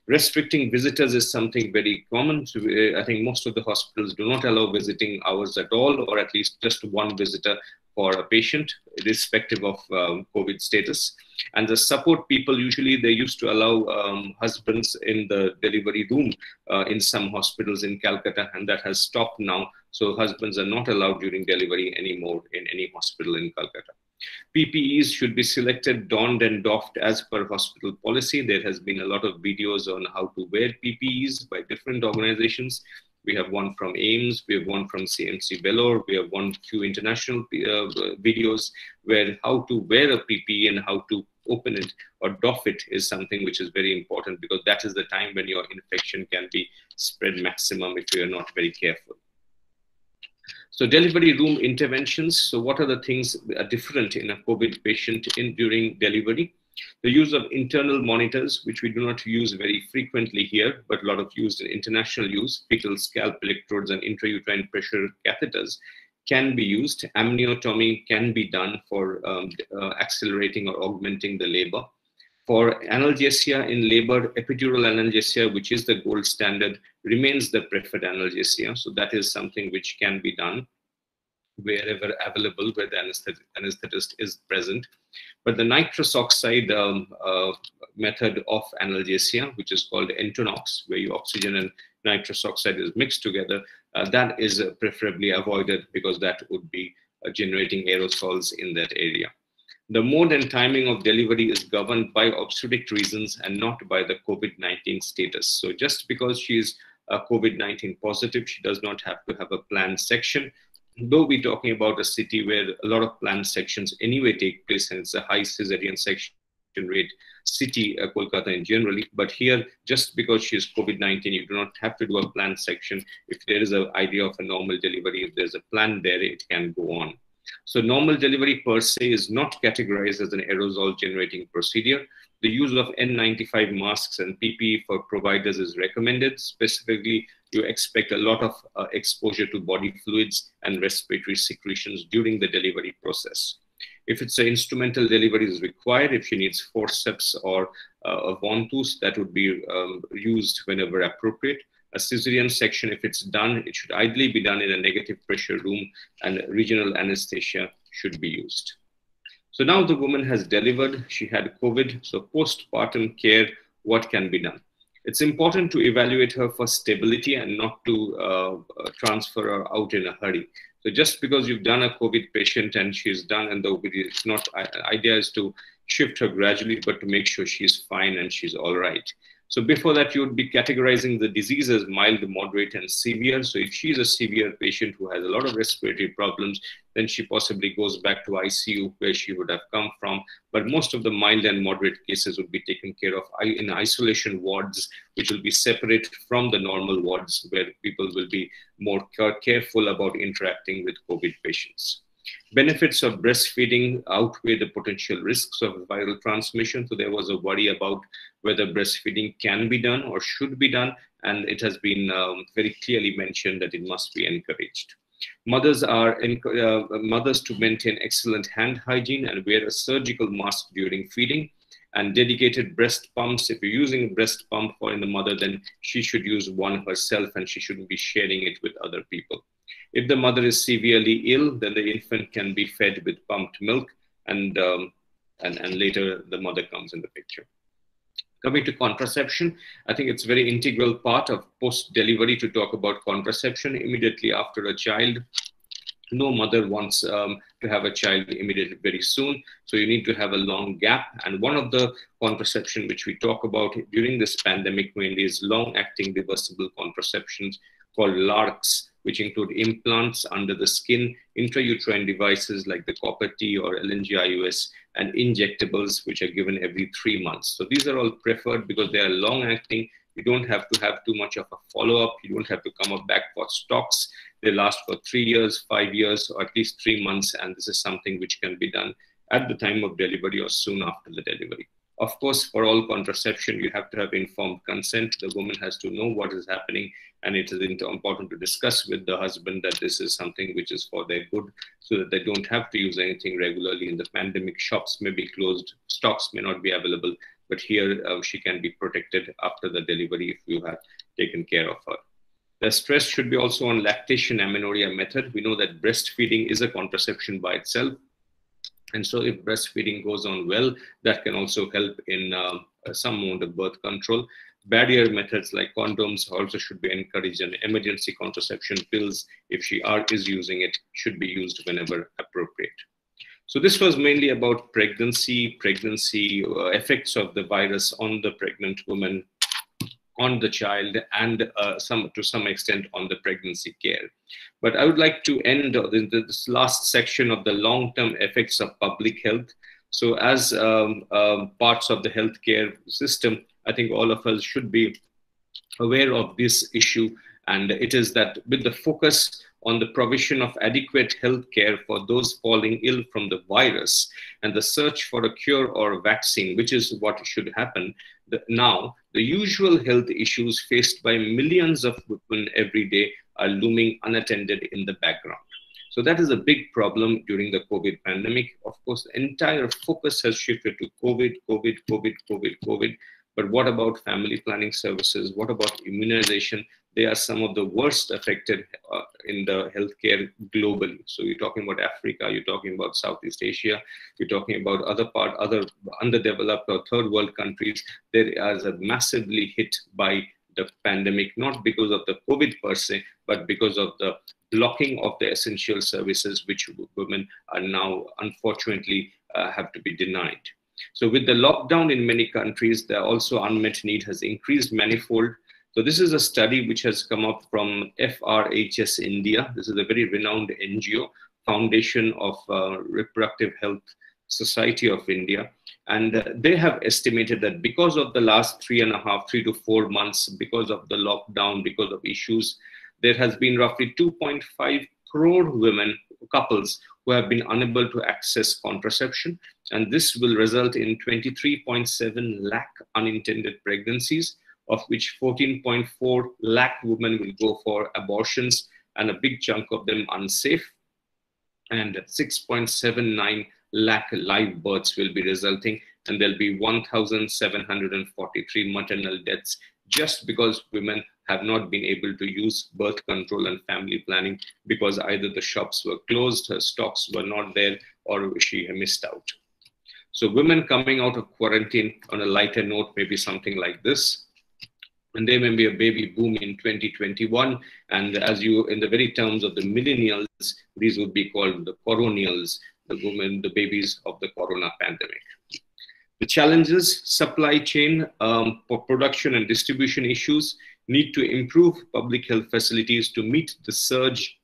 Restricting visitors is something very common. So I think most of the hospitals do not allow visiting hours at all, or at least just one visitor for a patient, irrespective of COVID status. And the support people, usually they used to allow husbands in the delivery room in some hospitals in Calcutta, and that has stopped now. So husbands are not allowed during delivery anymore in any hospital in Calcutta. PPEs should be selected, donned and doffed as per hospital policy. There has been a lot of videos on how to wear PPEs by different organizations. We have one from AIMS, we have one from CMC Vellore, we have one few international videos where how to wear a PPE and how to open it or doff it is something which is very important, because that is the time when your infection can be spread maximum if you are not very careful. So delivery room interventions. So what are the things that are different in a COVID patient during delivery? The use of internal monitors, which we do not use very frequently here, but a lot of used in international use, fetal scalp electrodes and intrauterine pressure catheters can be used. Amniotomy can be done for accelerating or augmenting the labor. For analgesia in labor, epidural analgesia, which is the gold standard, remains the preferred analgesia. So that is something which can be done wherever available, where the anesthetist is present. But the nitrous oxide method of analgesia, which is called Entonox, where you oxygen and nitrous oxide is mixed together, that is preferably avoided, because that would be generating aerosols in that area. The mode and timing of delivery is governed by obstetric reasons and not by the COVID-19 status. So just because she is COVID-19 positive, she does not have to have a planned section. Though we're talking about a city where a lot of planned sections anyway take place, and it's a high cesarean section rate city, Kolkata in generally. But here, just because she is COVID-19, you do not have to do a planned section. If there is an idea of a normal delivery, if there's a plan there, it can go on. So normal delivery per se is not categorized as an aerosol generating procedure. The use of N95 masks and PPE for providers is recommended. Specifically, you expect a lot of exposure to body fluids and respiratory secretions during the delivery process. If it's an instrumental delivery is required, if she needs forceps or a ventouse, that would be used whenever appropriate. A cesarean section, if it's done, it should ideally be done in a negative pressure room, and regional anesthesia should be used. So now the woman has delivered, she had COVID. So postpartum care, what can be done? It's important to evaluate her for stability and not to transfer her out in a hurry. So just because you've done a COVID patient and she's done, and it's not, idea is to shift her gradually, but to make sure she's fine and she's all right. So before that, you would be categorizing the disease as mild, moderate, and severe. So if she's a severe patient who has a lot of respiratory problems, then she possibly goes back to ICU where she would have come from. But most of the mild and moderate cases would be taken care of in isolation wards, which will be separate from the normal wards, where people will be more careful about interacting with COVID patients. Benefits of breastfeeding outweigh the potential risks of viral transmission. So there was a worry about whether breastfeeding can be done or should be done, and it has been very clearly mentioned that it must be encouraged. Mothers to maintain excellent hand hygiene and wear a surgical mask during feeding, and dedicated breast pumps. If you're using a breast pump for the mother, then she should use one herself and she shouldn't be sharing it with other people. If the mother is severely ill, then the infant can be fed with pumped milk, and later the mother comes in the picture. Coming to contraception, I think it's a very integral part of post-delivery to talk about contraception immediately after a child. No mother wants to have a child immediately very soon. So you need to have a long gap. And one of the contraception which we talk about during this pandemic mainly is long-acting reversible contraceptions called LARCs, which include implants under the skin, intrauterine devices like the copper T or LNG-IUS, and injectables which are given every 3 months. So these are all preferred because they are long-acting. You don't have to have too much of a follow-up. You don't have to come up back for stocks. They last for 3 years, 5 years, or at least 3 months. And this is something which can be done at the time of delivery or soon after the delivery. Of course, for all contraception, you have to have informed consent. The woman has to know what is happening, and it is important to discuss with the husband that this is something which is for their good, so that they don't have to use anything regularly. In the pandemic, shops may be closed, stocks may not be available, but here she can be protected after the delivery if you have taken care of her. The stress should be also on lactation amenorrhea method. We know that breastfeeding is a contraception by itself. And so if breastfeeding goes on well, that can also help in some amount of birth control. Barrier methods like condoms also should be encouraged, and emergency contraception pills, if she is using it, should be used whenever appropriate. So this was mainly about pregnancy effects of the virus on the pregnant woman, on the child, and to some extent on the pregnancy care. But I would like to end this last section of the long-term effects of public health. So as parts of the healthcare system, I think all of us should be aware of this issue. And it is that with the focus on the provision of adequate health care for those falling ill from the virus and the search for a cure or vaccine, which is what should happen, now the usual health issues faced by millions of women every day are looming unattended in the background. So that is a big problem during the COVID pandemic. Of course, the entire focus has shifted to COVID. But what about family planning services? What about immunization? They are some of the worst affected in the healthcare globally. So you're talking about Africa, you're talking about Southeast Asia, you're talking about other underdeveloped or third world countries. There is a massively hit by the pandemic, not because of the COVID per se, but because of the blocking of the essential services which women are now unfortunately have to be denied. So with the lockdown in many countries, the also unmet need has increased manifold. So this is a study which has come up from FRHS India. This is a very renowned NGO, Foundation of Reproductive Health Society of India. And they have estimated that because of the last 3 to 4 months, because of the lockdown, because of issues, there has been roughly 2.5 crore women, couples, who have been unable to access contraception. And this will result in 23.7 lakh unintended pregnancies, of which 14.4 lakh women will go for abortions, and a big chunk of them unsafe. And 6.79 lakh live births will be resulting, and there'll be 1,743 maternal deaths just because women have not been able to use birth control and family planning because either the shops were closed, her stocks were not there, or she missed out. So women coming out of quarantine on a lighter note may be something like this. And there may be a baby boom in 2021. And as you, in the very terms of the millennials, these would be called the coronials, the women, the babies of the corona pandemic. The challenges, supply chain for production and distribution issues, need to improve public health facilities to meet the surge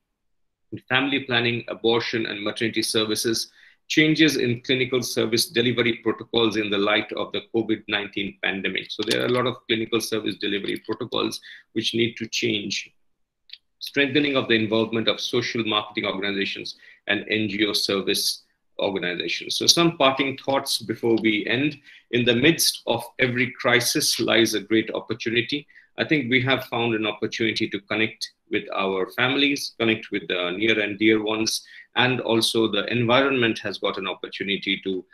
in family planning, abortion, and maternity services, changes in clinical service delivery protocols in the light of the COVID-19 pandemic. So there are a lot of clinical service delivery protocols which need to change. Strengthening of the involvement of social marketing organizations and NGO service organizations. So some parting thoughts before we end. In the midst of every crisis lies a great opportunity. I think we have found an opportunity to connect with our families, connect with the near and dear ones, and also the environment has got an opportunity to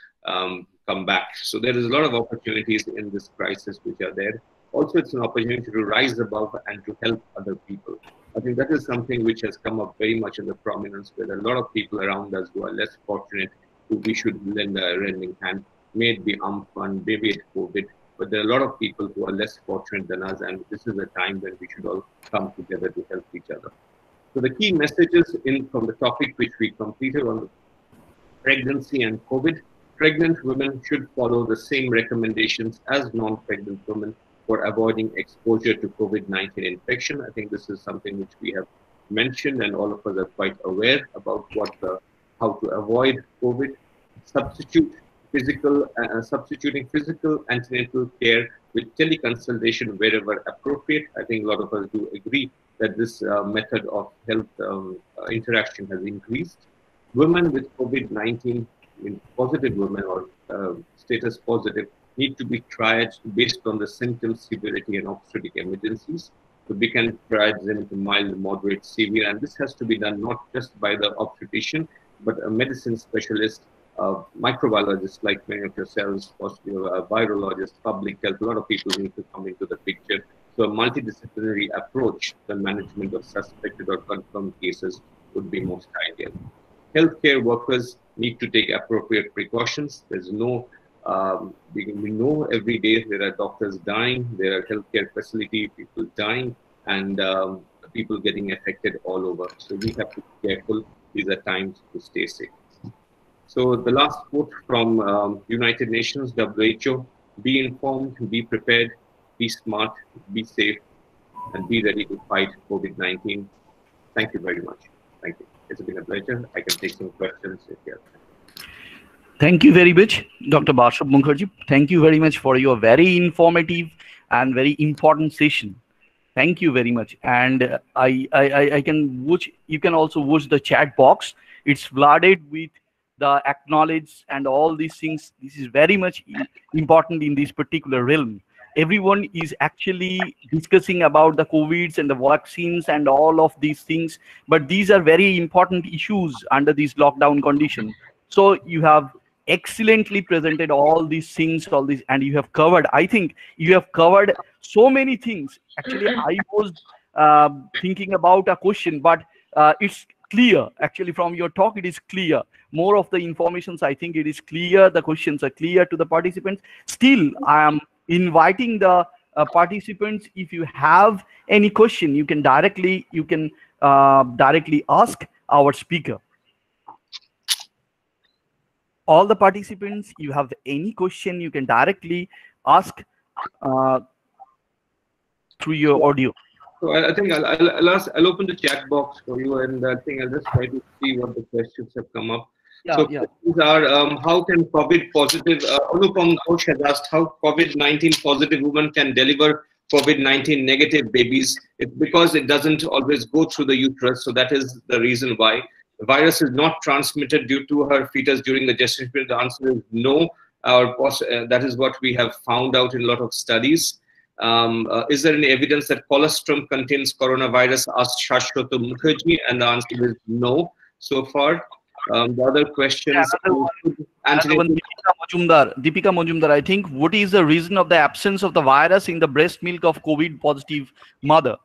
come back. So there is a lot of opportunities in this crisis which are there. Also, it's an opportunity to rise above and to help other people. I think that is something which has come up very much in the prominence, where a lot of people around us who are less fortunate, who we should lend a lending hand, may it be Amphan, maybe it's COVID, but there are a lot of people who are less fortunate than us, and this is a time when we should all come together to help each other. So the key messages from the topic which we completed on pregnancy and COVID. Pregnant women should follow the same recommendations as non-pregnant women for avoiding exposure to COVID-19 infection. I think this is something which we have mentioned, and all of us are quite aware about how to avoid COVID. Substituting physical antenatal care with teleconsultation wherever appropriate. I think a lot of us do agree that this method of health interaction has increased. Women with COVID-19, positive women or status positive, need to be triaged based on the symptoms, severity, and obstetric emergencies. So we can triage them into mild, moderate, severe, and this has to be done not just by the obstetrician, but a medicine specialist, microbiologists like many of yourselves, virologists, public health. A lot of people need to come into the picture. So a multidisciplinary approach, the management of suspected or confirmed cases would be most ideal. Healthcare workers need to take appropriate precautions. There's no, we know every day there are doctors dying, there are healthcare facility people dying, and people getting affected all over. So we have to be careful. These are times to stay safe. So the last quote from United Nations, WHO: be informed, be prepared, be smart, be safe, and be ready to fight COVID-19. Thank you very much. Thank you. It's been a pleasure. I can take some questions if you have. Thank you very much, Dr. Bashab Mukherjee. Thank you very much for your very informative and very important session. Thank you very much. And I can watch, you can also watch the chat box. It's flooded with the acknowledge and all these things. This is very much important in this particular realm. Everyone is actually discussing about the COVIDs and the vaccines and all of these things, but these are very important issues under these lockdown conditions. So you have excellently presented all these things, and you have covered, I think you have covered so many things. Actually, I was thinking about a question, but it's clear. Actually, from your talk, it is clear. More of the informations, I think it is clear. The questions are clear to the participants. Still, I am inviting the participants. If you have any question, you can directly ask our speaker. All the participants, you have any question, you can directly ask through your audio. So I think I'll open the chat box for you, and I think I'll just try to see what the questions have come up. Questions are, how can COVID positive, Anupam Ghosh has asked how COVID-19 positive women can deliver COVID-19 negative babies. It's because it doesn't always go through the uterus, so that is the reason why. The virus is not transmitted due to her fetus during the gestation period. The answer is no. That is what we have found out in a lot of studies. Is there any evidence that colostrum contains coronavirus? Asked Shashwata Mukherjee, and the answer is no so far. The other questions. Deepika Majumdar, I think, what is the reason of the absence of the virus in the breast milk of COVID positive mother?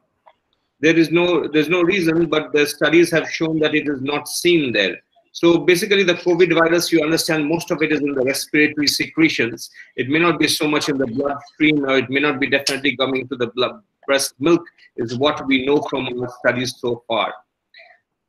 There's no reason, but the studies have shown that it is not seen there. So basically the COVID virus, you understand, most of it is in the respiratory secretions. It may not be so much in the bloodstream, or it may not be definitely coming to the breast milk, is what we know from our studies so far.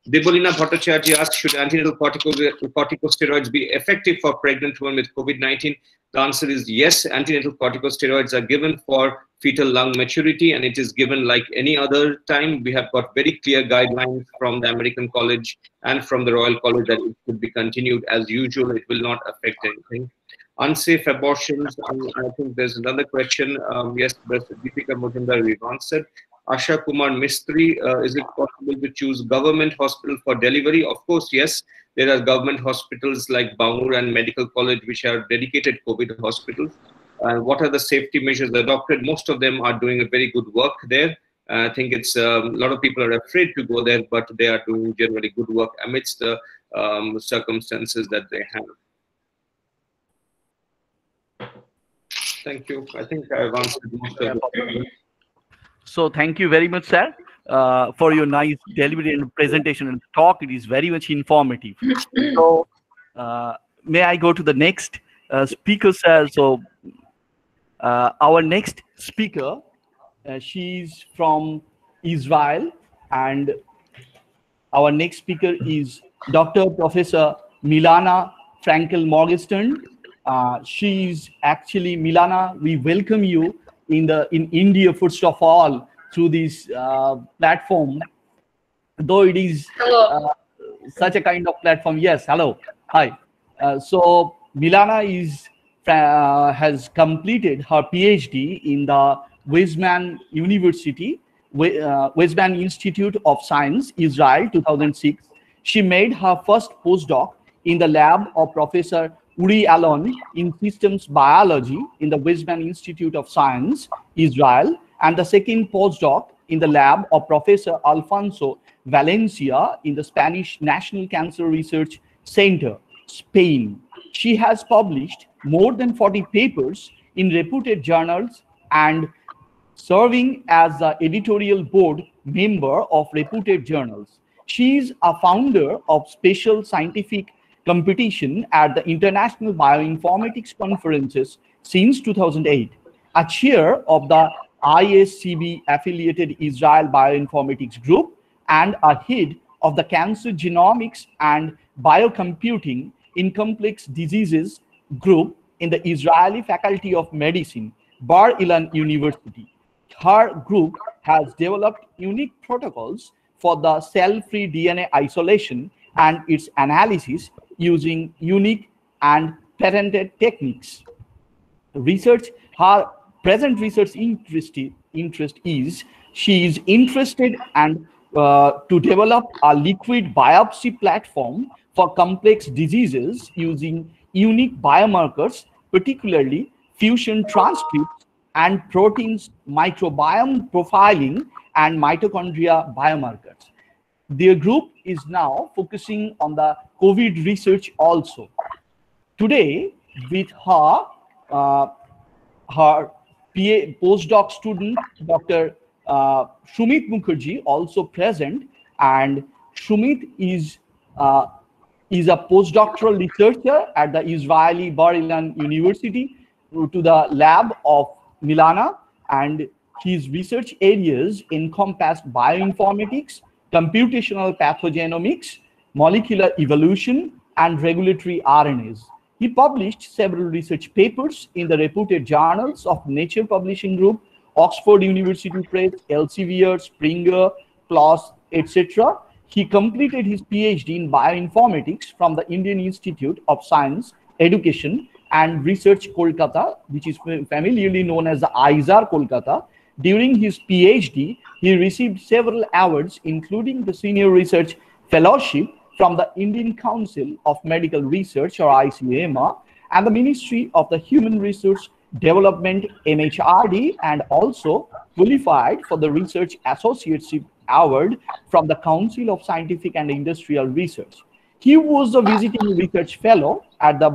Debolina Bhattacharya asked, should antenatal corticosteroids be effective for pregnant women with COVID-19? The answer is yes. Antenatal corticosteroids are given for fetal lung maturity, and it is given like any other time. We have got very clear guidelines from the American College and from the Royal College that it should be continued as usual. It will not affect anything. Unsafe abortions, I think there's another question. Yes, Deepika Majumdar, we've answered. Asha Kumar Mistry, is it possible to choose government hospital for delivery? Of course, yes. There are government hospitals like Bangalore and Medical College, which are dedicated COVID hospitals. What are the safety measures adopted? Most of them are doing a very good work there. I think it's a lot of people are afraid to go there, but they are doing generally good work amidst the circumstances that they have. Thank you. I think I've answered most of the questions. So thank you very much, sir, for your nice delivery and presentation and talk. It is very much informative. So may I go to the next speaker, sir? So our next speaker, she's from Israel, and our next speaker is Dr. Professor Milana Frankel Morgenstern. She's actually, Milana, we welcome you in India, first of all, through this platform, though it is such a kind of platform. Yes, hello, hi. So Milana has completed her PhD in the Weizmann University, Weizmann Institute of Science, Israel, 2006. She made her first postdoc in the lab of Professor Uri Alon in systems biology in the Weizmann Institute of Science, Israel, and the second postdoc in the lab of Professor Alfonso Valencia in the Spanish National Cancer Research Center, Spain. She has published more than 40 papers in reputed journals and serving as the editorial board member of reputed journals. She is a founder of special scientific competition at the International Bioinformatics Conferences since 2008, a chair of the ISCB affiliated Israel Bioinformatics Group, and a head of the Cancer Genomics and Biocomputing in Complex Diseases Group in the Israeli Faculty of Medicine, Bar Ilan University. Her group has developed unique protocols for the cell-free DNA isolation and its analysis using unique and patented techniques. Her present research interest is she is interested and to develop a liquid biopsy platform for complex diseases using unique biomarkers, particularly fusion transcripts and proteins, microbiome profiling, and mitochondria biomarkers. Their group is now focusing on the COVID research also. Today, with her postdoc student, Dr. Shumit Mukherjee, also present, and Shumit is a postdoctoral researcher at the Israeli Bar Ilan University to the lab of Milana, and his research areas encompass bioinformatics, computational pathogenomics, molecular evolution, and regulatory RNAs. He published several research papers in the reputed journals of Nature Publishing Group, Oxford University Press, Elsevier, Springer, PLOS, etc. He completed his PhD in bioinformatics from the Indian Institute of Science, Education and Research, Kolkata, which is familiarly known as the ISAR Kolkata. During his PhD, he received several awards, including the Senior Research Fellowship from the Indian Council of Medical Research, or ICMR, and the Ministry of the Human Resource Development, MHRD, and also qualified for the Research Associateship Award from the Council of Scientific and Industrial Research. He was a visiting research fellow at the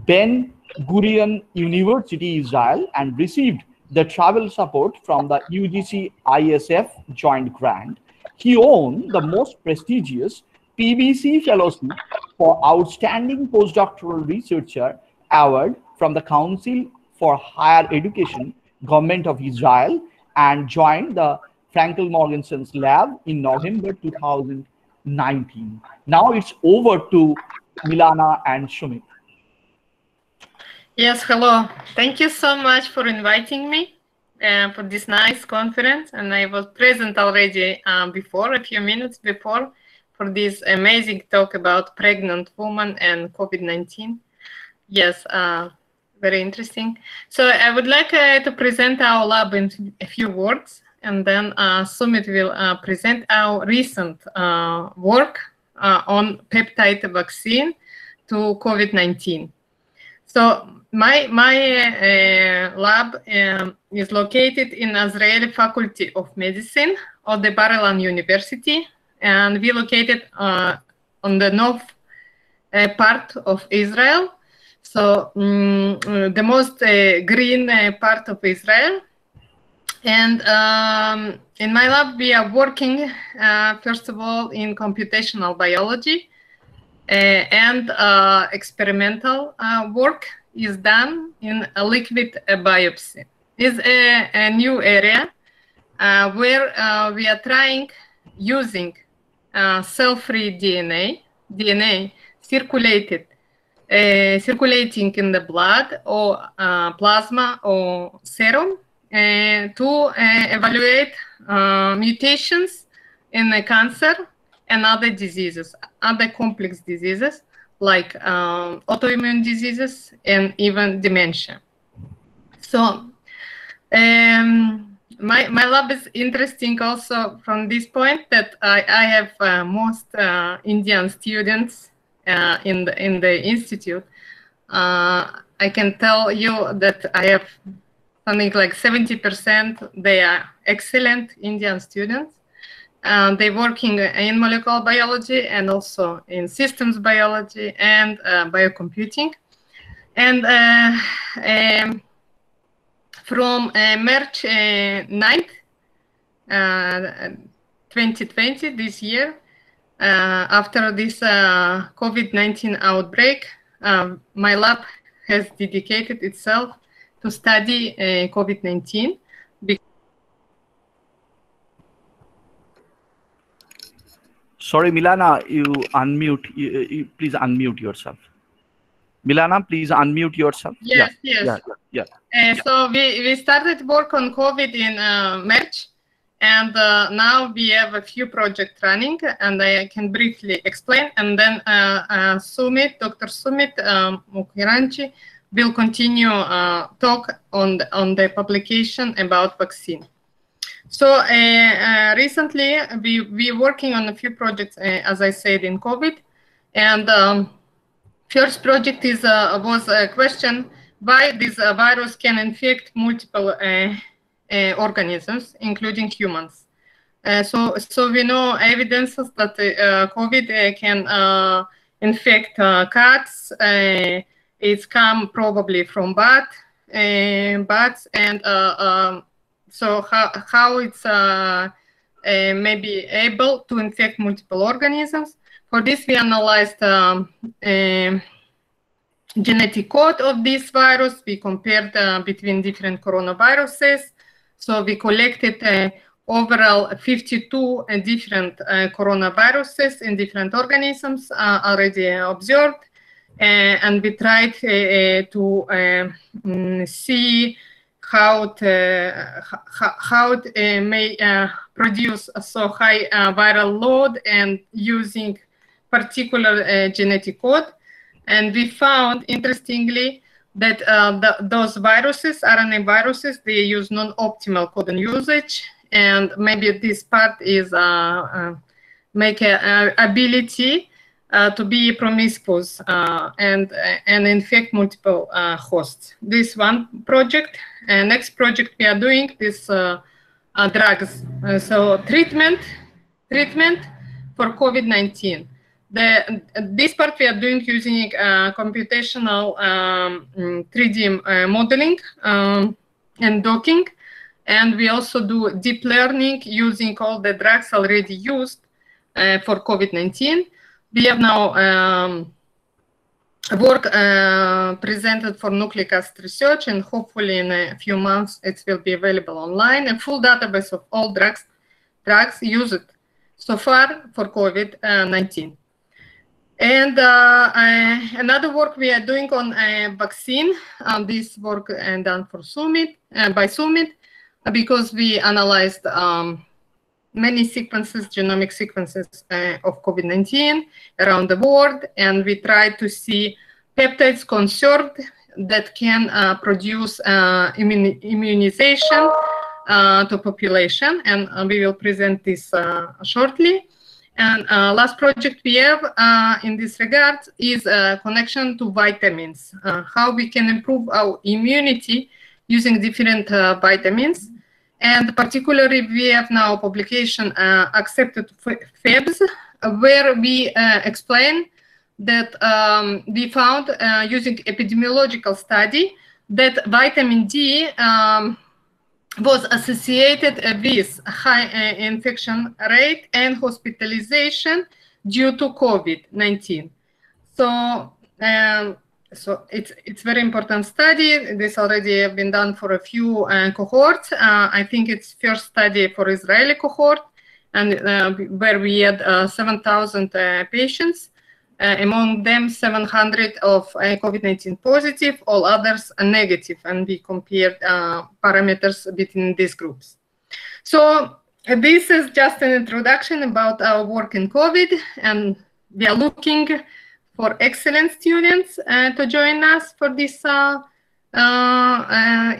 Ben Gurion University, Israel, and received the travel support from the UGC ISF Joint Grant. He won the most prestigious PBC Fellowship for Outstanding Postdoctoral Researcher Award from the Council for Higher Education, Government of Israel, and joined the Frankel Morgenstern's lab in November 2019. Now it's over to Milana and Shumit. Yes, hello. Thank you so much for inviting me for this nice conference. And I was present already before, a few minutes before, for this amazing talk about pregnant women and COVID-19. Yes, very interesting. So I would like to present our lab in a few words, and then Sumit will present our recent work on peptide vaccine to COVID-19. So my lab is located in Israeli Faculty of Medicine of the Bar Ilan University, and we located on the north part of Israel. So the most green part of Israel. And in my lab, we are working, first of all, in computational biology, and experimental work is done in a liquid biopsy. It's a new area where we are trying using cell-free DNA circulated circulating in the blood or plasma or serum to evaluate mutations in the cancer and other diseases, other complex diseases like autoimmune diseases and even dementia. So my lab is interesting also from this point that I have most Indian students in the institute. I can tell you that I have something like 70%. They are excellent Indian students. They're working in molecular biology and also in systems biology and biocomputing. And from March 9th, 2020, this year, after this COVID-19 outbreak, my lab has dedicated itself to study COVID-19. Sorry, Milana, you unmute. You please unmute yourself. Milana, please unmute yourself. Yes, yes. Yeah. So we started work on COVID in March, and now we have a few projects running, and I can briefly explain. And then Dr. Sumit Mukherjee will continue talk on the publication about vaccine. So recently we working on a few projects, as I said, in COVID, and first project is was a question why this virus can infect multiple organisms, including humans. So we know evidences that COVID can infect cats. It's come probably from bats, and so how it's maybe able to infect multiple organisms. For this, we analyzed genetic code of this virus. We compared between different coronaviruses. So we collected overall 52 different coronaviruses in different organisms already observed. And we tried to see how it may produce so high viral load and using particular genetic code. And we found, interestingly, that those viruses, RNA viruses, they use non-optimal codon usage, and maybe this part is make an ability to be promiscuous and infect multiple hosts. This one project. Next project we are doing is drugs. So treatment for COVID-19. This part we are doing using computational 3D modeling and docking, and we also do deep learning using all the drugs already used for COVID-19. We have now work presented for nucleic acid research, and hopefully in a few months it will be available online, a full database of all drugs used so far for COVID-19. And another work we are doing on a vaccine, this work done for Sumit, by Sumit, because we analyzed many sequences, genomic sequences of COVID-19 around the world, and we tried to see peptides conserved that can produce immunization to population, and we will present this shortly. And last project we have in this regard is a connection to vitamins, how we can improve our immunity using different vitamins. And particularly we have now a publication accepted FEBS, where we explain that we found using epidemiological study that vitamin D was associated with high infection rate and hospitalization due to COVID-19. So, so it's very important study. This already have been done for a few cohorts. I think it's first study for Israeli cohort, and where we had 7,000 patients. among them 700 of COVID-19 positive, all others are negative, and we compared parameters between these groups. So this is just an introduction about our work in COVID, and we are looking for excellent students to join us for this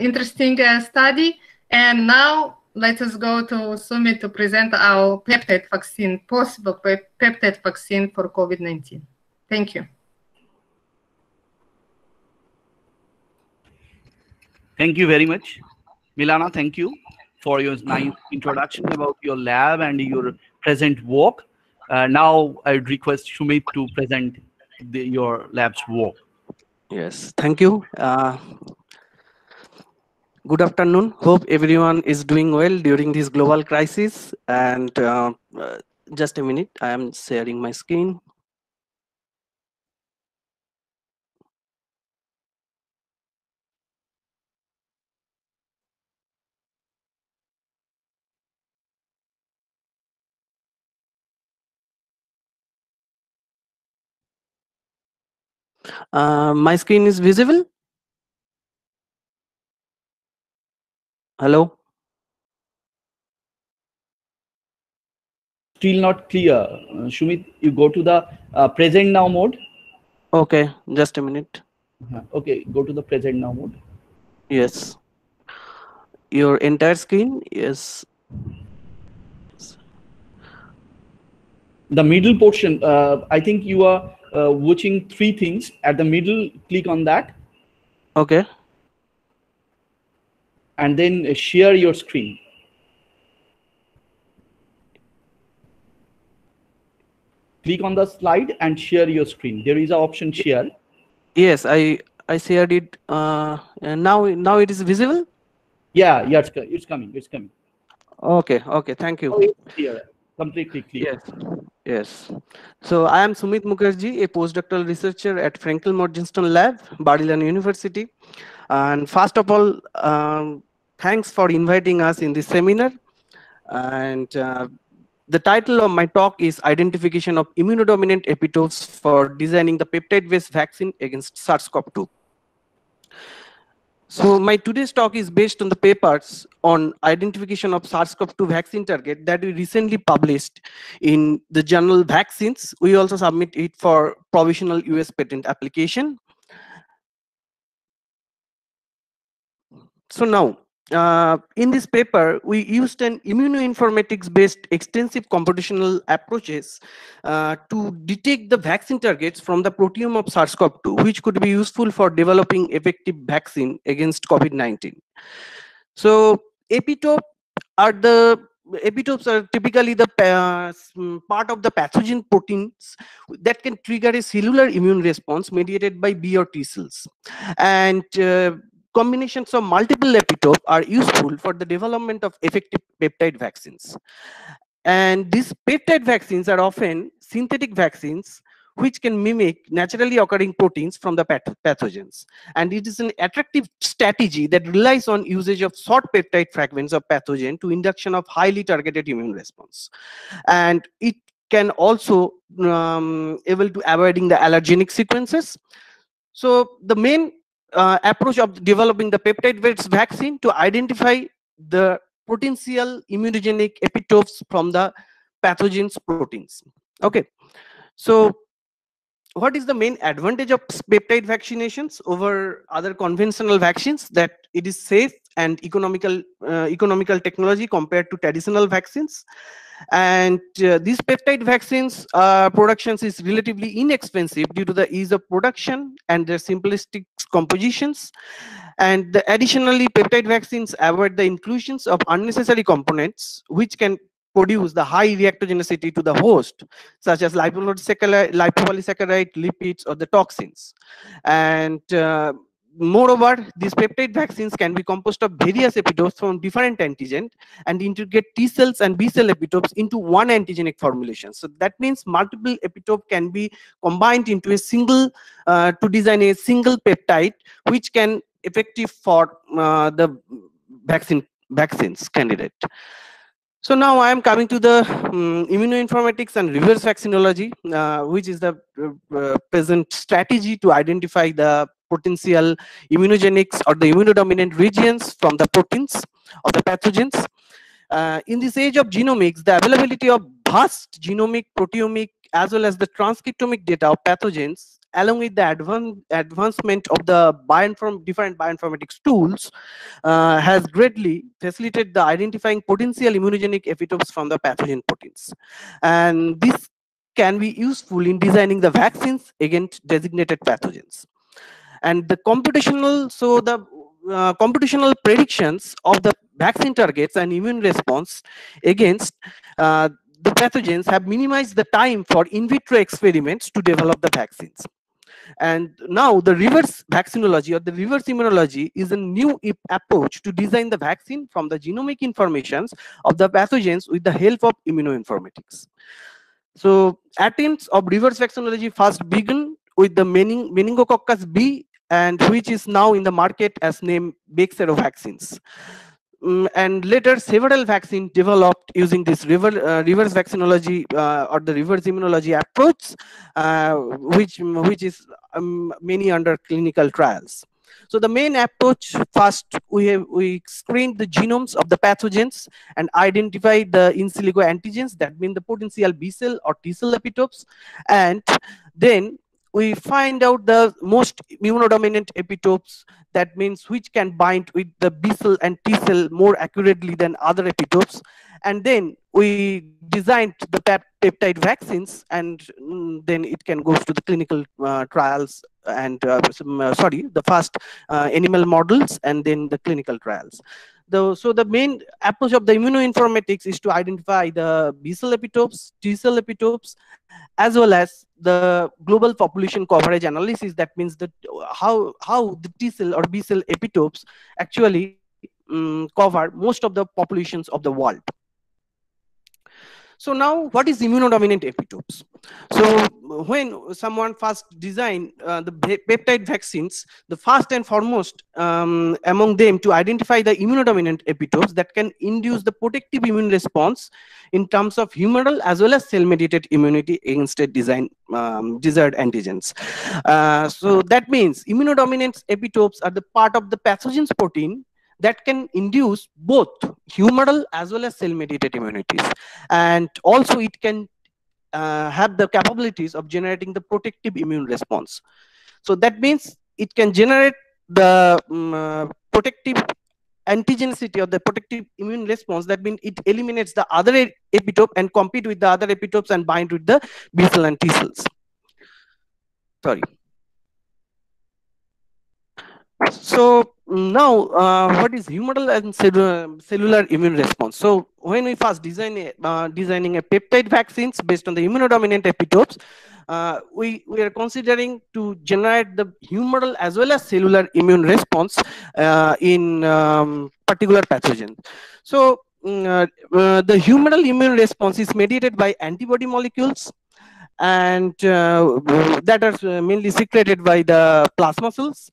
interesting study. And now let us go to Sumit to present our peptide vaccine, possible peptide vaccine for COVID-19. Thank you. Thank you very much. Milana, thank you for your nice introduction about your lab and your present work. Now I would request Sumit to present your lab's work. Yes, thank you. Good afternoon. Hope everyone is doing well during this global crisis. And just a minute, I am sharing my screen. My screen is visible? Hello? Still not clear. Sumit, you go to the present now mode. Okay, just a minute. Okay, go to the present now mode. Yes. Your entire screen is... The middle portion, I think you are watching three things. At the middle, click on that. Okay. And then share your screen. Click on the slide and share your screen. There is an option share. Yes, I shared it. And now it is visible? Yeah, it's coming. It's coming. Okay, thank you. Oh, it's clear. Completely clear. Yes. So I am Sumit Mukherjee, a postdoctoral researcher at Frankel Morgenstern Lab, Bar-Ilan University. And first of all, thanks for inviting us in this seminar. And the title of my talk is Identification of Immunodominant Epitopes for Designing the Peptide-Based Vaccine Against SARS CoV-2. So my today's talk is based on the papers on identification of SARS CoV-2 vaccine target that we recently published in the journal Vaccines. We also submit it for provisional US patent application. So now, in this paper, we used an immunoinformatics-based extensive computational approaches to detect the vaccine targets from the proteome of SARS CoV-2, which could be useful for developing effective vaccine against COVID-19. So epitopes are typically the part of the pathogen proteins that can trigger a cellular immune response mediated by B or T cells. And combinations of multiple epitopes are useful for the development of effective peptide vaccines. And these peptide vaccines are often synthetic vaccines which can mimic naturally occurring proteins from the pathogens. And it is an attractive strategy that relies on usage of short peptide fragments of pathogen to induction of highly targeted immune response. And it can also able to avoiding the allergenic sequences. So the main approach of developing the peptide-based vaccine to identify the potential immunogenic epitopes from the pathogens proteins. Okay, so what is the main advantage of peptide vaccinations over other conventional vaccines? That it is safe and economical technology compared to traditional vaccines. And these peptide vaccines productions is relatively inexpensive due to the ease of production and their simplistic compositions. And additionally, peptide vaccines avoid the inclusions of unnecessary components which can produce the high reactogenicity to the host, such as lipopolysaccharide, lipids, or the toxins. And moreover, these peptide vaccines can be composed of various epitopes from different antigens and integrate T cells and B cell epitopes into one antigenic formulation. So that means multiple epitope can be combined into a single to design a single peptide, which can effective for the vaccines candidate. So now I am coming to the immunoinformatics and reverse vaccinology, which is the present strategy to identify the potential immunogenics or the immunodominant regions from the proteins of the pathogens. In this age of genomics, the availability of vast genomic, proteomic, as well as the transcriptomic data of pathogens, along with the advancement of the different bioinformatics tools, has greatly facilitated the identifying potential immunogenic epitopes from the pathogen proteins. And this can be useful in designing the vaccines against designated pathogens. And the computational predictions of the vaccine targets and immune response against the pathogens have minimized the time for in vitro experiments to develop the vaccines. And now the reverse vaccinology or the reverse immunology is a new approach to design the vaccine from the genomic informations of the pathogens with the help of immunoinformatics. So attempts of reverse vaccinology first began with the meningococcus B, and which is now in the market as named Bexero vaccines. And later several vaccines developed using this reverse vaccinology or the reverse immunology approach, which is many under clinical trials. So the main approach, first we screened the genomes of the pathogens and identified the in silico antigens, that mean the potential B cell or T cell epitopes, and then we find out the most immunodominant epitopes, that means which can bind with the B cell and T cell more accurately than other epitopes. And then we designed the peptide vaccines, and then it can go to the clinical trials and the first animal models and then the clinical trials. So the main approach of the immunoinformatics is to identify the B cell epitopes, T cell epitopes, as well as the global population coverage analysis. That means that how the T cell or B cell epitopes actually cover most of the populations of the world. So now, what is immunodominant epitopes? So when someone first designed the peptide vaccines, the first and foremost among them to identify the immunodominant epitopes that can induce the protective immune response in terms of humoral as well as cell-mediated immunity against a desired antigens. So that means immunodominant epitopes are the part of the pathogen's protein that can induce both humoral as well as cell-mediated immunities, and also it can have the capabilities of generating the protective immune response. So that means it can generate the protective antigenicity or the protective immune response. That means it eliminates the other epitope and compete with the other epitopes and bind with the B cell and T cells. Sorry. So now, what is humoral and cellular immune response? So when we first designing a peptide vaccines based on the immunodominant epitopes, we are considering to generate the humoral as well as cellular immune response in particular pathogen. So the humoral immune response is mediated by antibody molecules, and that are mainly secreted by the plasma cells.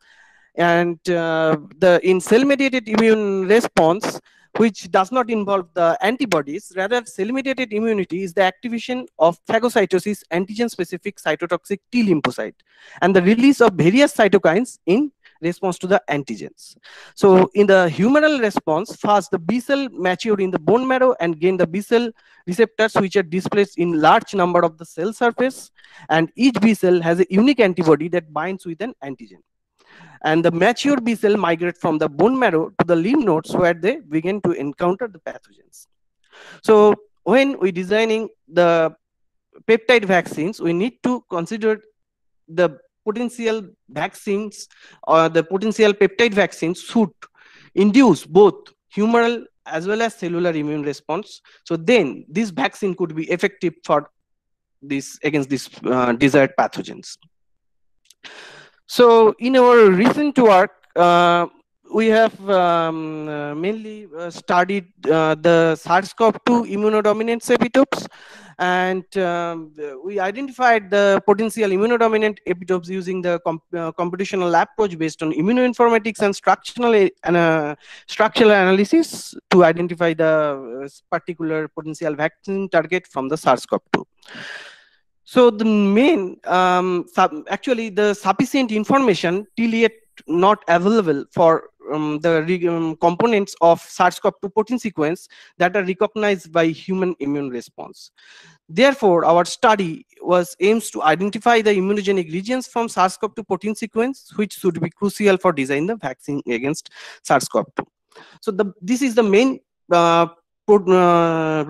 And in cell-mediated immune response, which does not involve the antibodies, rather cell-mediated immunity is the activation of phagocytosis antigen-specific cytotoxic T lymphocyte and the release of various cytokines in response to the antigens. So in the humoral response, first the B cell mature in the bone marrow and gain the B cell receptors which are displaced in large number of the cell surface, and each B cell has a unique antibody that binds with an antigen. And the mature B cell migrate from the bone marrow to the lymph nodes where they begin to encounter the pathogens. So when we designing the peptide vaccines, we need to consider the potential vaccines or the potential peptide vaccines should induce both humoral as well as cellular immune response. So then this vaccine could be effective for this against these desired pathogens. So in our recent work, we have mainly studied the SARS-CoV-2 immunodominant epitopes, and we identified the potential immunodominant epitopes using the computational approach based on immunoinformatics and structural analysis to identify the particular potential vaccine target from the SARS-CoV-2. So the main, actually the sufficient information till yet not available for the components of SARS-CoV-2 protein sequence that are recognized by human immune response. Therefore, our study aims to identify the immunogenic regions from SARS-CoV-2 protein sequence, which should be crucial for designing the vaccine against SARS-CoV-2. So this is the main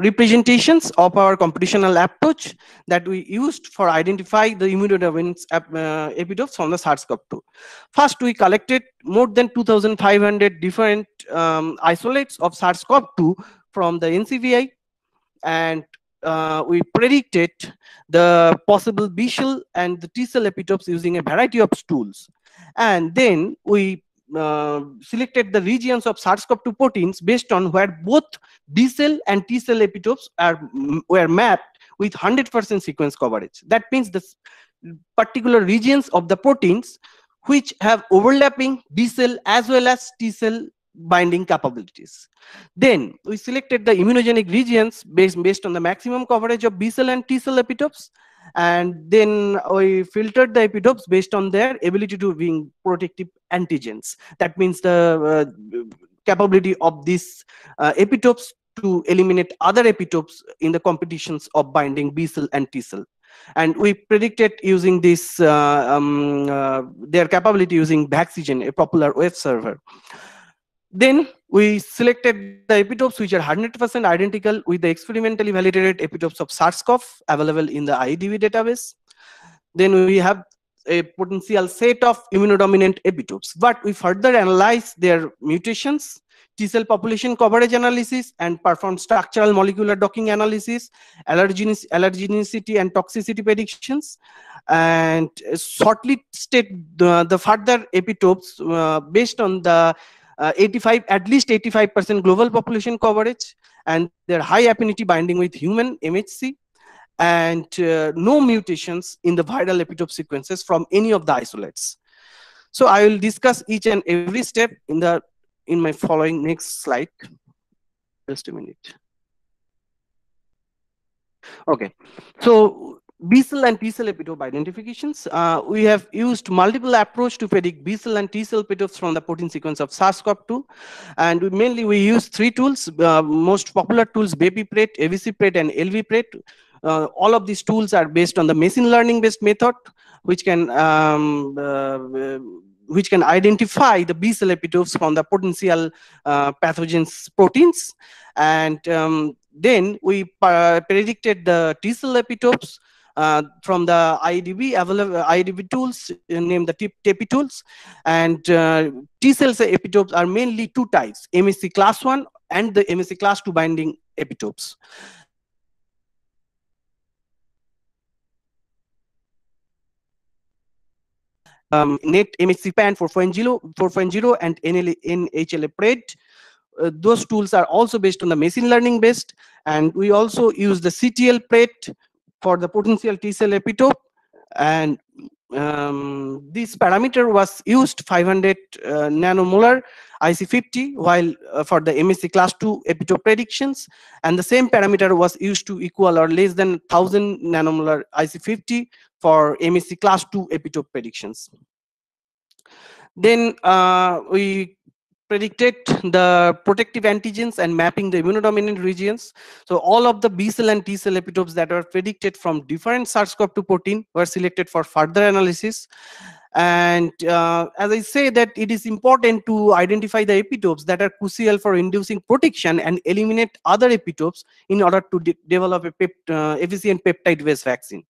representations of our computational approach that we used for identifying the immunodominant epitopes from the SARS-CoV-2. First, we collected more than 2,500 different isolates of SARS-CoV-2 from the NCVI, and we predicted the possible B cell and the T cell epitopes using a variety of tools. And then we selected the regions of SARS-CoV-2 proteins based on where both B cell and T cell epitopes were mapped with 100% sequence coverage. That means the particular regions of the proteins which have overlapping B cell as well as T cell binding capabilities. Then we selected the immunogenic regions based on the maximum coverage of B cell and T cell epitopes, and then we filtered the epitopes based on their ability to being protective antigens. That means the capability of these epitopes to eliminate other epitopes in the competitions of binding B cell and T cell. And we predicted using this their capability using Vaccgen, a popular web server. Then we selected the epitopes which are 100% identical with the experimentally validated epitopes of SARS-CoV available in the IDV database. Then we have a potential set of immunodominant epitopes, but we further analyze their mutations, T-cell population coverage analysis, and perform structural molecular docking analysis, allergenicity and toxicity predictions, and shortlisted the further epitopes based on the at least 85% global population coverage and their high affinity binding with human MHC, and no mutations in the viral epitope sequences from any of the isolates. So I will discuss each and every step in my following next slide. Just a minute. Okay, so B cell and T cell epitope identifications. We have used multiple approaches to predict B cell and T cell epitopes from the protein sequence of SARS-CoV-2, and we use three tools. Most popular tools: BAPI-PRET, AVC-PRET, and LV-PRET. All of these tools are based on the machine learning based method, which can identify the B cell epitopes from the potential pathogens proteins, and then we predicted the T cell epitopes from the IDV tools named the TEPI tools, and T cells epitopes are mainly two types: MSC class 1 and the MSC class 2 binding epitopes. Net MHC PAN 4.0 and NHLA PRED. Those tools are also based on the machine learning based, and we also use the CTL PRED for the potential T cell epitope, and this parameter was used 500 nanomolar IC50 while for the MSC class 2 epitope predictions, and the same parameter was used to equal or less than 1000 nanomolar IC50 for MSC class 2 epitope predictions. Then we predicted the protective antigens and mapping the immunodominant regions. So all of the B cell and T cell epitopes that were predicted from different SARS-CoV-2 protein were selected for further analysis. And as I say that it is important to identify the epitopes that are crucial for inducing protection and eliminate other epitopes in order to develop a efficient peptide-based vaccine.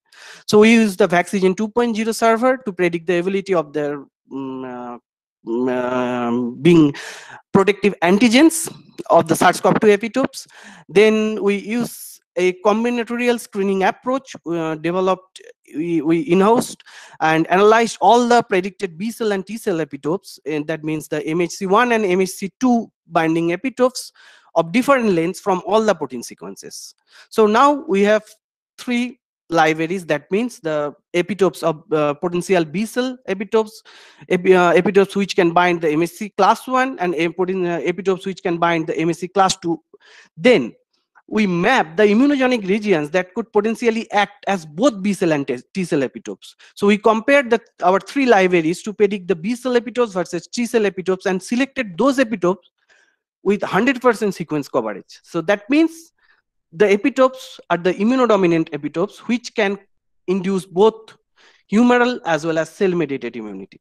So we use the Vaccgen 2.0 server to predict the ability of their being protective antigens of the SARS-CoV-2 epitopes. Then we use a combinatorial screening approach developed we in-housed and analyzed all the predicted B cell and T cell epitopes, and that means the MHC1 and MHC2 binding epitopes of different lengths from all the protein sequences. So now we have 3 libraries, that means the epitopes of potential B cell epitopes, epitopes which can bind the MHC class 1, and epitopes which can bind the MHC class 2. Then we map the immunogenic regions that could potentially act as both B cell and T cell epitopes. So we compared our 3 libraries to predict the B cell epitopes versus T cell epitopes and selected those epitopes with 100% sequence coverage. So that means the epitopes are the immunodominant epitopes which can induce both humoral as well as cell-mediated immunity.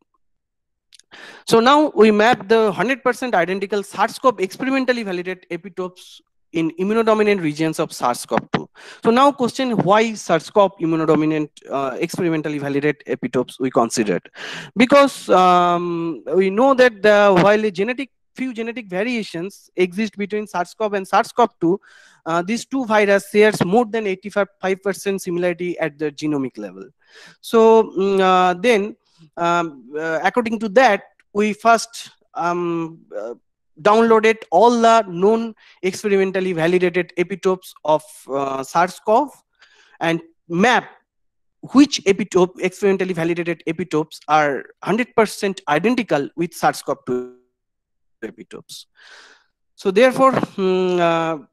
So now we map the 100% identical SARS CoV experimentally validated epitopes in immunodominant regions of SARS CoV-2. So now question, why SARS CoV immunodominant experimentally validated epitopes we considered? Because we know that while few genetic variations exist between SARS CoV and SARS CoV-2, these 2 viruses shares more than 85% similarity at the genomic level. So according to that, we first downloaded all the known experimentally validated epitopes of SARS-CoV and map which experimentally validated epitopes are 100% identical with SARS-CoV-2 epitopes. So therefore, to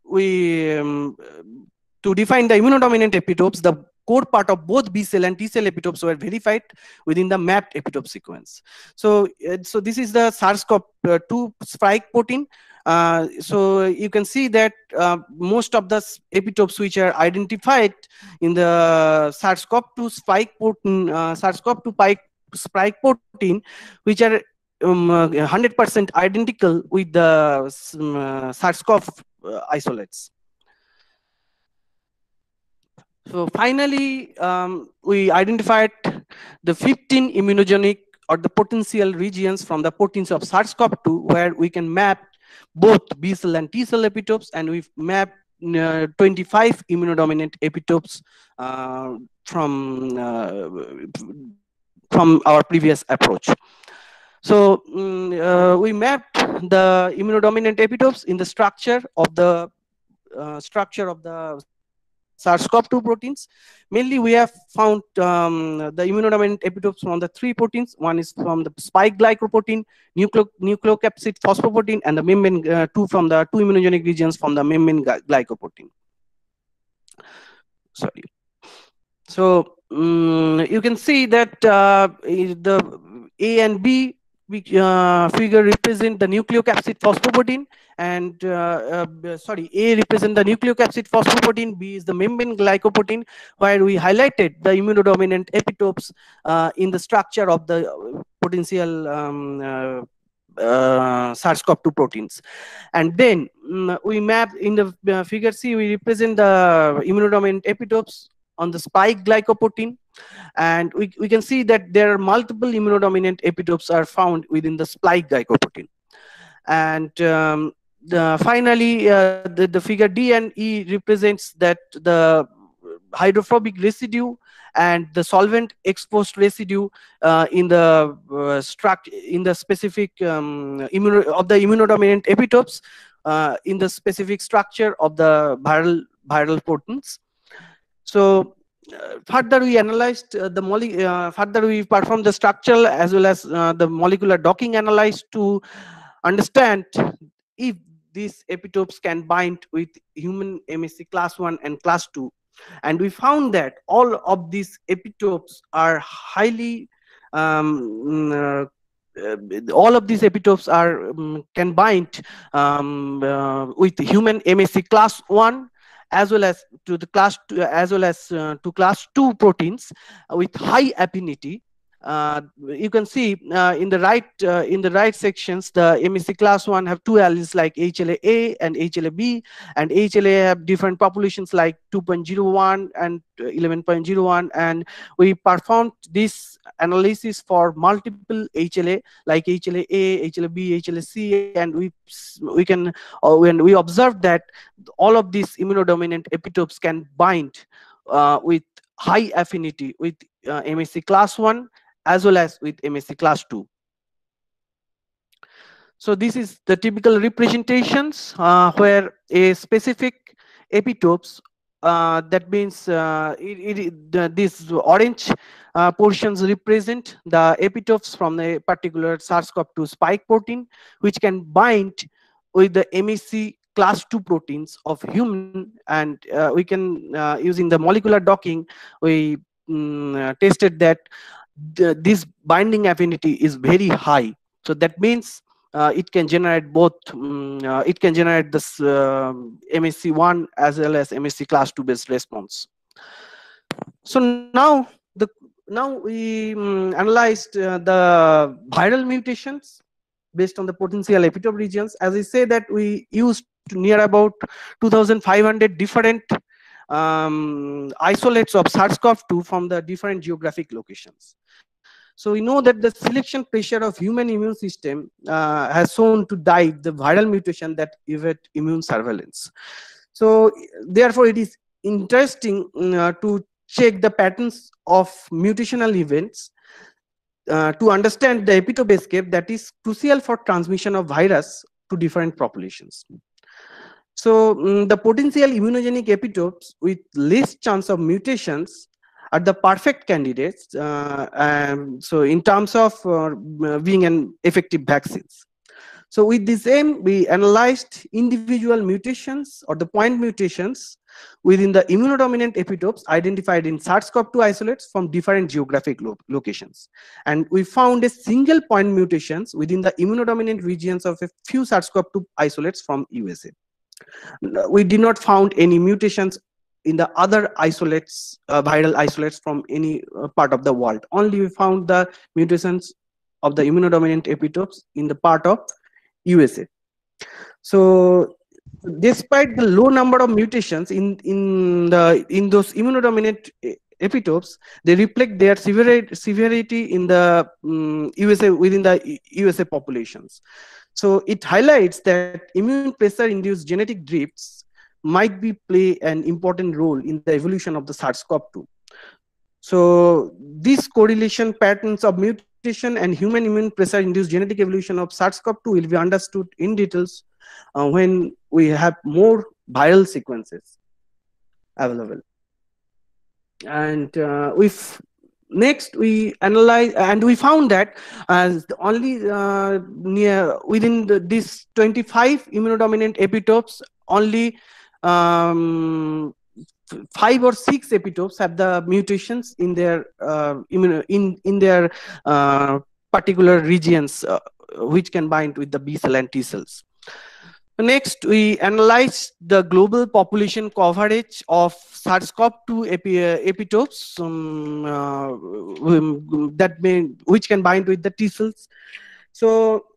define the immunodominant epitopes, the core part of both B cell and T cell epitopes were verified within the mapped epitope sequence. So this is the SARS-CoV-2 spike protein. So you can see that most of the epitopes which are identified in the SARS-CoV-2 spike protein, SARS-CoV-2 spike protein, which are 100% identical with the SARS-CoV isolates. So finally, we identified the 15 immunogenic or the potential regions from the proteins of SARS-CoV-2 where we can map both B cell and T cell epitopes, and we've mapped 25 immunodominant epitopes from our previous approach. So we mapped the immunodominant epitopes in the structure of the SARS-CoV-2 proteins. Mainly, we have found the immunodominant epitopes from the 3 proteins. One is from the spike glycoprotein, nucleocapsid phosphoprotein, and the membrane 2 from the 2 immunogenic regions from the membrane glycoprotein. Sorry. So you can see that the A and B figure represent the nucleocapsid phosphoprotein, and A represent the nucleocapsid phosphoprotein, B is the membrane glycoprotein, where we highlighted the immunodominant epitopes in the structure of the potential SARS-CoV-2 proteins. And then we map in the figure C, we represent the immunodominant epitopes on the spike glycoprotein, and we can see that there are multiple immunodominant epitopes are found within the spike glycoprotein. And finally, the figure D and E represents that the hydrophobic residue and the solvent exposed residue in the specific immunodominant epitopes in the specific structure of the viral proteins. So further we analyzed further we performed the structural as well as the molecular docking analysis to understand if these epitopes can bind with human MHC class 1 and class 2. And we found that all of these epitopes are highly all of these epitopes are can bind with human MHC class 1 as well as to the class 2, as well as to class 2 proteins with high affinity, You can see in the right sections, the MSC class 1 have 2 alleles like HLA-A and HLA-B, and HLA have different populations like 2.01 and 11.01, and we performed this analysis for multiple HLA like HLA-A, HLA-B, HLA-C, and we can when we observed that all of these immunodominant epitopes can bind with high affinity with MSC class 1 as well as with MSC class 2. So this is the typical representations where a specific epitopes, that means these orange portions represent the epitopes from a particular SARS-CoV-2 spike protein, which can bind with the MSC class 2 proteins of human, and we can using the molecular docking, we tested that this binding affinity is very high. So that means it can generate both it can generate this MSC1 as well as MSC class 2 based response. So now we analyzed the viral mutations based on the potential epitope regions. As I say that we used near about 2,500 different isolates of SARS-CoV-2 from the different geographic locations. So we know that the selection pressure of human immune system has shown to drive the viral mutation that evade immune surveillance. So therefore it is interesting to check the patterns of mutational events to understand the epitope escape that is crucial for transmission of virus to different populations. So the potential immunogenic epitopes with least chance of mutations are the perfect candidates. So in terms of being an effective vaccines. So with this aim, we analyzed individual mutations or the point mutations within the immunodominant epitopes identified in SARS-CoV-2 isolates from different geographic locations. And we found a single point mutations within the immunodominant regions of a few SARS-CoV-2 isolates from USA. We did not found any mutations in the other isolates, viral isolates from any part of the world. Only we found the mutations of the immunodominant epitopes in the part of USA. So despite the low number of mutations in those immunodominant epitopes, they reflect their severity in the USA within the USA populations. So it highlights that immune pressure induced genetic drifts might play an important role in the evolution of the SARS-CoV-2. So these correlation patterns of mutation and human immune pressure induced genetic evolution of SARS-CoV-2 will be understood in details when we have more viral sequences available. And next we analyze, and we found that only within these 25 immunodominant epitopes, only 5 or 6 epitopes have the mutations in their in their particular regions which can bind with the B cell and T cells. Next, we analyzed the global population coverage of SARS-CoV-2 epitopes which can bind with the T cells. So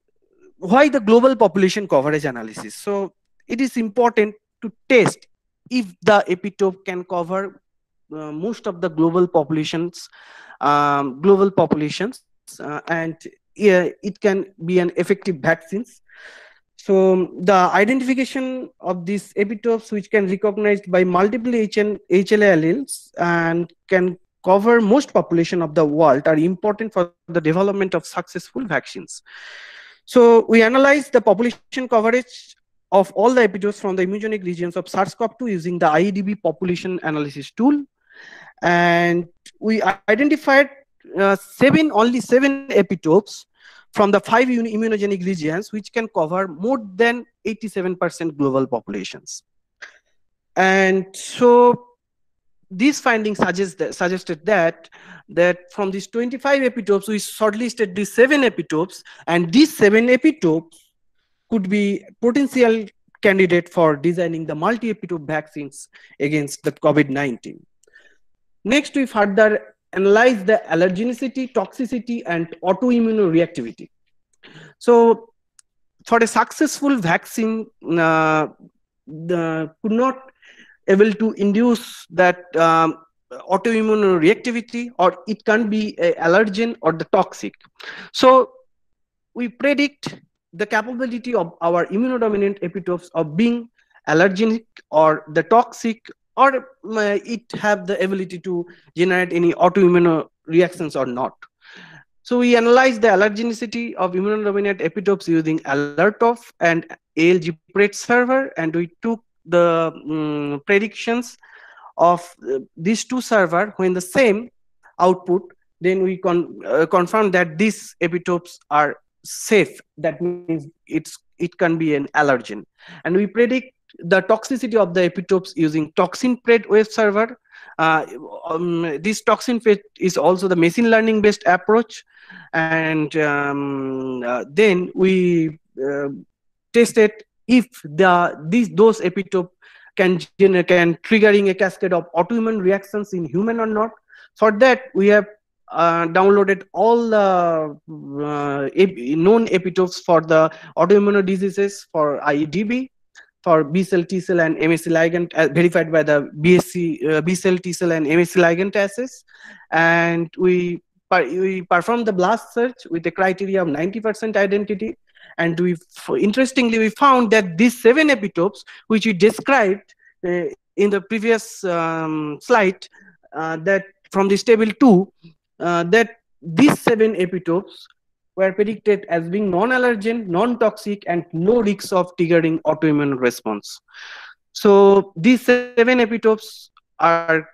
why the global population coverage analysis? So it is important to test if the epitope can cover most of the global populations, and it can be an effective vaccines. So the identification of these epitopes, which can recognized by multiple HLA alleles and can cover most population of the world, are important for the development of successful vaccines. So we analyzed the population coverage of all the epitopes from the immunogenic regions of SARS-CoV-2 using the IEDB population analysis tool, and we identified only seven epitopes from the 5 immunogenic regions which can cover more than 87% global populations. And so these findings suggested that from these 25 epitopes, we shortlisted these 7 epitopes, and these 7 epitopes could be potential candidate for designing the multi-epitope vaccines against the COVID-19. Next, we further analyzed the allergenicity, toxicity, and autoimmunoreactivity. So for a successful vaccine, could not able to induce that autoimmune reactivity, or it can be a allergen or the toxic. So we predict the capability of our immunodominant epitopes of being allergenic or the toxic, or it have the ability to generate any autoimmune reactions or not. So we analyzed the allergenicity of immunodominant epitopes using Alertov and ALG-PRET server, and we took the predictions of these two server when the same output, then we confirm that these epitopes are safe. That means it can be an allergen, and we predict the toxicity of the epitopes using toxin-PRET web server. This toxin-PRET is also the machine learning based approach, and then we tested if those epitopes can triggering a cascade of autoimmune reactions in human or not. For that, we have downloaded all the known epitopes for the autoimmune diseases for IEDB, for B cell, T cell, and MSC ligand, verified by the B cell, T cell, and MSC ligand assays, and we performed the blast search with a criteria of 90% identity. And interestingly, we found that these 7 epitopes, which we described in the previous slide, that from this table 2, that these 7 epitopes were predicted as being non-allergen, non-toxic, and no risks of triggering autoimmune response. So these 7 epitopes are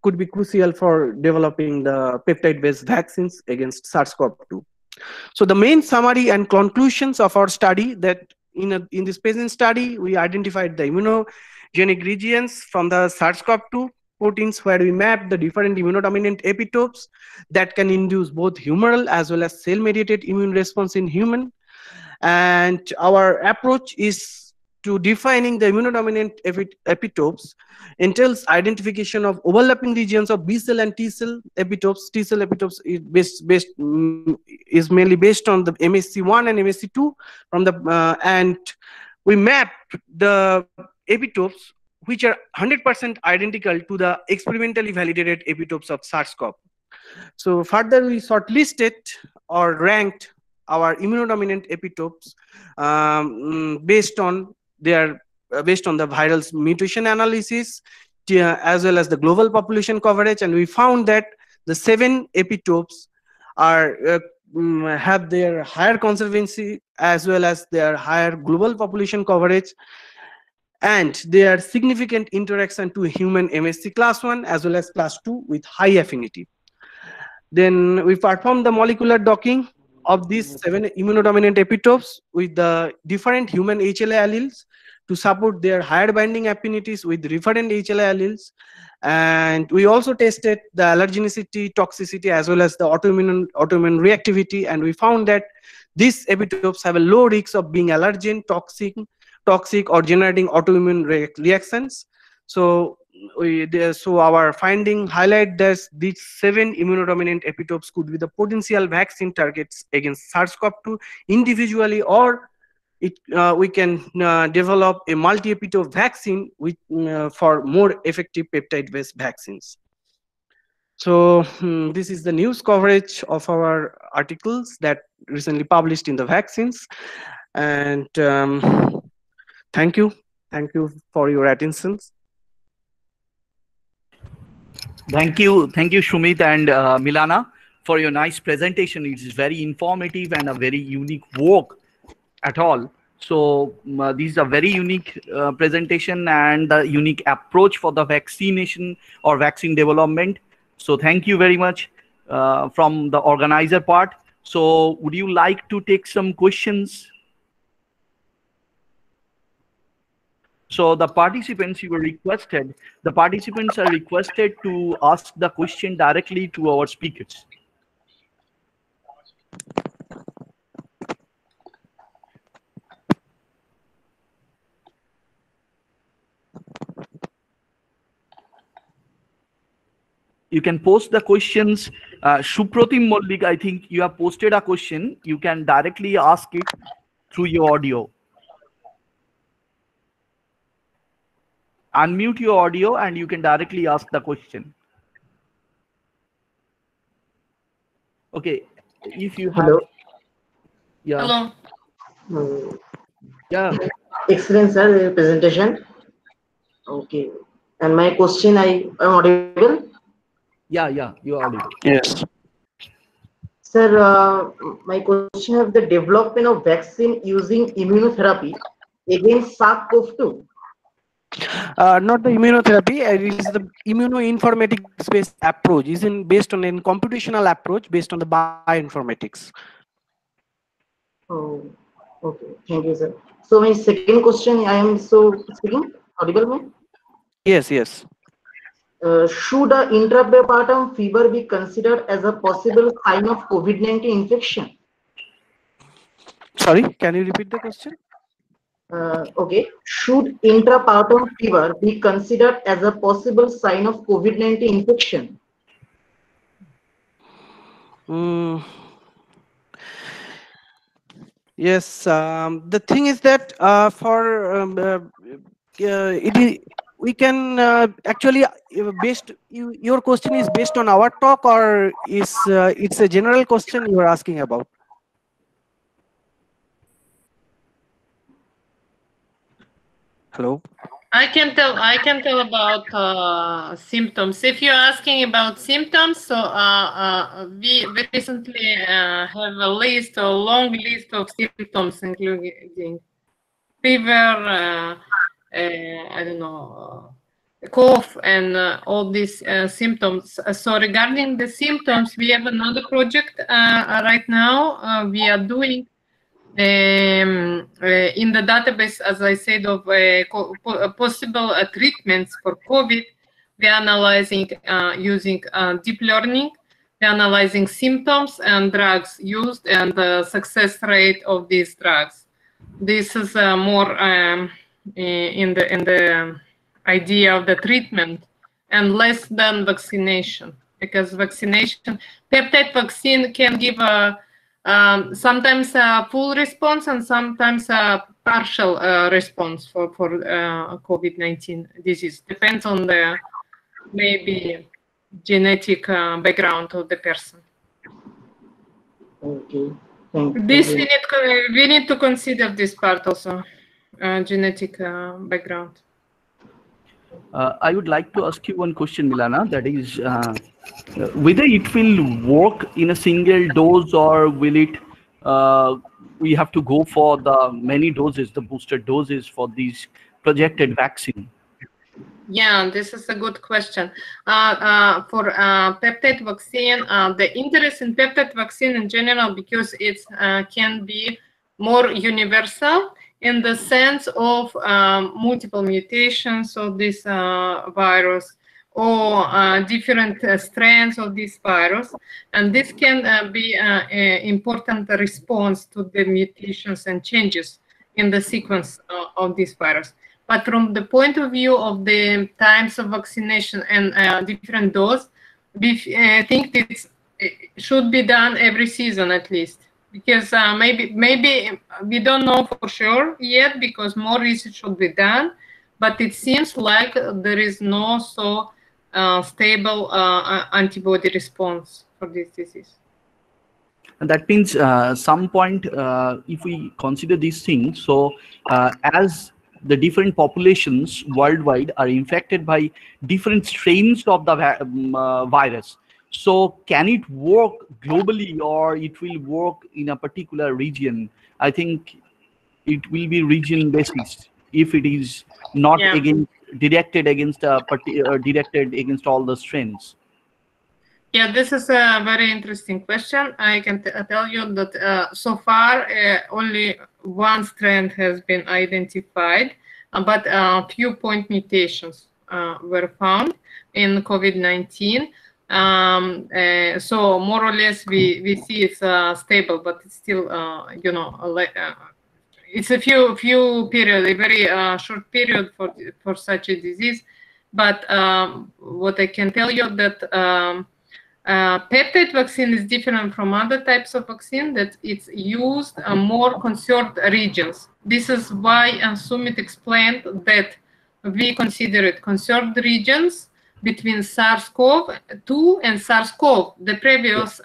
could be crucial for developing the peptide-based vaccines against SARS-CoV-2. So the main summary and conclusions of our study, that in this patient study, we identified the immunogenic regions from the SARS-CoV-2 proteins, where we mapped the different immunodominant epitopes that can induce both humoral as well as cell-mediated immune response in human. And our approach is to defining the immunodominant epitopes entails identification of overlapping regions of B cell and T cell epitopes. T cell epitopes is mainly based on the MSC1 and MSC2 from the and we mapped the epitopes which are 100% identical to the experimentally validated epitopes of SARS-CoV. So further, we shortlisted or ranked our immunodominant epitopes based on the viral mutation analysis, as well as the global population coverage, and we found that the 7 epitopes are have their higher conservancy as well as their higher global population coverage, and their significant interaction to human MSC class 1 as well as class 2 with high affinity. Then we performed the molecular docking of these 7 immunodominant epitopes with the different human HLA alleles to support their higher binding affinities with different HLA alleles. And we also tested the allergenicity, toxicity, as well as the autoimmune reactivity, and we found that these epitopes have a low risk of being allergen, toxic, or generating autoimmune reactions. So our finding highlight that these 7 immunodominant epitopes could be the potential vaccine targets against SARS-CoV-2 individually, or we can develop a multi-epitope vaccine with, for more effective peptide-based vaccines. So this is the news coverage of our articles that recently published in the vaccines, and thank you for your attention. Thank you, Shumit and Milana, for your nice presentation. It is very informative and a very unique work at all. So this is a very unique presentation and a unique approach for the vaccination or vaccine development. So thank you very much from the organizer part. So would you like to take some questions? So the participants are requested to ask the question directly to our speakers. You can post the questions. Supratim Mollik, I think you have posted a question. You can directly ask it through your audio. Unmute your audio and you can directly ask the question. Okay, if you have. Hello. Yeah. Hello. Yeah. Excellent, sir, presentation. Okay. And my question, I am audible? Yeah, you are audible. Yes. Sir, my question of the development of vaccine using immunotherapy against SARS-CoV-2. Not the immunotherapy, it is the immunoinformatics based approach, based on a computational approach based on the bioinformatics. Oh, okay. Thank you, sir. So my second question, I am speaking audible, ma'am? Yes. Should a intrapartum fever be considered as a possible sign of COVID-19 infection? Sorry, can you repeat the question? Okay. Should intrapartum fever be considered as a possible sign of COVID-19 infection? Yes. The thing is that we can actually your question is based on our talk, or is it's a general question you are asking about? Hello. I can tell about symptoms. If you're asking about symptoms, so we recently have a long list of symptoms, including fever, I don't know, cough, and all these symptoms. So regarding the symptoms, we have another project right now. We are doing in the database, as I said, of possible treatments for COVID. We're analyzing using deep learning. We're analyzing symptoms and drugs used and the success rate of these drugs. This is more in the idea of the treatment and less than vaccination, because vaccination, peptide vaccine can give a sometimes a full response and sometimes a partial response for COVID-19 disease. Depends on the maybe genetic background of the person. Okay. Thank This you. we need to consider this part also, genetic background. I would like to ask you one question, Milana, that is whether it will work in a single dose, or will it we have to go for the many doses, the booster doses for these projected vaccine? Yeah, this is a good question. For peptide vaccine, the interest in peptide vaccine in general, because it can be more universal in the sense of multiple mutations of this virus, or different strands of this virus. And this can be an important response to the mutations and changes in the sequence of this virus. But from the point of view of the times of vaccination and different dose, we think it should be done every season at least. Because maybe we don't know for sure yet, because more research should be done. But it seems like there is no so stable antibody response for this disease. And that means some point, if we consider these things, so as the different populations worldwide are infected by different strains of the virus, so can it work globally, or it will work in a particular region? I think it will be region basis if it is not directed against all the strains. Yeah, this is a very interesting question. I can tell you that so far only one strand has been identified, but a few point mutations were found in COVID-19. So more or less we see it's stable, but it's still you know, it's a few period, a very short period for such a disease. But what I can tell you that peptide vaccine is different from other types of vaccine, that it's used more conserved regions. This is why Sumit explained that we consider it conserved regions between SARS-CoV-2 and SARS-CoV, the previous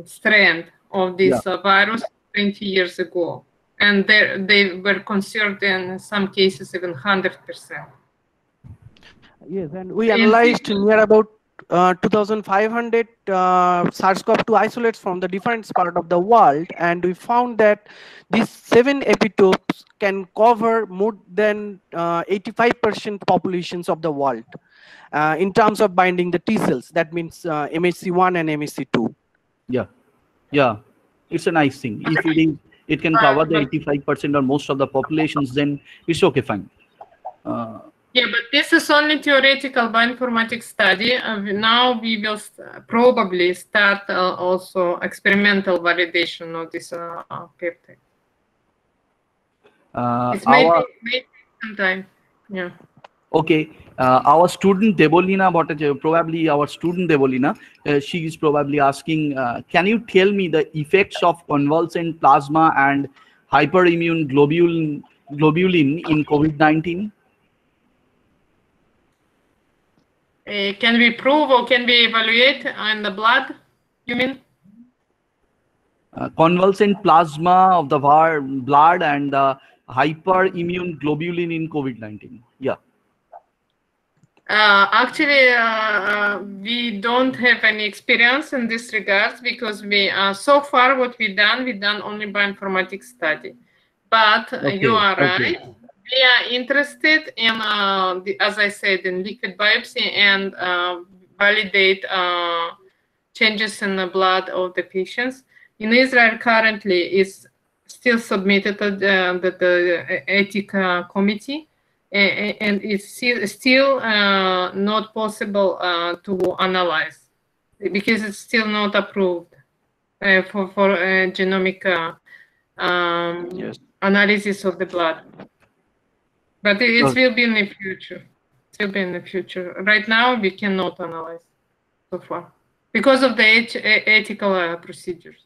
strand of this virus 20 years ago. And they were conserved in some cases even 100%. Yes, and we analyzed near about 2,500 SARS-CoV-2 isolates from the different part of the world, and we found that these 7 epitopes can cover more than 85% populations of the world in terms of binding the T cells. That means MHC1 and MHC2. Yeah, yeah, it's a nice thing. If it can cover the 85% or most of the populations, then it's okay, fine. Yeah, but this is only theoretical bioinformatics study. Now we will probably start also experimental validation of this peptide. It's maybe some time. Yeah. Okay. Our student Debolina Bhattacharya, probably our student Debolina, she is probably asking, can you tell me the effects of convalescent plasma and hyperimmune globulin in COVID-19? Can we prove or can we evaluate in the blood, you mean? Convalescent plasma of the blood and the hyperimmune globulin in COVID-19. Yeah. Actually, we don't have any experience in this regard because we so far what we done only bioinformatics study. But you are right. We are interested in, as I said, in liquid biopsy and validate changes in the blood of the patients. In Israel, currently, is still submitted to the ethic committee, and it's still not possible to analyze because it's still not approved for genomic analysis of the blood. But it will be in the future. It will be in the future. Right now, we cannot analyze so far because of the ethical procedures.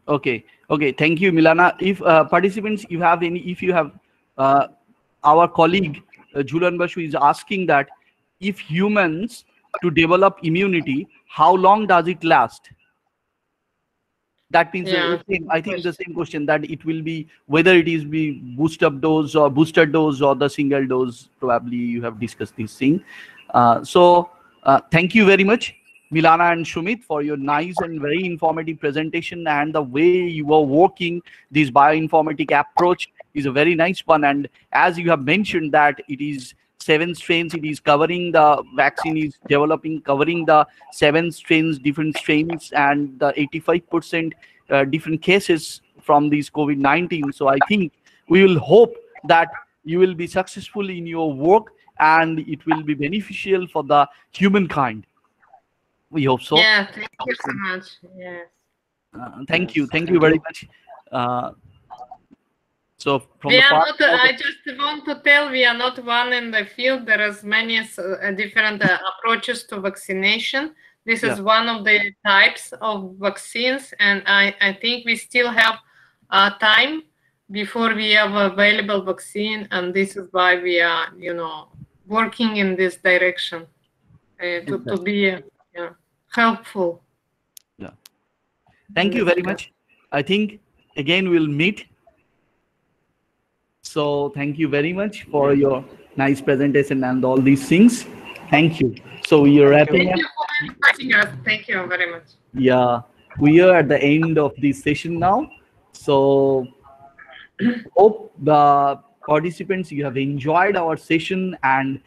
Okay. Okay. Thank you, Milana. If participants, if you have, our colleague Julian Basu is asking that if humans to develop immunity, how long does it last? That means I think the same question, that it will be whether it is be booster dose or the single dose. Probably you have discussed this thing. Thank you very much, Milana and Sumit, for your nice and very informative presentation, and the way you are working this bioinformatic approach is a very nice one. And as you have mentioned that it is 7 strains, it is covering, the vaccine is developing, covering the 7 strains, different strains, and the 85% different cases from these COVID-19. So I think we will hope that you will be successful in your work and it will be beneficial for the humankind. We hope so. Yeah, thank you so much. Yes. Thank you very much. So from I just want to tell, we are not one in the field. There is many different approaches to vaccination. This is one of the types of vaccines, and I think we still have time before we have available vaccine, and this is why we are, working in this direction to be helpful. Yeah. Thank you very much. I think again we'll meet. So thank you very much for your nice presentation and all these things. Thank you. So we are wrapping up. Thank you for inviting us. Thank you very much. Yeah, we are at the end of this session now. So hope the participants, you have enjoyed our session, and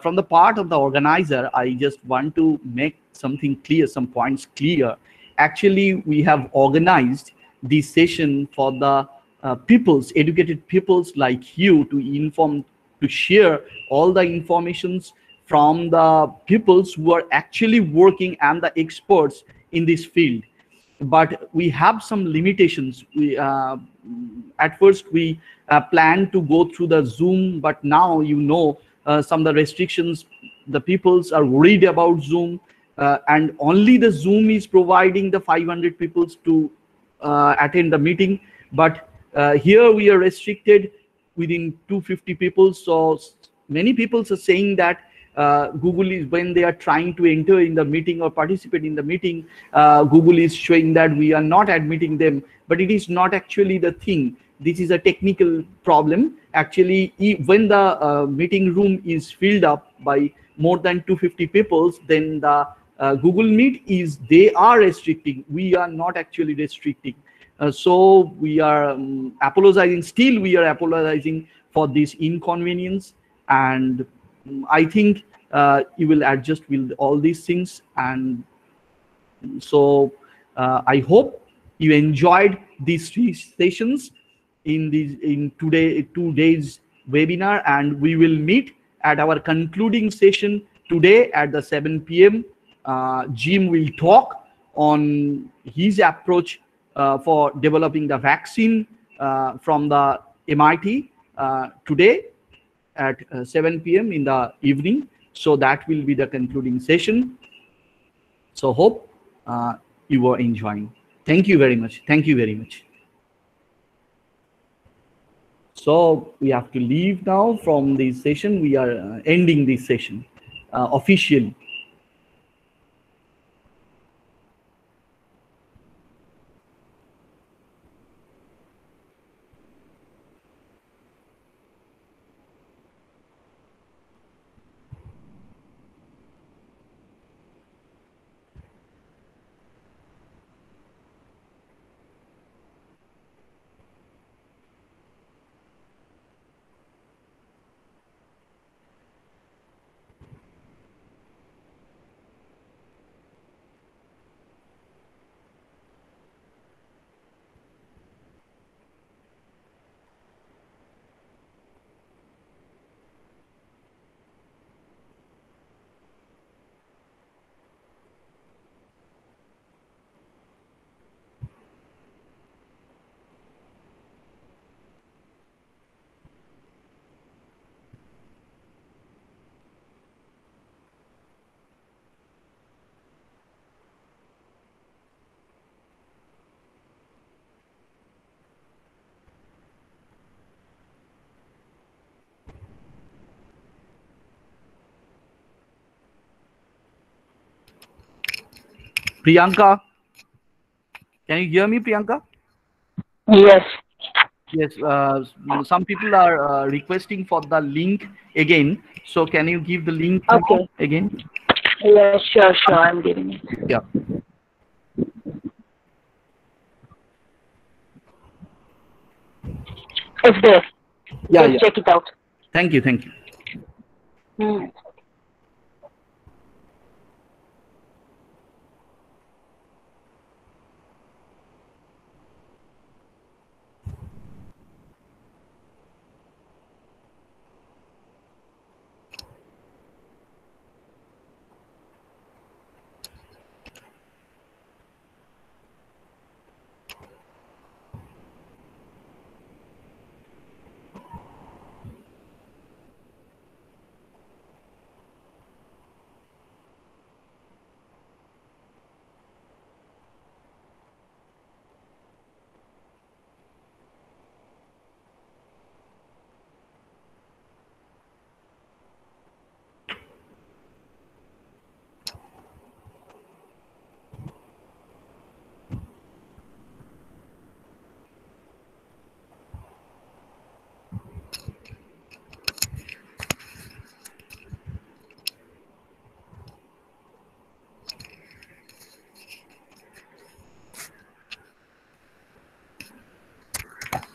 from the part of the organizer, I just want to make something clear, some points clear. Actually, we have organized this session for the educated peoples like you to share all the informations from the peoples who are actually working and the experts in this field. but we have some limitations. We at first we planned to go through the Zoom, but now some of the restrictions. The peoples are worried about Zoom, and only the Zoom is providing the 500 people to attend the meeting. But here we are restricted within 250 people. So many people are saying that Google is, when they are trying to enter in the meeting or participate in the meeting, Google is showing that we are not admitting them, but it is not actually the thing. This is a technical problem. Actually, when the meeting room is filled up by more than 250 people, then the Google Meet they are restricting. We are not actually restricting. So we are apologizing. Still, we are apologizing for this inconvenience, and I think you will adjust with all these things. And so I hope you enjoyed these 3 sessions in 2 days webinar, and we will meet at our concluding session today at the 7 p.m. Jim will talk on his approach for developing the vaccine from the MIT today at 7 p.m. in the evening. So that will be the concluding session. So hope you are enjoying. Thank you very much. Thank you very much. So we have to leave now from this session. We are ending this session officially. Priyanka, can you hear me, Priyanka? Yes. Yes, some people are requesting for the link again. So can you give the link again? Yeah, sure, I'm giving it. Yeah. It's there. Yeah, Just check it out. Thank you.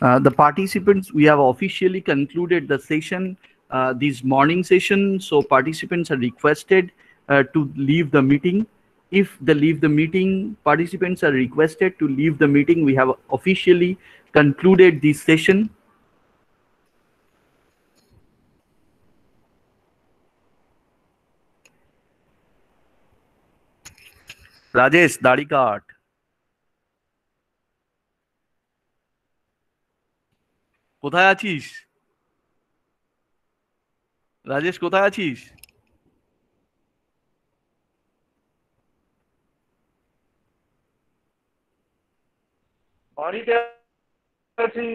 The participants, we have officially concluded the session, this morning session. So participants are requested to leave the meeting. If they leave the meeting, participants are requested to leave the meeting. We have officially concluded this session. Rajesh, Dadi Cart. কোথায় আছিস? রাজেশ কোথায় আছিস? বাড়িতে আছি।